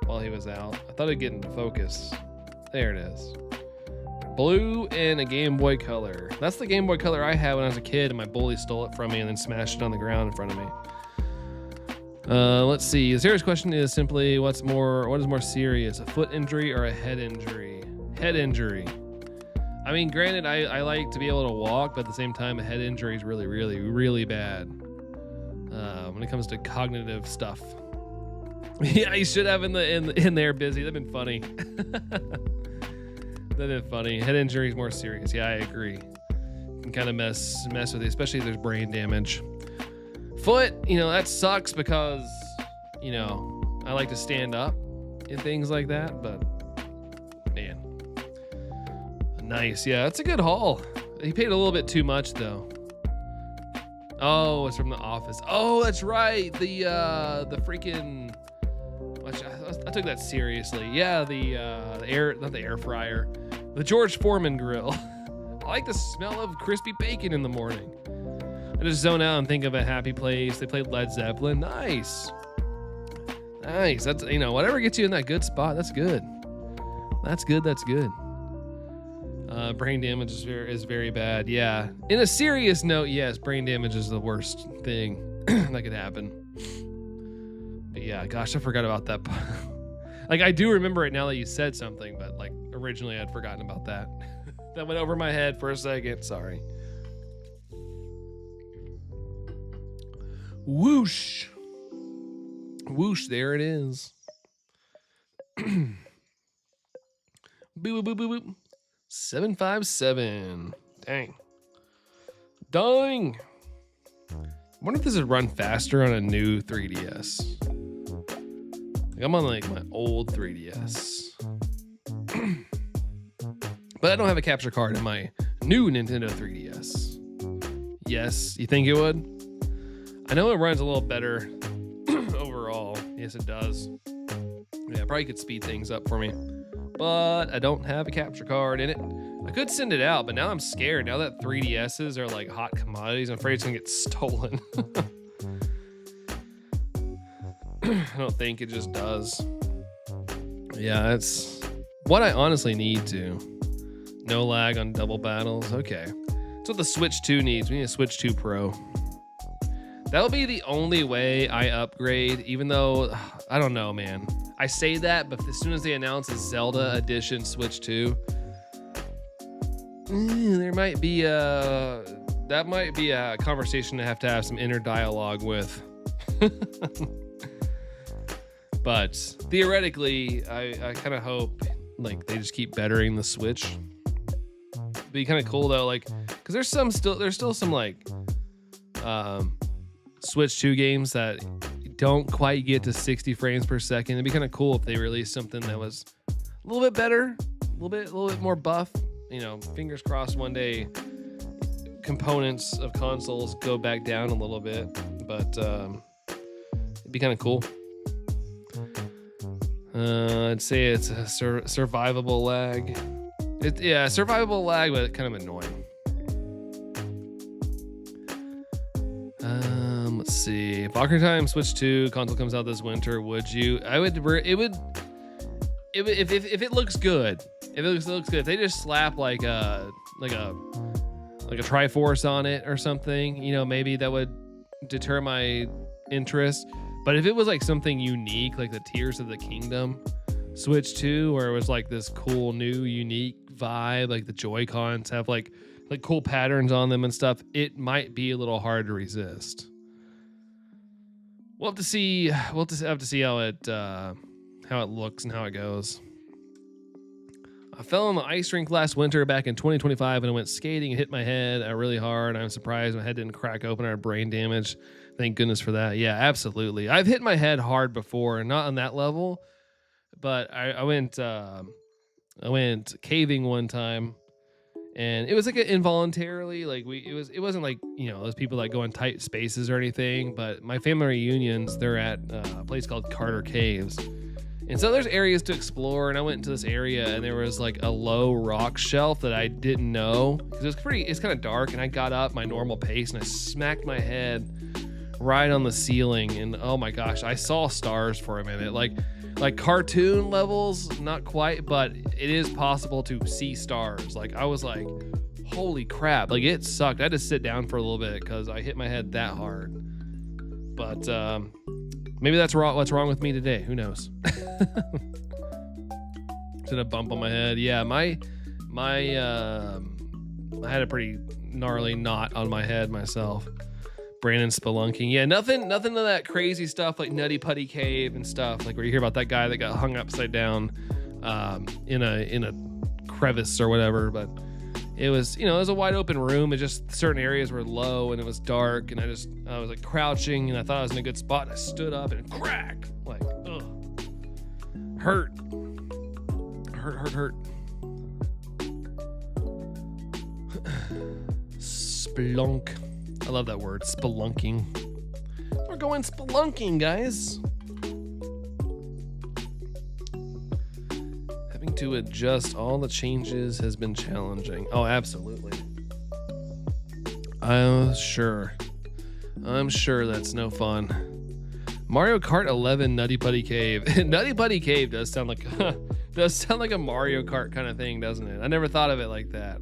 while he was out. I thought it'd get into focus. There it is. Blue and a Game Boy Color. That's the Game Boy Color I had when I was a kid, and my bully stole it from me and then smashed it on the ground in front of me. Let's see. The serious question is simply, what is more serious, a foot injury or a head injury? Head injury. I mean, granted, I like to be able to walk, but at the same time, a head injury is really, really, really bad when it comes to cognitive stuff. Yeah, you should have in there busy. That'd been funny. That'd been funny. Head injury is more serious. Yeah, I agree. Can kind of mess with it, especially if there's brain damage. Foot, that sucks because, I like to stand up and things like that, but man. Nice. Yeah, that's a good haul. He paid a little bit too much though. Oh, it's from The Office. Oh, that's right. The freaking, I took that seriously. Yeah, not the air fryer, the George Foreman grill. I like the smell of crispy bacon in the morning. I just zone out and think of a happy place. They played Led Zeppelin. Nice. That's, whatever gets you in that good spot, that's good. That's good. Brain damage is very bad. Yeah. In a serious note, yes, brain damage is the worst thing that could happen. But yeah, gosh, I forgot about that. Like, I do remember it now that you said something, but like originally I'd forgotten about that. That went over my head for a second. Sorry. Whoosh. Whoosh, there it is. Boop, boop, boop, boop, boop. 757. Dang. I wonder if this would run faster on a new 3DS. Like, I'm on like my old 3DS. But I don't have a capture card in my new Nintendo 3DS. Yes, you think it would? I know it runs a little better overall. Yes, it does. Yeah, probably could speed things up for me. But I don't have a capture card in it. I could send it out, but now I'm scared. Now that 3DSs are like hot commodities, I'm afraid it's gonna get stolen. I don't think it just does. Yeah, that's what I honestly need to. No lag on double battles. Okay. That's what the Switch 2 needs. We need a Switch 2 Pro. That'll be the only way I upgrade, even though, I don't know, man. I say that, but as soon as they announce a Zelda Edition Switch 2, there might be that might be a conversation to have some inner dialogue with. But theoretically, I kind of hope like they just keep bettering the Switch. Be kind of cool though, like, because there's still some like Switch 2 games that don't quite get to 60 frames per second. It'd be kind of cool if they released something that was a little bit better, a little bit more buff. You know, fingers crossed one day components of consoles go back down a little bit, but it'd be kind of cool. I'd say it's a survivable lag. Survivable lag, but kind of annoying. Let's see. If Ocarina of Time Switch 2 console comes out this winter, would you? I would. It would. If it looks good. If it looks good. If they just slap like a Triforce on it or something, you know, maybe that would deter my interest. But if it was like something unique, like the Tears of the Kingdom Switch 2, where it was like this cool new unique vibe, like the Joy-Cons have like cool patterns on them and stuff, it might be a little hard to resist. We'll have to see. We'll have to see how it looks and how it goes. I fell on the ice rink last winter back in 2025 and I went skating and hit my head really hard. I'm surprised my head didn't crack open or brain damage. Thank goodness for that. Yeah, absolutely. I've hit my head hard before, not on that level, but I went caving one time, and it was like involuntarily, like it wasn't like, you know, those people that go in tight spaces or anything. But my family reunions, they're at a place called Carter Caves. And so there's areas to explore, and I went into this area and there was like a low rock shelf that I didn't know, because it's kind of dark, and I got up my normal pace and I smacked my head right on the ceiling, and oh my gosh, I saw stars for a minute, like cartoon levels, not quite, but it is possible to see stars. Like I was like, holy crap, like it sucked. I had to sit down for a little bit because I hit my head that hard. But maybe that's what's wrong with me today. Who knows? Did a bump on my head. Yeah, I had a pretty gnarly knot on my head myself. Brandon spelunking. Yeah, nothing of that crazy stuff like Nutty Putty Cave and stuff, like where you hear about that guy that got hung upside down in a crevice or whatever. But it was, you know, it was a wide open room. It just certain areas were low and it was dark, and I was like crouching, and I thought I was in a good spot. And I stood up and crack, like, ugh, hurt. Splunk. I love that word, spelunking. We're going spelunking, guys. Having to adjust all the changes has been challenging. Oh, absolutely. I'm sure that's no fun. Mario Kart 11 Nutty Putty Cave. Nutty Putty Cave does sound like a Mario Kart kind of thing, doesn't it? I never thought of it like that.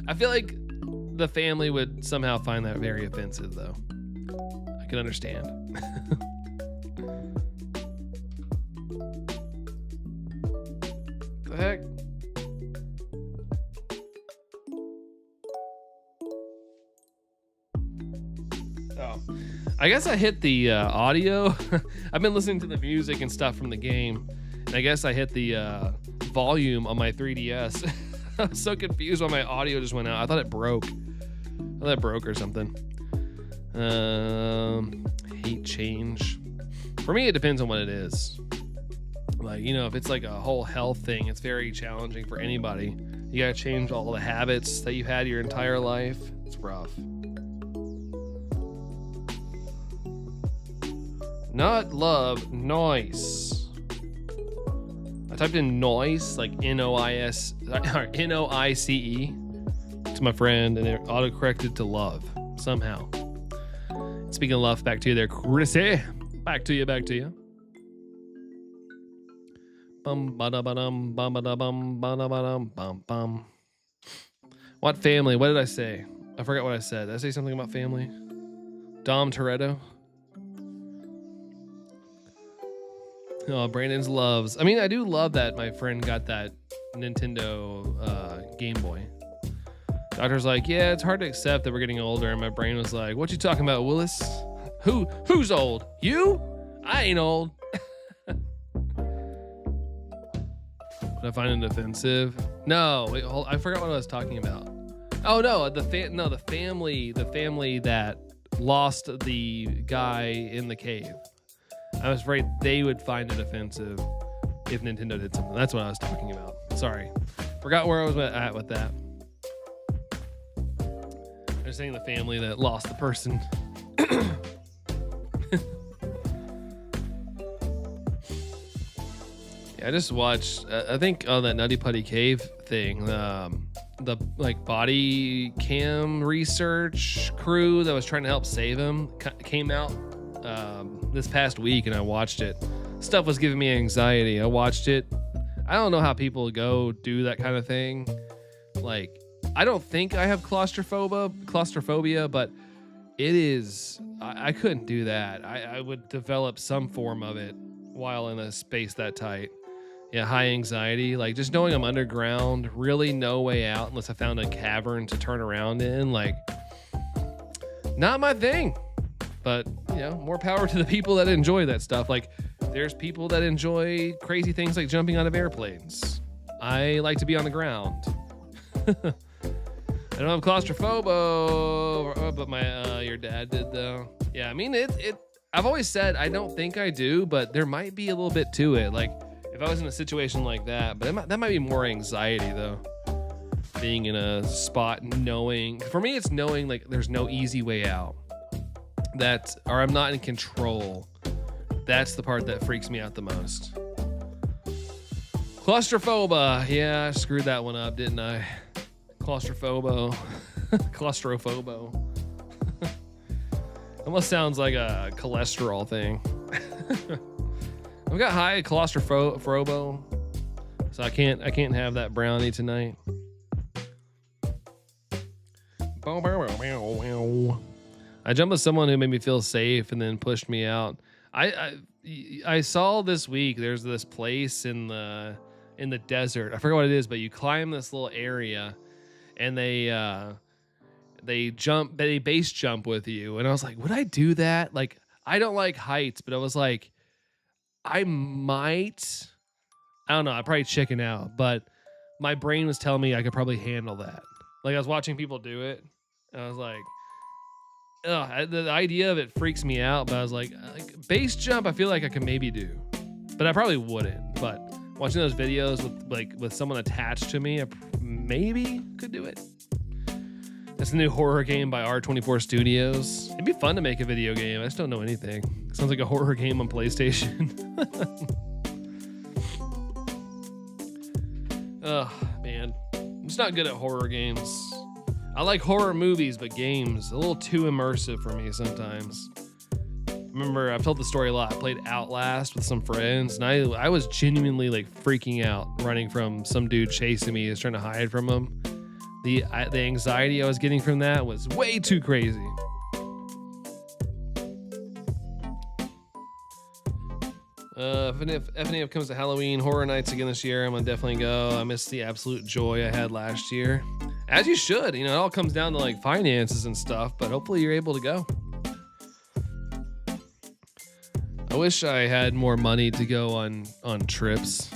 I feel like the family would somehow find that very offensive, though. I can understand. The heck? Oh, I guess I hit the audio. I've been listening to the music and stuff from the game, and I guess I hit the volume on my 3DS. I was so confused when my audio just went out. I thought it broke. Or something. Hate change. For me, it depends on what it is. Like, you know, if it's like a whole health thing, it's very challenging for anybody. You gotta change all the habits that you've had your entire life. It's rough. Not love, noise. I typed in noise, like N-O-I-C-E, to my friend, and it auto-corrected to love somehow. Speaking of love, back to you there, Chrissy. Back to you. Bum ba-da-ba-dum, bum ba-da-bum, ba-da-ba-dum, bum bum. What family? What did I say? I forgot what I said. Did I say something about family? Dom Toretto. Oh, Brandon's loves. I mean, I do love that my friend got that Nintendo Game Boy. Doctor's like, yeah, it's hard to accept that we're getting older. And my brain was like, what you talking about, Willis? Who's old? You? I ain't old. Would I find it offensive? No, wait, I forgot what I was talking about. Oh no, the family that lost the guy in the cave. I was afraid they would find it offensive if Nintendo did something. That's what I was talking about. Sorry. Forgot where I was at with that. I was saying the family that lost the person. Yeah, I just watched, I think on that Nutty Putty Cave thing, the like body cam research crew that was trying to help save him came out this past week, and I watched it. Stuff was giving me anxiety. I watched it. I don't know how people go do that kind of thing. Like, I don't think I have claustrophobia, but it is, I couldn't do that. I would develop some form of it while in a space that tight. Yeah, high anxiety, like just knowing I'm underground, really no way out unless I found a cavern to turn around in, like, not my thing. But, you know, more power to the people that enjoy that stuff. Like, there's people that enjoy crazy things like jumping out of airplanes. I like to be on the ground. I don't have claustrophobia, but your dad did though. Yeah, I mean, I've always said I don't think I do, but there might be a little bit to it. Like, if I was in a situation like that, but that might be more anxiety though. Being in a spot, knowing, for me, it's knowing like there's no easy way out. Or I'm not in control. That's the part that freaks me out the most. Claustrophobia. Yeah, I screwed that one up, didn't I? Claustrophobo. Claustrophobo. Almost sounds like a cholesterol thing. I've got high claustrophobo, so I can't have that brownie tonight. I jumped with someone who made me feel safe and then pushed me out. I saw this week there's this place in the desert. I forget what it is, but you climb this little area and they base jump with you. And I was like, would I do that? Like, I don't like heights, but I was like, I might. I don't know. I'd probably chicken out, but my brain was telling me I could probably handle that. Like, I was watching people do it, and I was like, ugh, the idea of it freaks me out. But I was like base jump, I feel like I could maybe do, but I probably wouldn't. But watching those videos with someone attached to me, I maybe could do it. That's a new horror game by R24 Studios. It'd be fun to make a video game. I just don't know anything. It sounds like a horror game on PlayStation. Oh, man. I'm just not good at horror games. I like horror movies, but games, a little too immersive for me sometimes. Remember, I've told the story a lot. I played Outlast with some friends, and I was genuinely like freaking out, running from some dude chasing me. I was trying to hide from him. The anxiety I was getting from that was way too crazy. If any comes to Halloween Horror Nights again this year, I'm gonna definitely go. I missed the absolute joy I had last year. As you should. You know, it all comes down to like finances and stuff, but hopefully you're able to go. I wish I had more money to go on trips.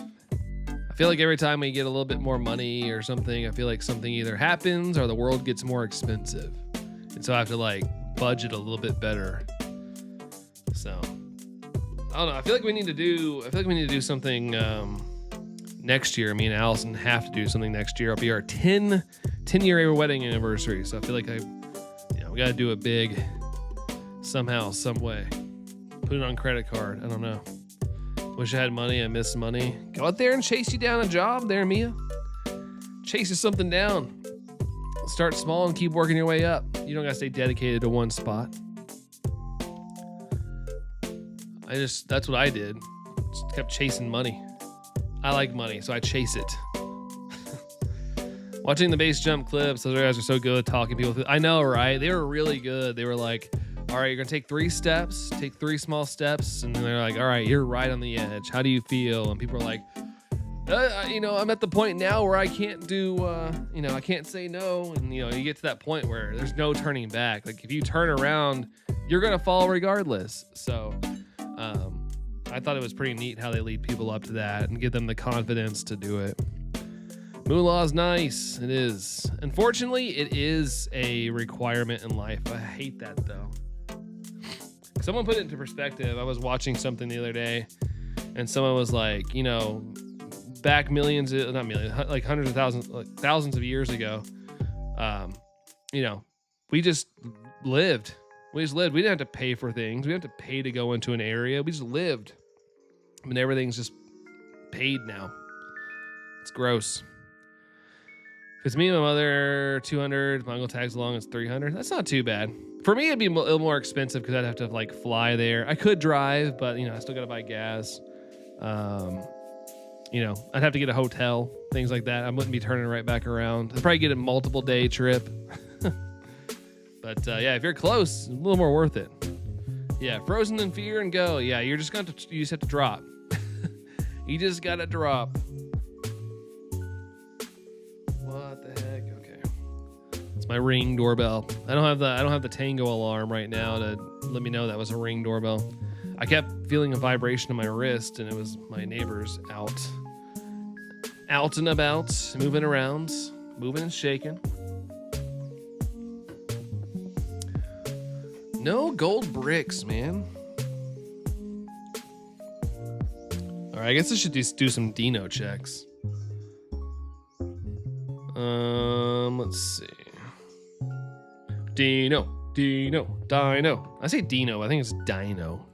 I feel like every time we get a little bit more money or something, I feel like something either happens or the world gets more expensive. And so I have to like budget a little bit better. So I don't know. I feel like we need to do something next year. Me and Allison have to do something next year. It'll be our 10-year wedding anniversary. So I feel like we got to do it big somehow, some way. Put it on credit card. I don't know. Wish I had money. I miss money. Go out there and chase you down a job there, Mia. Chase you something down. Start small and keep working your way up. You don't got to stay dedicated to one spot. That's what I did. Just kept chasing money. I like money, so I chase it. Watching the base jump clips, those guys are so good talking people through. I know, right? They were really good. They were like, all right, you're going to take 3 steps, take 3 small steps. And then they're like, all right, you're right on the edge. How do you feel? And people are like, I'm at the point now where I can't do, I can't say no. And, you get to that point where there's no turning back. Like if you turn around, you're going to fall regardless. So I thought it was pretty neat how they lead people up to that and give them the confidence to do it. Moolah's nice. It is. Unfortunately, it is a requirement in life. I hate that though. Someone put it into perspective. I was watching something the other day, and someone was like, you know, back millions, not millions, like hundreds of thousands, like thousands of years ago, you know, we just lived. We just lived. We didn't have to pay for things. We didn't have to pay to go into an area. We just lived. I mean, everything's just paid now. It's gross. If it's me and my mother, 200. My uncle tags along, it's 300. That's not too bad. For me, it'd be a little more expensive because I'd have to like fly there. I could drive, but you know, I still gotta buy gas. You know, I'd have to get a hotel, things like that. I wouldn't be turning right back around. I'd probably get a multiple day trip. But yeah, if you're close, a little more worth it. Yeah, Frozen in Fear and go. Yeah, you're just going to, you just have to drop. You just got to drop. What the heck? Okay. It's my Ring doorbell. I don't have the Tango alarm right now to let me know that was a Ring doorbell. I kept feeling a vibration in my wrist, and it was my neighbors out and about, moving around, moving and shaking. No gold bricks, man. All right, I guess I should do some Dino checks. Let's see. Dino. I say Dino. I think it's Dino.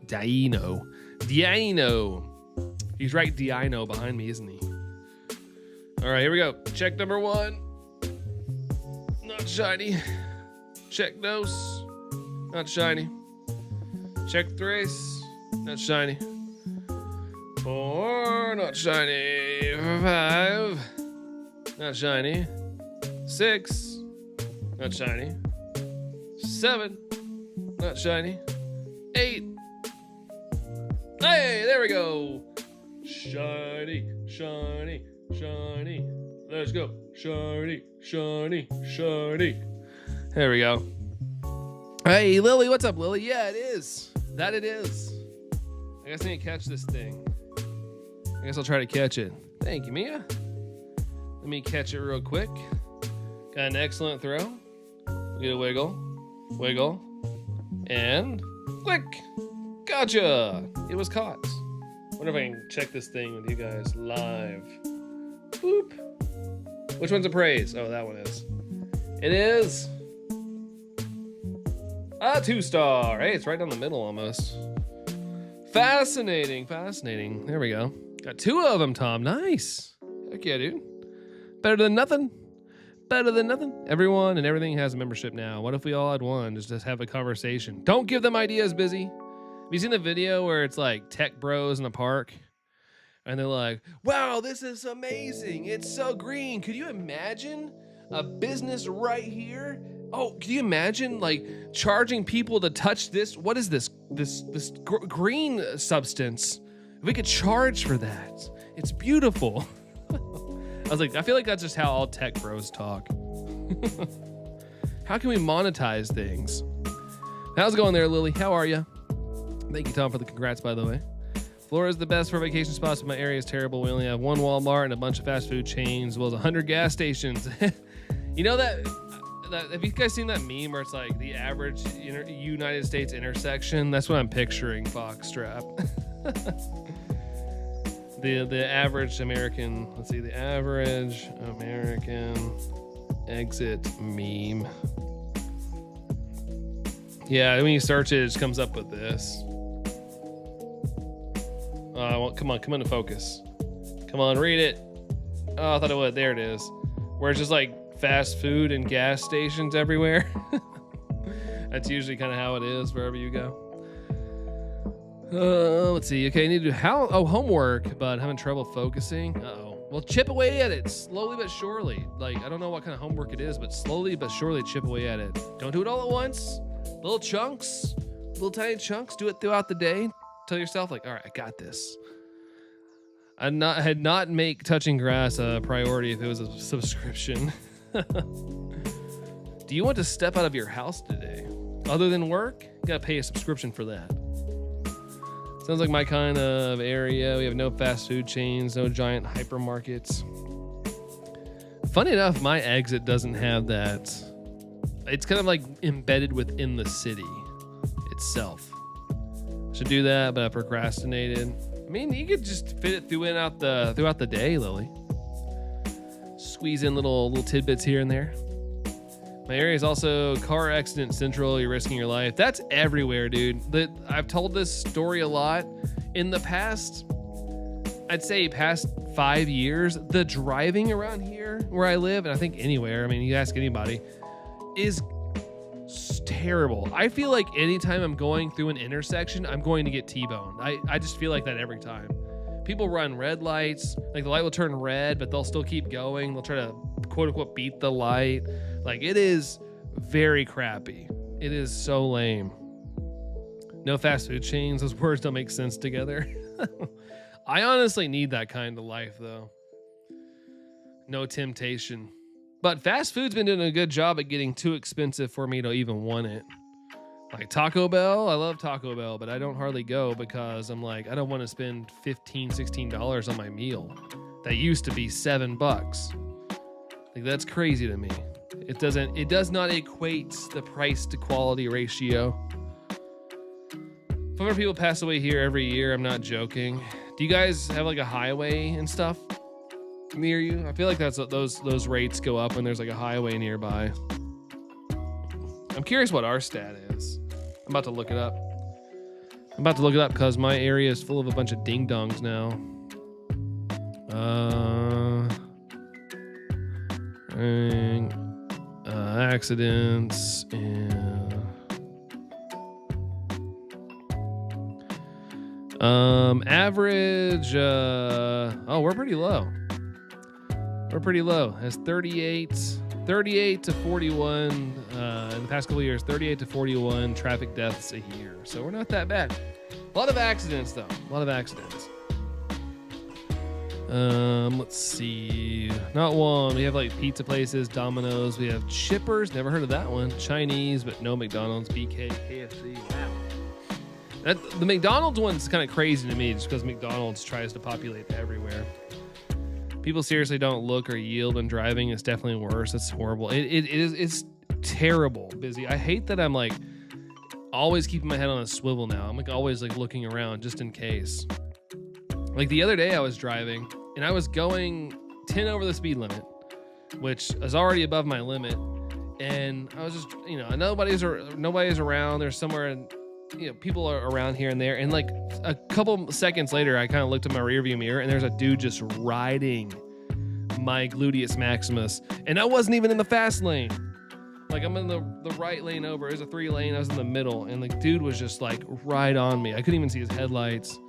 He's right, Dino behind me, isn't he? All right, here we go. Check number 1. Not shiny. Check dos. Not shiny. Check 3. Not shiny. 4. Not shiny. 5. Not shiny. 6. Not shiny. 7. Not shiny. 8. Hey, there we go. Shiny. Let's go. Shiny. There we go. Hey, Lily, what's up, Lily? Yeah, it is. That it is. I guess I need to catch this thing. I guess I'll try to catch it. Thank you, Mia. Let me catch it real quick. Got an excellent throw. Get a wiggle, and click. Gotcha. It was caught. Wonder if I can check this thing with you guys live. Boop. Which one's a praise? Oh, that one is. It is a 2-star. Hey, it's right down the middle almost. Fascinating. There we go. Got 2 of them, Tom. Nice. Heck yeah, dude. Better than nothing. Everyone and everything has a membership now. What if we all had one? Just have a conversation. Don't give them ideas, Busy. Have you seen the video where it's like tech bros in a park? And they're like, wow, this is amazing. It's so green. Could you imagine a business right here? Oh, can you imagine like charging people to touch this? What is this green substance? We could charge for that. It's beautiful. I was like, I feel like that's just how all tech bros talk. How can we monetize things? How's it going there, Lily? How are you? Thank you, Tom, for the congrats, by the way. Florida's the best for vacation spots, but my area is terrible. We only have 1 Walmart and a bunch of fast food chains, as well as 100 gas stations. You know that have you guys seen that meme where it's like the average United States intersection? That's what I'm picturing, Foxtrap. the average American, let's see, the average American exit meme. Yeah, when you search it, it just comes up with this. Come on to focus. Come on, read it. Oh, I thought it would. There it is. Where it's just like fast food and gas stations everywhere. That's usually kind of how it is wherever you go. Let's see. Okay, I need to do homework, but having trouble focusing. Uh-oh. Well, chip away at it slowly but surely. Like, I don't know what kind of homework it is, but slowly but surely chip away at it. Don't do it all at once. Little chunks, little tiny chunks. Do it throughout the day. Tell yourself, like, all right, I got this. I had not make touching grass a priority if it was a subscription. Do you want to step out of your house today? Other than work, you gotta pay a subscription for that. Sounds like my kind of area. We have no fast food chains, no giant hypermarkets. Funny enough, my exit doesn't have that. It's kind of like embedded within the city itself. to do that, but I procrastinated. I mean, you could just fit it throughout the day, Lily. Squeeze in little tidbits here and there. My area is also car accident central. You're risking your life. That's everywhere, dude. I've told this story a lot. In the past, I'd say past 5 years, the driving around here where I live, and I think anywhere, I mean, you ask anybody, is terrible. I feel like anytime I'm going through an intersection, I'm going to get T-boned. I just feel like that every time. People run red lights, like the light will turn red, but they'll still keep going. They'll try to quote unquote beat the light. Like, it is very crappy. It is so lame. No fast food chains. Those words don't make sense together. I honestly need that kind of life though. No temptation. But fast food's been doing a good job at getting too expensive for me to even want it. Like Taco Bell, I love Taco Bell, but I don't hardly go because I'm like, I don't want to spend $15, $16 on my meal. That used to be $7. Like, that's crazy to me. It does not equate the price to quality ratio. 500 people pass away here every year. I'm not joking. Do you guys have like a highway and stuff near you? I feel like that's those rates go up when there's like a highway nearby. I'm curious what our stat is. I'm about to look it up. Because my area is full of a bunch of ding-dongs now. Accidents and average. We're pretty low. Has 38 to 41 in the past couple of years. 38 to 41 traffic deaths a year. So we're not that bad. A lot of accidents though. Let's see. Not one. We have like pizza places, Domino's. We have Chippers. Never heard of that one. Chinese, but no McDonald's, BK, KFC. Wow. The McDonald's one's kind of crazy to me just because McDonald's tries to populate everywhere. People seriously don't look or yield when driving. It's definitely worse. It's horrible. It's terrible busy. I hate that I'm like always keeping my head on a swivel now. I'm like always like looking around just in case. Like the other day I was driving and I was going 10 over the speed limit, which is already above my limit. And I was just, nobody's around. There's somewhere, people are around here and there. And like a couple seconds later, I kind of looked at my rearview mirror and there's a dude just riding my gluteus maximus. And I wasn't even in the fast lane. Like I'm in the right lane over. There's a 3-lane. I was in the middle. And the dude was just like right on me. I couldn't even see his headlights.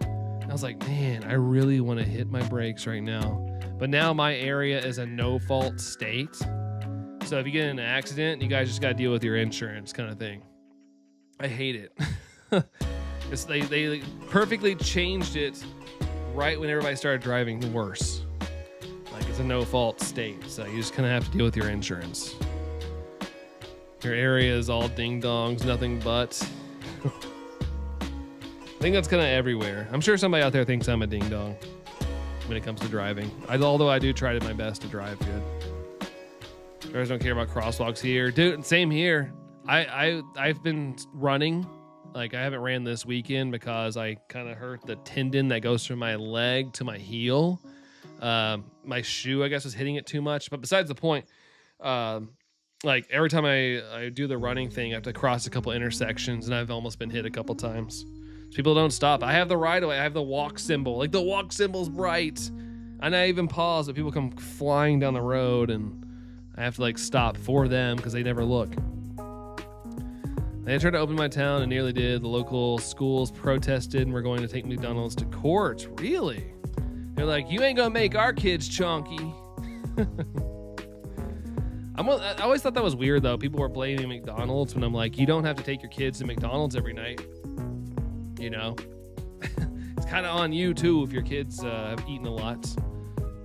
I was like, man, I really want to hit my brakes right now. But now my area is a no-fault state. So if you get in an accident, you guys just got to deal with your insurance kind of thing. I hate it. They perfectly changed it right when everybody started driving worse. Like it's a no-fault state. So you just kind of have to deal with your insurance. Your area is all ding-dongs, nothing but... I think that's kind of everywhere. I'm sure somebody out there thinks I'm a ding-dong when it comes to driving. Although I do try my best to drive good. You guys don't care about crosswalks here. Dude, same here. I've been running. Like, I haven't ran this weekend because I kind of hurt the tendon that goes from my leg to my heel. My shoe, I guess, was hitting it too much. But besides the point, like, every time I do the running thing, I have to cross a couple intersections, and I've almost been hit a couple times. People don't stop. I have the right of way. I have the walk symbol. Like the walk symbol's bright. And I even pause, but people come flying down the road and I have to like stop for them because they never look. They tried to open my town and nearly did. The local schools protested and were going to take McDonald's to court. Really? They're like, you ain't gonna make our kids chunky. I always thought that was weird though. People were blaming McDonald's when I'm like, you don't have to take your kids to McDonald's every night. It's kind of on you too if your kids have eaten a lot.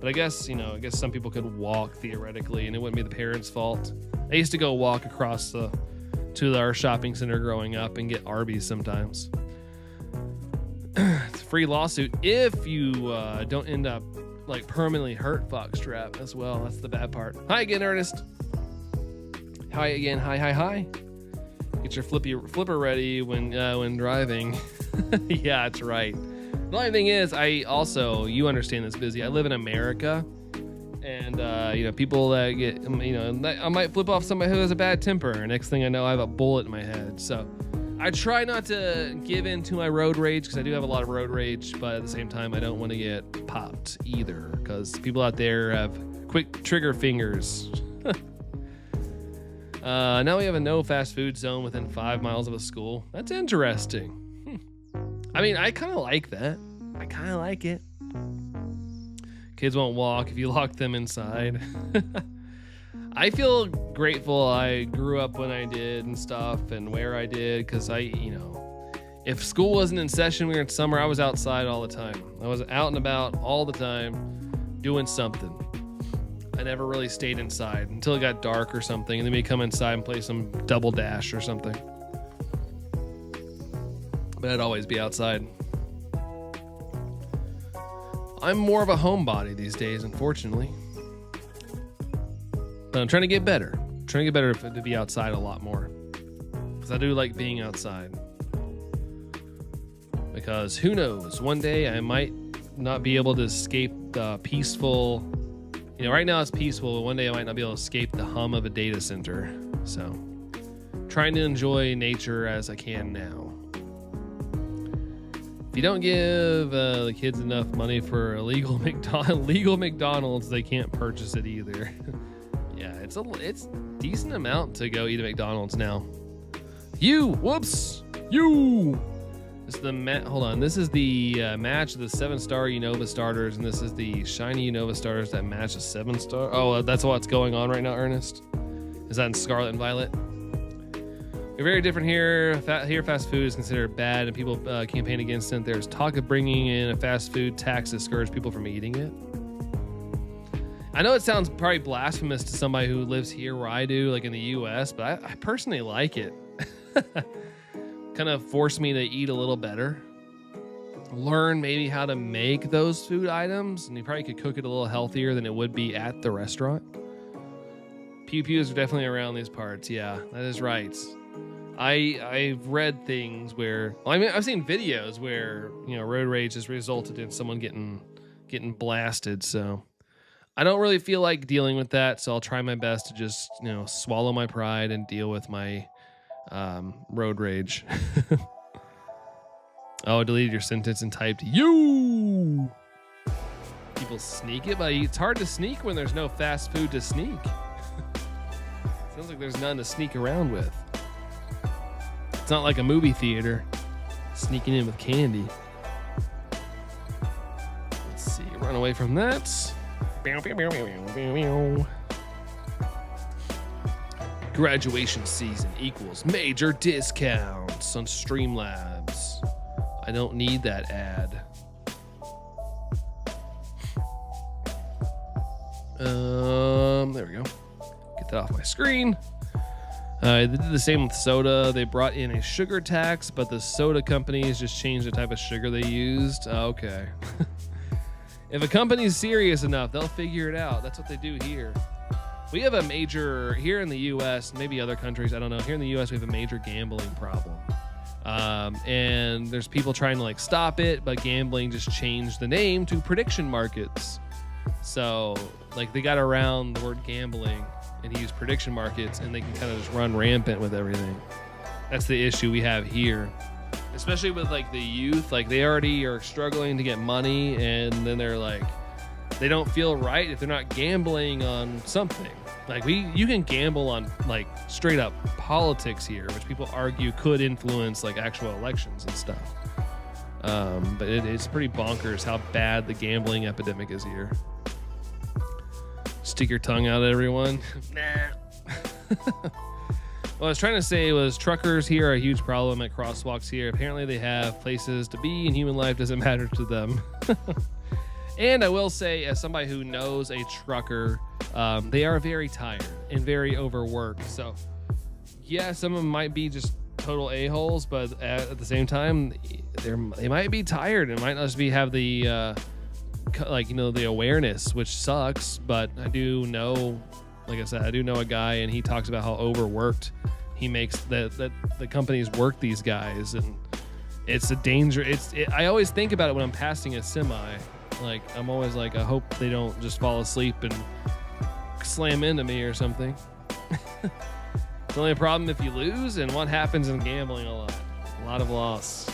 But I guess some people could walk theoretically and it wouldn't be the parents' fault. I used to go walk across to our shopping center growing up and get Arby's sometimes. It's a free lawsuit if you don't end up like permanently hurt Foxtrap as well. That's the bad part. Hi again, Ernest. Hi again. Hi. Get your flipper ready when driving. Yeah, that's right. The only thing is, you understand this, Busy. I live in America, and people that get, I might flip off somebody who has a bad temper, and next thing I know, I have a bullet in my head. So I try not to give in to my road rage, because I do have a lot of road rage, but at the same time, I don't want to get popped either, because people out there have quick trigger fingers. Now we have a no fast food zone within 5 miles of a school. That's interesting. I mean, I kind of like that. I kind of like it. Kids won't walk if you lock them inside. I feel grateful I grew up when I did and stuff, and where I did, because if school wasn't in session, we were in summer, I was outside all the time. I was out and about all the time doing something. I never really stayed inside until it got dark or something, and then we'd come inside and play some Double Dash or something. But I'd always be outside. I'm more of a homebody these days, unfortunately. But I'm trying to get better. I'm trying to get better to be outside a lot more, because I do like being outside. Because who knows, one day I might not be able to escape the peaceful... right now it's peaceful, but one day I might not be able to escape the hum of a data center. So, trying to enjoy nature as I can now. If you don't give the kids enough money for a legal McDonald's, they can't purchase it either. Yeah, it's decent amount to go eat at McDonald's now. This is the hold on. This is the match of the 7-star Unova starters, and this is the shiny Unova starters that match the 7-star. Oh, that's what's going on right now, Ernest. Is that in Scarlet and Violet? We're very different here. Here, fast food is considered bad, and people campaign against it. There's talk of bringing in a fast food tax to discourage people from eating it. I know it sounds probably blasphemous to somebody who lives here where I do, like in the U.S., but I personally like it. Kind of forced me to eat a little better. Learn maybe how to make those food items, and you probably could cook it a little healthier than it would be at the restaurant. Pew pews are definitely around these parts. Yeah, that is right. I've read things where, I've seen videos where, road rage has resulted in someone getting blasted. So I don't really feel like dealing with that. So I'll try my best to just, swallow my pride and deal with my road rage. Oh, I deleted your sentence and typed you. People sneak it, but it's hard to sneak when there's no fast food to sneak. Sounds like there's none to sneak around with. It's not like a movie theater sneaking in with candy. Let's see, run away from that. Graduation season equals major discounts on Streamlabs. I don't need that ad. There we go. Get that off my screen. They did the same with soda. They brought in a sugar tax, but the soda companies just changed the type of sugar they used. Okay. If a company's serious enough, they'll figure it out. That's what they do here. We have a major, here in the U.S., maybe other countries, I don't know. Here in the U.S., we have a major gambling problem. And there's people trying to stop it, but gambling just changed the name to prediction markets. So they got around the word gambling and he used prediction markets, and they can kind of just run rampant with everything. That's the issue we have here, especially with the youth. They already are struggling to get money, and then they don't feel right if they're not gambling on something. You can gamble on straight up politics here, which people argue could influence actual elections and stuff. But it's pretty bonkers how bad the gambling epidemic is here. Stick your tongue out at everyone. Nah. What I was trying to say was truckers here are a huge problem at crosswalks here. Apparently they have places to be, and human life doesn't matter to them. And I will say, as somebody who knows a trucker, they are very tired and very overworked. So yeah, some of them might be just total a-holes, but at the same time, they might be tired and might not just have the the awareness, which sucks. But I do know, like I said, I do know a guy, and he talks about how overworked he makes that the companies work these guys, and it's a danger. I always think about it when I'm passing a semi. Like, I'm always like, I hope they don't just fall asleep and slam into me or something. It's only a problem if you lose, and what happens in gambling a lot of loss.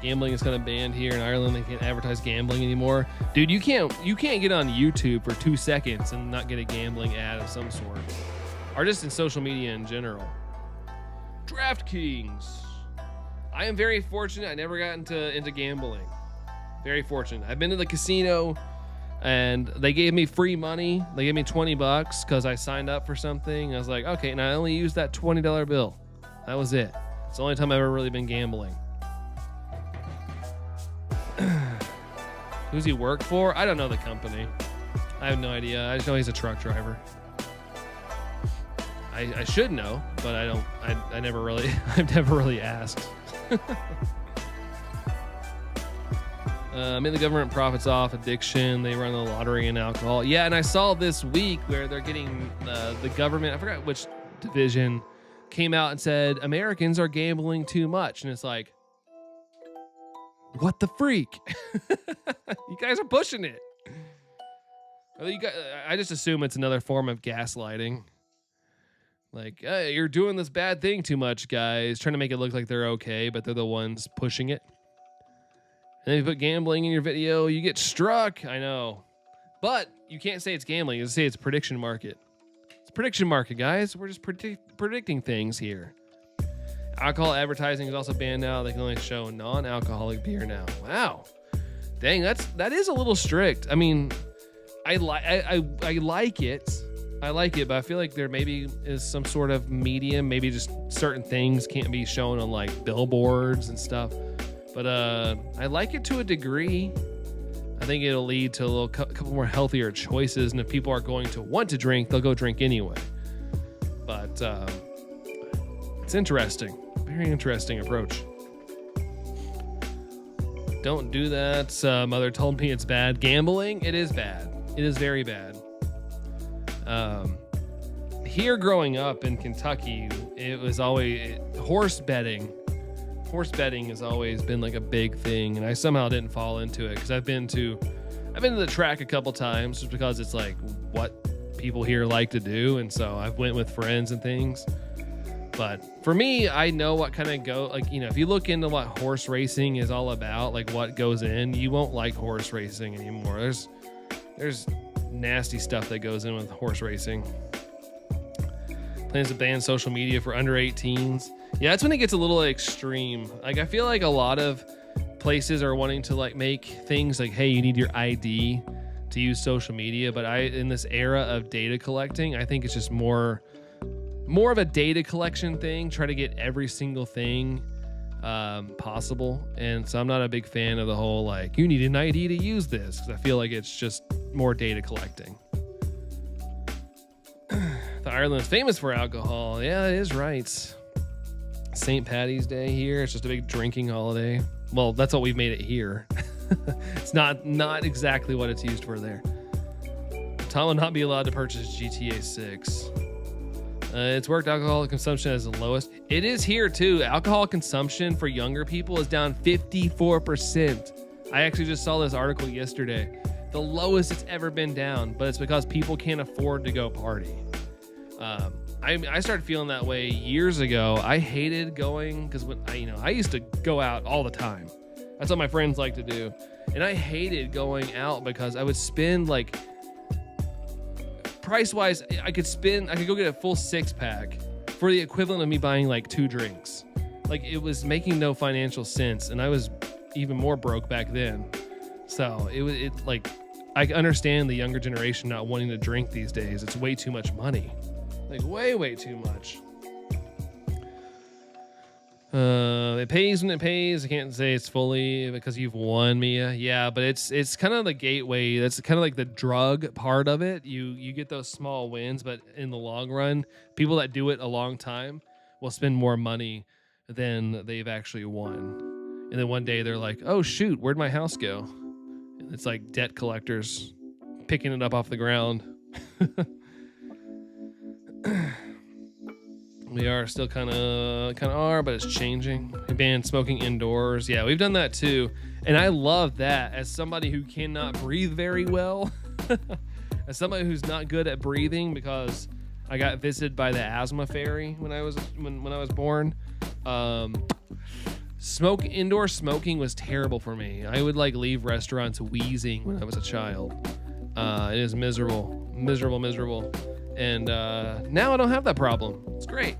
Gambling is kind of banned here in Ireland. They can't advertise gambling anymore. Dude, you can't get on YouTube for 2 seconds and not get a gambling ad of some sort. Or just in social media in general. DraftKings. I am very fortunate. I never got into gambling. Very fortunate. I've been to the casino, and they gave me free money. They gave me $20 because I signed up for something. I was like, okay, and I only used that $20 bill. That was it. It's the only time I've ever really been gambling. Who's he work for? I don't know the company. I have no idea. I just know he's a truck driver. I should know, but I don't. I never really. I've never really asked. Made the government profits off addiction. They run the lottery and alcohol. Yeah, and I saw this week where they're getting the government. I forgot which division came out and said Americans are gambling too much, and it's like, what the freak? You guys are pushing it. I just assume it's another form of gaslighting. Like, hey, you're doing this bad thing too much, guys. Trying to make it look like they're okay, but they're the ones pushing it. And then you put gambling in your video, you get struck. I know. But you can't say it's gambling. You say it's prediction market. It's prediction market, guys. We're just predicting things here. Alcohol advertising is also banned now. They can only show non-alcoholic beer now. Wow. Dang, that is a little strict. I mean, I like it. I like it, but I feel like there maybe is some sort of medium. Maybe just certain things can't be shown on like billboards and stuff. But I like it to a degree. I think it'll lead to a couple more healthier choices. And if people are going to want to drink, they'll go drink anyway. But it's interesting. Very interesting approach. Don't do that. Mother told me it's bad. Gambling, it is bad. It is very bad. Here growing up in Kentucky, it was always horse betting. Horse betting has always been like a big thing, and I somehow didn't fall into it because I've been to the track a couple times just because it's like what people here like to do, and so I've went with friends and things. But for me, I know what kind of if you look into what horse racing is all about, like what goes in, you won't like horse racing anymore. There's nasty stuff that goes in with horse racing. Plans to ban social media for under 18s. Yeah, that's when it gets a little extreme. Like, I feel like a lot of places are wanting to like make things like, hey, you need your ID to use social media. But in this era of data collecting, I think it's just more of a data collection thing. Try to get every single thing possible. And so I'm not a big fan of the whole like, you need an ID to use this, because I feel like it's just more data collecting. Ireland is famous for alcohol. Yeah, it is right. St. Paddy's Day here. It's just a big drinking holiday. Well, that's what we've made it here. It's not exactly what it's used for there. Tom will not be allowed to purchase GTA 6. It's worked. Alcohol consumption is the lowest. It is here too. Alcohol consumption for younger people is down 54%. I actually just saw this article yesterday. The lowest it's ever been down, but it's because people can't afford to go party. I started feeling that way years ago. I hated going because I used to go out all the time. That's what my friends like to do, and I hated going out because I would spend like price wise. I could go get a full 6-pack for the equivalent of me buying like 2 drinks. Like, it was making no financial sense, and I was even more broke back then. So it like, I understand the younger generation not wanting to drink these days. It's way too much money. Like, way too much. It pays when it pays. I can't say it's fully because you've won, Mia. Yeah, but it's kind of the gateway. That's kind of like the drug part of it. You get those small wins, but in the long run, people that do it a long time will spend more money than they've actually won. And then one day they're like, oh shoot, where'd my house go? And it's like debt collectors picking it up off the ground. We are still kind of are, but it's changing. We banned smoking indoors. Yeah, we've done that too. And I love that as somebody who cannot breathe very well, as somebody who's not good at breathing because I got visited by the asthma fairy when I was born. Indoor smoking was terrible for me. I would like leave restaurants wheezing when I was a child. It is miserable. And now I don't have that problem. It's great.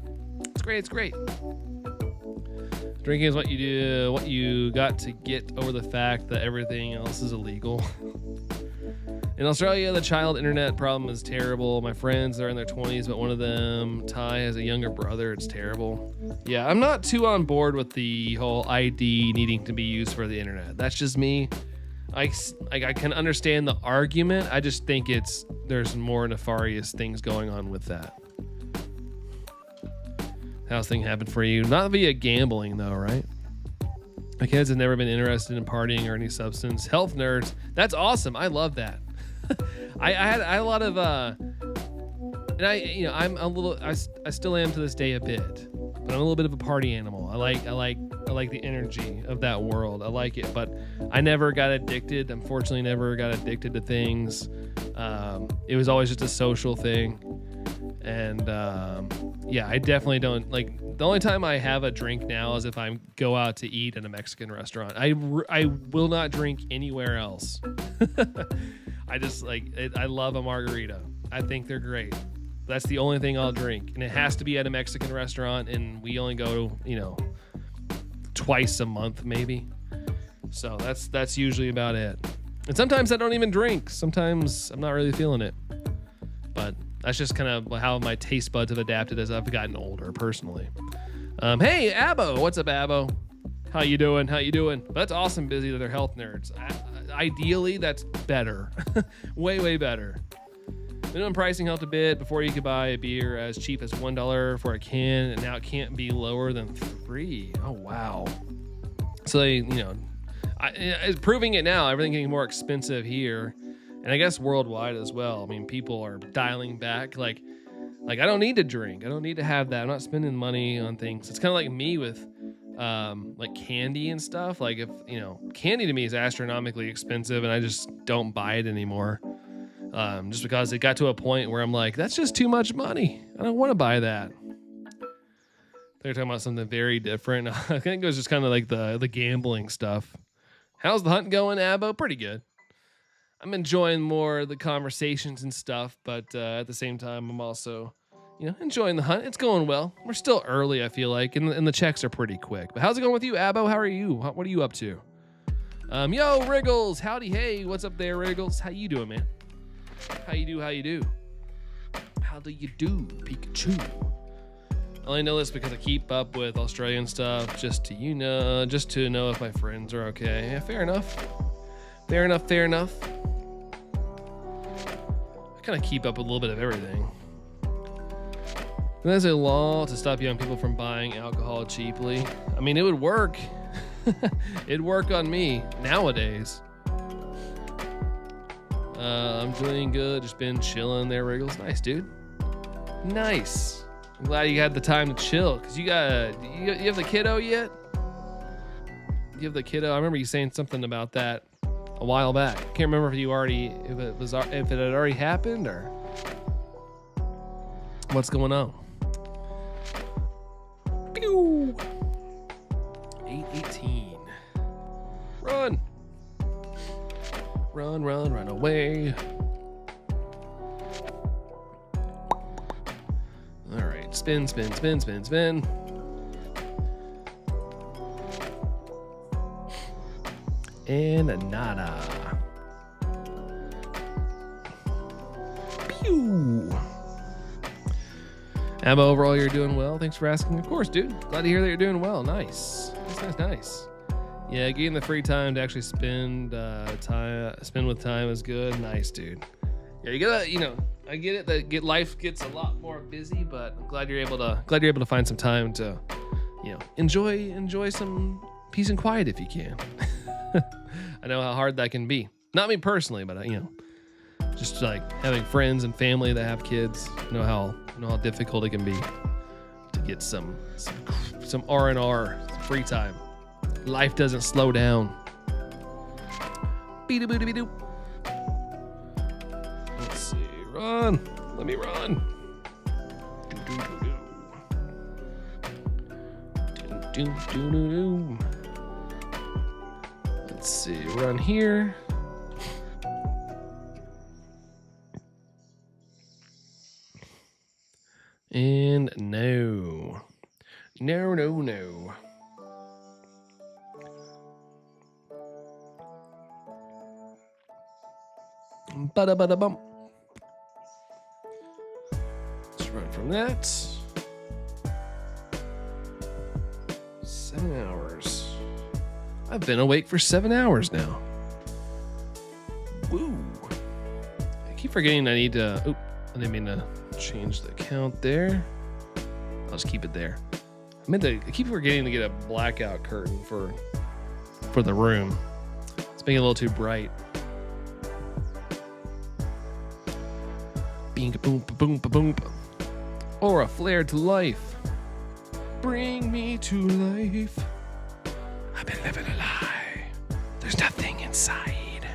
Drinking is what you do, what you got to get over the fact that everything else is illegal. In Australia, the child internet problem is terrible. My friends are in their 20s, but one of them, Ty, has a younger brother. It's terrible. Yeah, I'm not too on board with the whole ID needing to be used for the internet. That's just me. I can understand the argument. I just think there's more nefarious things going on with that. How's thing happened for you? Not via gambling though, right? My kids have never been interested in partying or any substance. Health nerds. That's awesome. I love that. I had a lot of and I still am to this day a bit, but I'm a little bit of a party animal. I like the energy of that world. I like it, but I never got addicted. Unfortunately, never got addicted to things. It was always just a social thing. And yeah, I definitely don't like. The only time I have a drink now is if I go out to eat at a Mexican restaurant. I will not drink anywhere else. I just like it. I love a margarita. I think they're great. That's the only thing I'll drink, and it has to be at a Mexican restaurant. And we only go, twice a month maybe. So that's usually about it. And sometimes I don't even drink. Sometimes I'm not really feeling it. But that's just kind of how my taste buds have adapted as I've gotten older, personally. Hey, Abbo. What's up, Abbo? How you doing? That's awesome, Busy, that they're health nerds. Ideally, that's better. way better. Minimum pricing helped a bit. Before, you could buy a beer as cheap as $1 for a can, and now it can't be lower than $3. Oh, wow. So it's proving it now. Everything getting more expensive here. And I guess worldwide as well. I mean, people are dialing back. Like I don't need to drink. I don't need to have that. I'm not spending money on things. It's kind of like me with like candy and stuff. Like if, candy to me is astronomically expensive and I just don't buy it anymore. Just because it got to a point where I'm like, that's just too much money. I don't want to buy that. They're talking about something very different. I think it was just kind of like the gambling stuff. How's the hunt going, Abbo? Pretty good. I'm enjoying more of the conversations and stuff, but at the same time, I'm also, enjoying the hunt. It's going well. We're still early, I feel like, and the checks are pretty quick. But how's it going with you, Abbo? How are you? What are you up to? Yo, Wriggles. Howdy, hey. What's up there, Wriggles? How you doing, man? How you do? How do you do, Pikachu? I only know this because I keep up with Australian stuff just to know if my friends are okay. Yeah, fair enough. I kind of keep up with a little bit of everything. There's a law to stop young people from buying alcohol cheaply. I mean, it would work. It'd work on me nowadays. I'm doing good. Just been chilling there, Wriggles. Nice, dude. Nice. I'm glad you had the time to chill. Cause you have the kiddo yet? You have the kiddo. I remember you saying something about that a while back. I can't remember if it had already happened or what's going on. Pew! 8:18. Run away. All right, spin. And nada. Pew. Abba, overall, you're doing well. Thanks for asking. Of course, dude. Glad to hear that you're doing well. Nice. Nice. Yeah, getting the free time to actually spend with time is good. Nice, dude. Yeah, you gotta, I get it that life gets a lot more busy, but I'm glad you're able to find some time to, enjoy some peace and quiet if you can. I know how hard that can be. Not me personally, but just like having friends and family that have kids. I know how difficult it can be get some R&R, free time. Life doesn't slow down. Beep-a-boop-a-boop. Let's see. Run. Let me run. Let's see. Run here. And no. Bada-bada-bump. Let's run from that. 7 hours. I've been awake for 7 hours now. Woo. I keep forgetting I need to... Oop, I didn't mean to change the count there. I'll just keep it there. I keep forgetting to get a blackout curtain for the room. It's making it a little too bright. Bing boom boom boom. Or a flare to life. Bring me to life. I've been living a lie. There's nothing inside.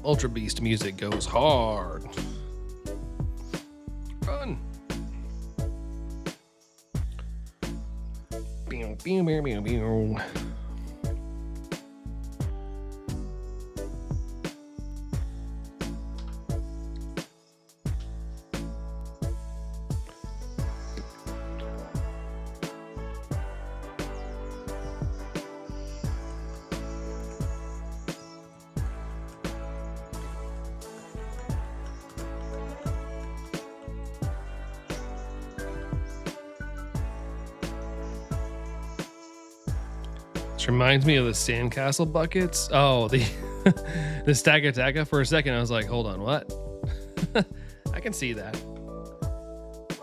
Ultra Beast music goes hard. Run. Pew, pew, pew, pew, pew. This reminds me of the sandcastle buckets. Oh, the the Stakataka. For a second, I was like, hold on, what? I can see that.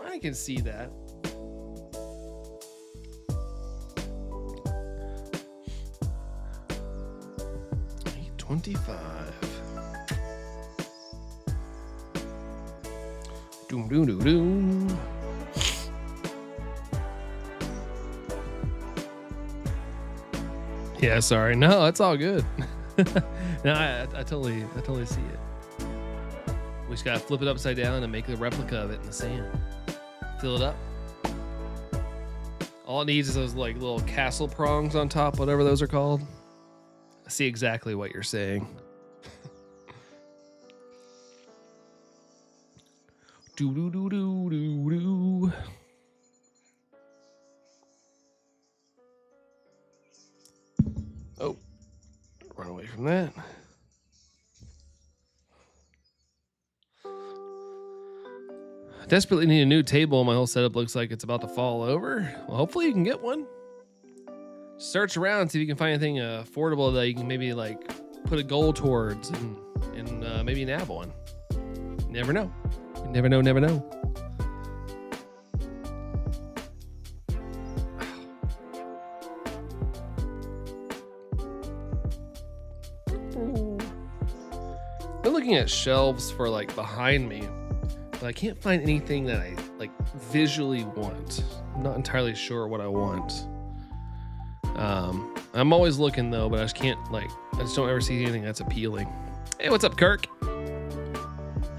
I can see that. $25. Doom doom doom doom. Yeah, sorry. No, it's all good. No, I totally see it. We just gotta flip it upside down and make a replica of it in the sand. Fill it up. All it needs is those like little castle prongs on top, whatever those are called. I see exactly what you're saying. Do do do do do do. Oh, run away from that. I desperately need a new table. My whole setup looks like it's about to fall over. Well, hopefully you can get one. Search around, see if you can find anything affordable that you can maybe like put a goal towards and maybe nab one. Never know. Never know, never know. I'm looking at shelves for like behind me, but I can't find anything that I like visually want. I'm not entirely sure what I want. I'm always looking though, but I just don't ever see anything that's appealing. Hey, what's up, Kirk?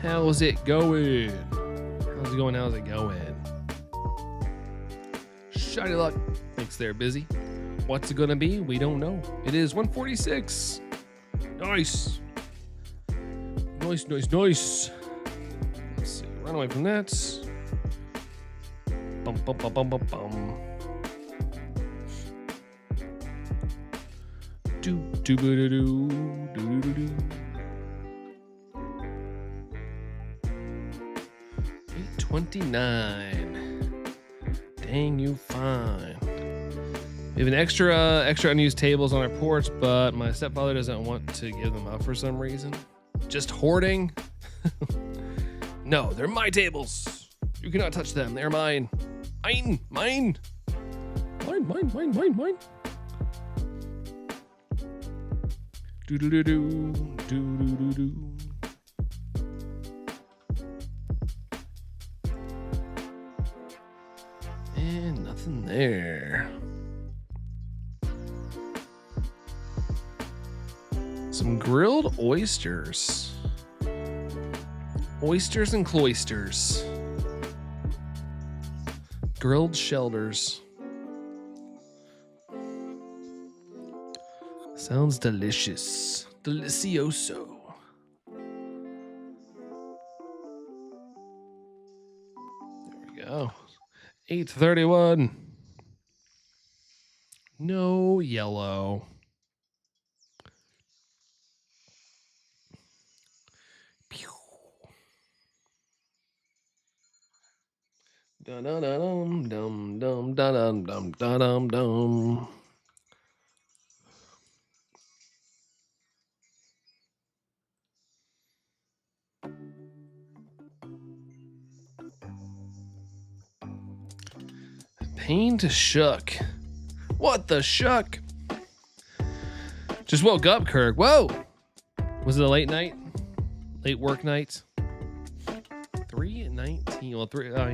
How's it going? How's it going? Shiny luck. Thanks there, busy. What's it gonna be? We don't know. It is 146. Nice. Nice. Let's see. Run away from that. Bum, bum, bum, bum, bum, bum. Do do do do do do do. 829. Dang, you fine. We have an extra unused tables on our porch, but my stepfather doesn't want to give them up for some reason. Just hoarding? No, they're my tables. You cannot touch them. They're mine. Mine. Mine. Mine, mine, mine, mine, mine. Do do do do do do do do. And nothing there. Some grilled oysters. Oysters and cloisters. Grilled shelders. Sounds delicious. Delicioso. There we go. 8:31. No yellow. Pew. Dum dum dum dum dum dum dum dum dum. Pain to shuck. What the shuck? Just woke up, Kirk. Whoa! Was it a late night? Late work night? 3:19. Well,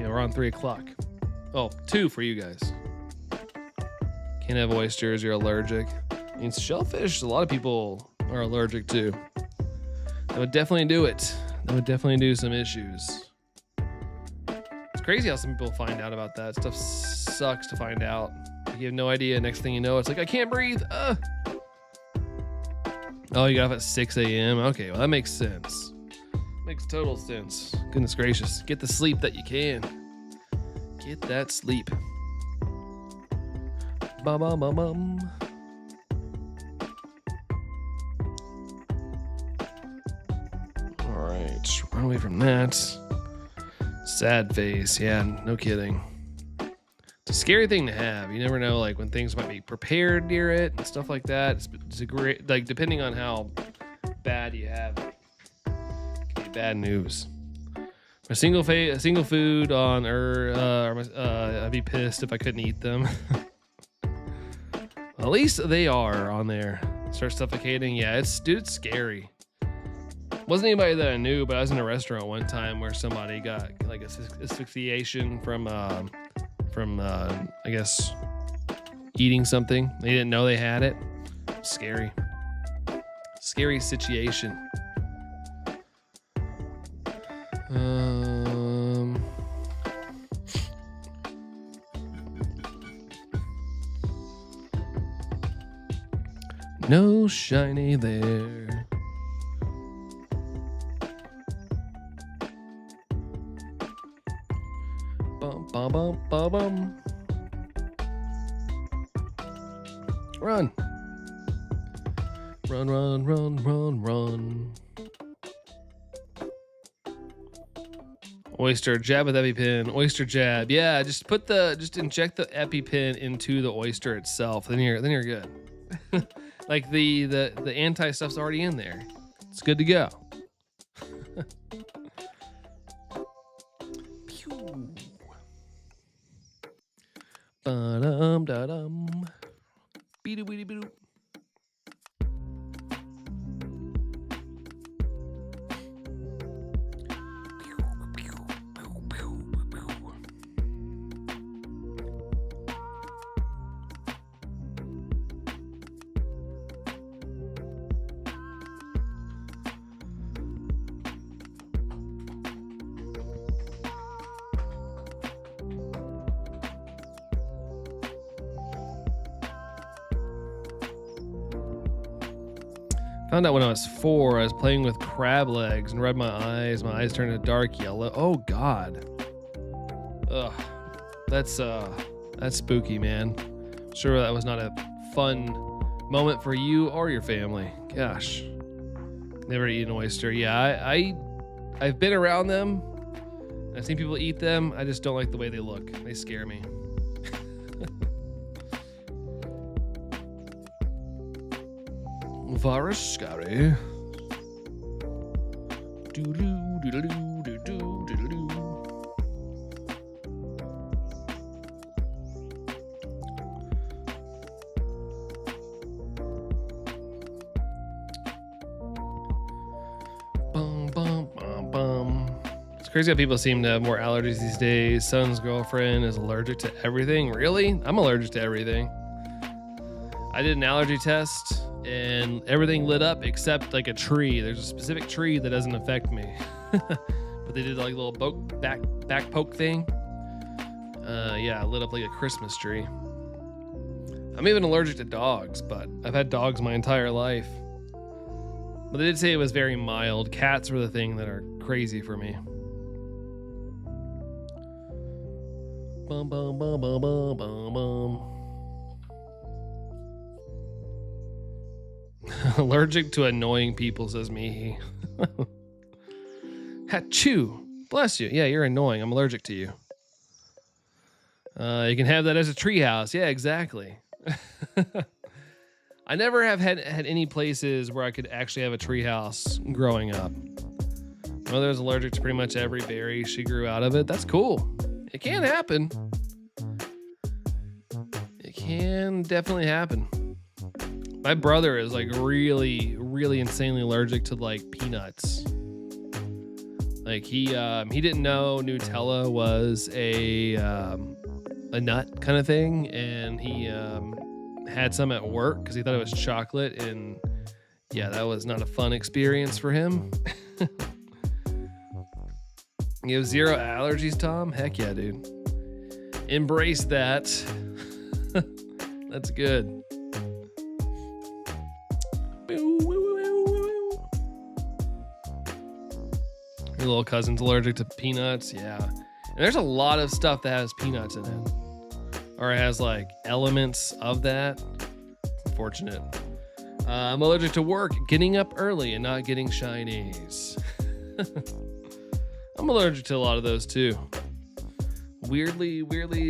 around 3 o'clock. Oh, 2 for you guys. Can't have oysters. You're allergic. I mean, shellfish, a lot of people are allergic to. That would definitely do it. That would definitely do some issues. It's crazy how some people find out about that. Stuff sucks to find out. You have no idea. Next thing you know, it's like, I can't breathe. Oh, you got up at 6 a.m. Okay, well, that makes sense. Makes total sense. Goodness gracious. Get the sleep that you can. Get that sleep. Bum, bum, bum, bum. All right, run away from that. Sad face. Yeah, no kidding. It's a scary thing to have. You never know, like, when things might be prepared near it and stuff like that. It's a great, like, depending on how bad you have it, it can be bad news. A single food on I'd be pissed if I couldn't eat them. At least they are on there. Start suffocating. Yeah, it's scary. Wasn't anybody that I knew, but I was in a restaurant one time where somebody got like asphyxiation from I guess eating something. They didn't know they had it. Scary situation. No shiny there. Bum bum bum bum bum. Run. Run, run, run, run, run. Oyster, jab with EpiPen. Oyster jab. Yeah, just inject the EpiPen into the oyster itself. Then you're good. Like the anti stuff's already in there. It's good to go. Pew. Ba-dum da dum. Beedoo beedoo beedoo. Found out when I was 4, I was playing with crab legs and rubbed my eyes. My eyes turned a dark yellow. Oh God. Ugh. That's spooky, man. Sure, that was not a fun moment for you or your family. Gosh. Never eaten an oyster. Yeah, I've been around them. I've seen people eat them. I just don't like the way they look. They scare me. Very scary. Doo-doo, doo-doo, doo-doo, doo-doo. Bum, bum, bum, bum. It's crazy how people seem to have more allergies these days. Son's girlfriend is allergic to everything. Really? I'm allergic to everything. I did an allergy test and everything lit up except like a tree. There's a specific tree that doesn't affect me. But they did like a little back poke thing. Yeah, it lit up like a Christmas tree. I'm even allergic to dogs, but I've had dogs my entire life. But they did say it was very mild. Cats were the thing that are crazy for me. Bum, bum, bum, bum, bum, bum, bum. Allergic to annoying people, says me. Achoo. Bless you. Yeah, you're annoying. I'm allergic to you. You can have that as a treehouse. Yeah, exactly. I never have had any places where I could actually have a treehouse growing up. My mother was allergic to pretty much every berry she grew out of it. That's cool. It can happen. It can definitely happen. My brother is like really, really insanely allergic to like peanuts. Like he didn't know Nutella was a nut kind of thing, and he had some at work because he thought it was chocolate, and yeah, that was not a fun experience for him. You have zero allergies, Tom? Heck yeah, dude. Embrace that. That's good. Your little cousin's allergic to peanuts. Yeah. And there's a lot of stuff that has peanuts in it. Or it has like elements of that. Unfortunate. I'm allergic to work, getting up early and not getting shinies. I'm allergic to a lot of those too. Weirdly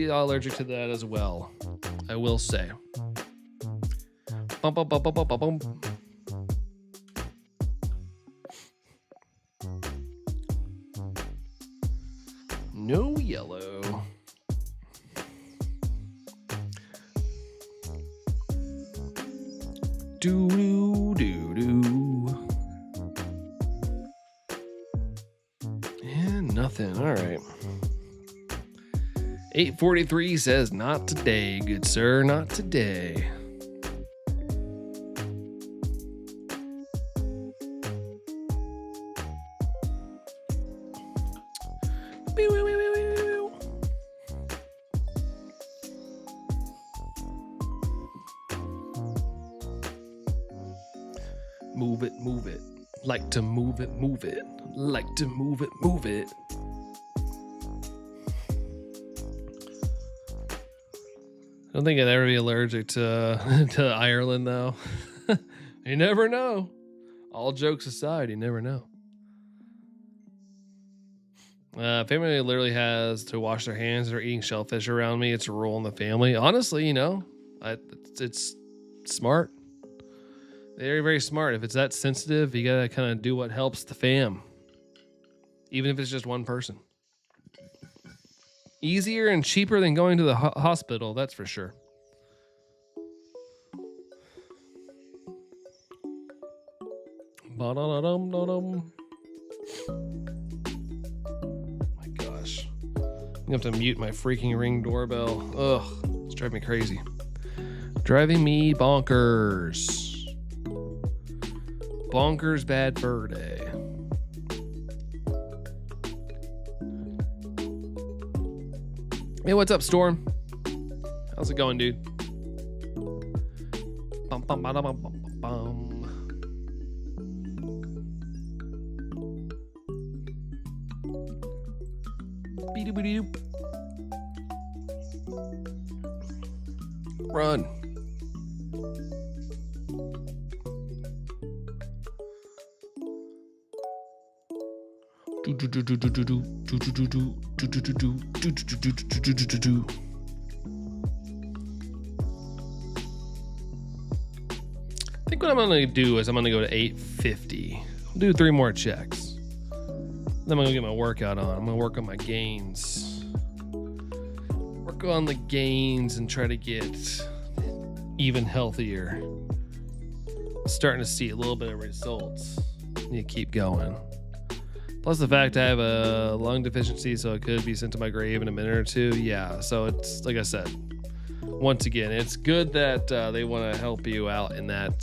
allergic to that as well, I will say. Bum, bum, bum, bum, bum, bum, bum. No yellow. Do do do do. And nothing. All right. 843 says, not today, good sir, not today. Move it, move it. Like to move it, move it. Like to move it, move it. I don't think I'd ever be allergic to to Ireland, though. You never know. All jokes aside, you never know. Family literally has to wash their hands or eating shellfish around me. It's a rule in the family. Honestly, you know, it's smart. Very, very smart. If it's that sensitive, you gotta kind of do what helps the fam. Even if it's just one person. Easier and cheaper than going to the hospital, that's for sure. Ba-da-da-dum-da-dum. My gosh. I'm gonna have to mute my freaking Ring doorbell. Ugh, it's driving me crazy. Driving me bonkers. Bonkers bad fur day. Hey, what's up, Storm? How's it going, dude? Bum, bum, bum, bum, bum, bum. Beep-doop-doop. Run. I think what I'm gonna do is I'm gonna go to 850. I'll do 3 more checks. Then I'm gonna get my workout on. I'm gonna work on my gains. Work on the gains and try to get even healthier. Starting to see a little bit of results. You keep going. Plus the fact I have a lung deficiency, so it could be sent to my grave in a minute or two. Yeah, so it's like I said. Once again, it's good that they want to help you out in that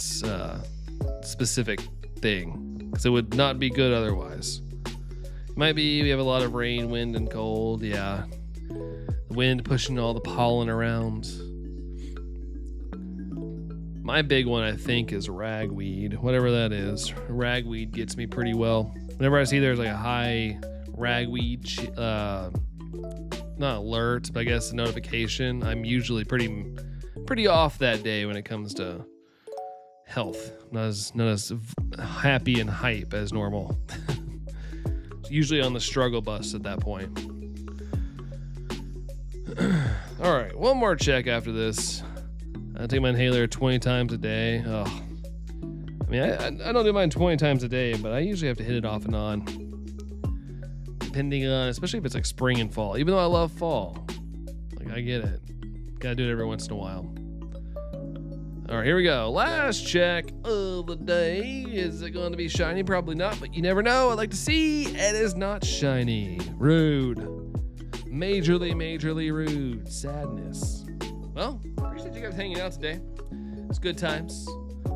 specific thing, because it would not be good otherwise. Might be we have a lot of rain, wind, and cold. Yeah, the wind pushing all the pollen around. My big one, I think, is ragweed, whatever that is. Ragweed gets me pretty well. Whenever I see there's like a high ragweed not alert, but I guess a notification, I'm usually pretty off that day when it comes to health. Not as happy and hype as normal. Usually on the struggle bus at that point. All right, one more check after this. I take my inhaler 20 times a day. Oh, I mean, I don't do mine 20 times a day, but I usually have to hit it off and on. Depending on, especially if it's like spring and fall. Even though I love fall, like I get it. Gotta do it every once in a while. All right, here we go. Last check of the day. Is it going to be shiny? Probably not, but you never know. I'd like to see. It is not shiny. Rude. Majorly rude. Sadness. Well, appreciate you guys hanging out today. It's good times.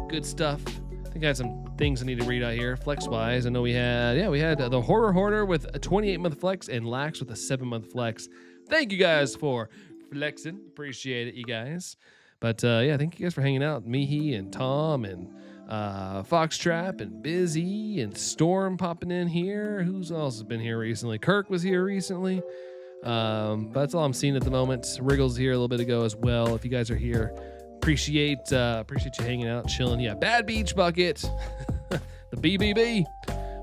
Good stuff. I think I had some things I need to read out here. Flex-wise, I know we had the Horror Hoarder with a 28-month flex and Lax with a 7-month flex. Thank you guys for flexing. Appreciate it, you guys. But yeah, thank you guys for hanging out. Mihi and Tom and Foxtrap and Busy and Storm popping in here. Who's else has been here recently? Kirk was here recently. But that's all I'm seeing at the moment. Wriggle's here a little bit ago as well. If you guys are here, appreciate you hanging out, chilling. Yeah, Bad Beach Bucket, the BBB.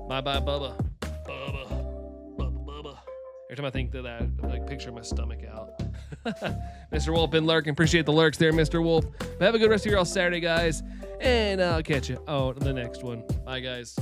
Bye Bubba. Bubba. Every time I think of that, I like picture my stomach out. Mr. Wolf been lurking. Appreciate the lurks there, Mr. Wolf. But have a good rest of your all Saturday, guys, and I'll catch you on the next one. Bye, guys.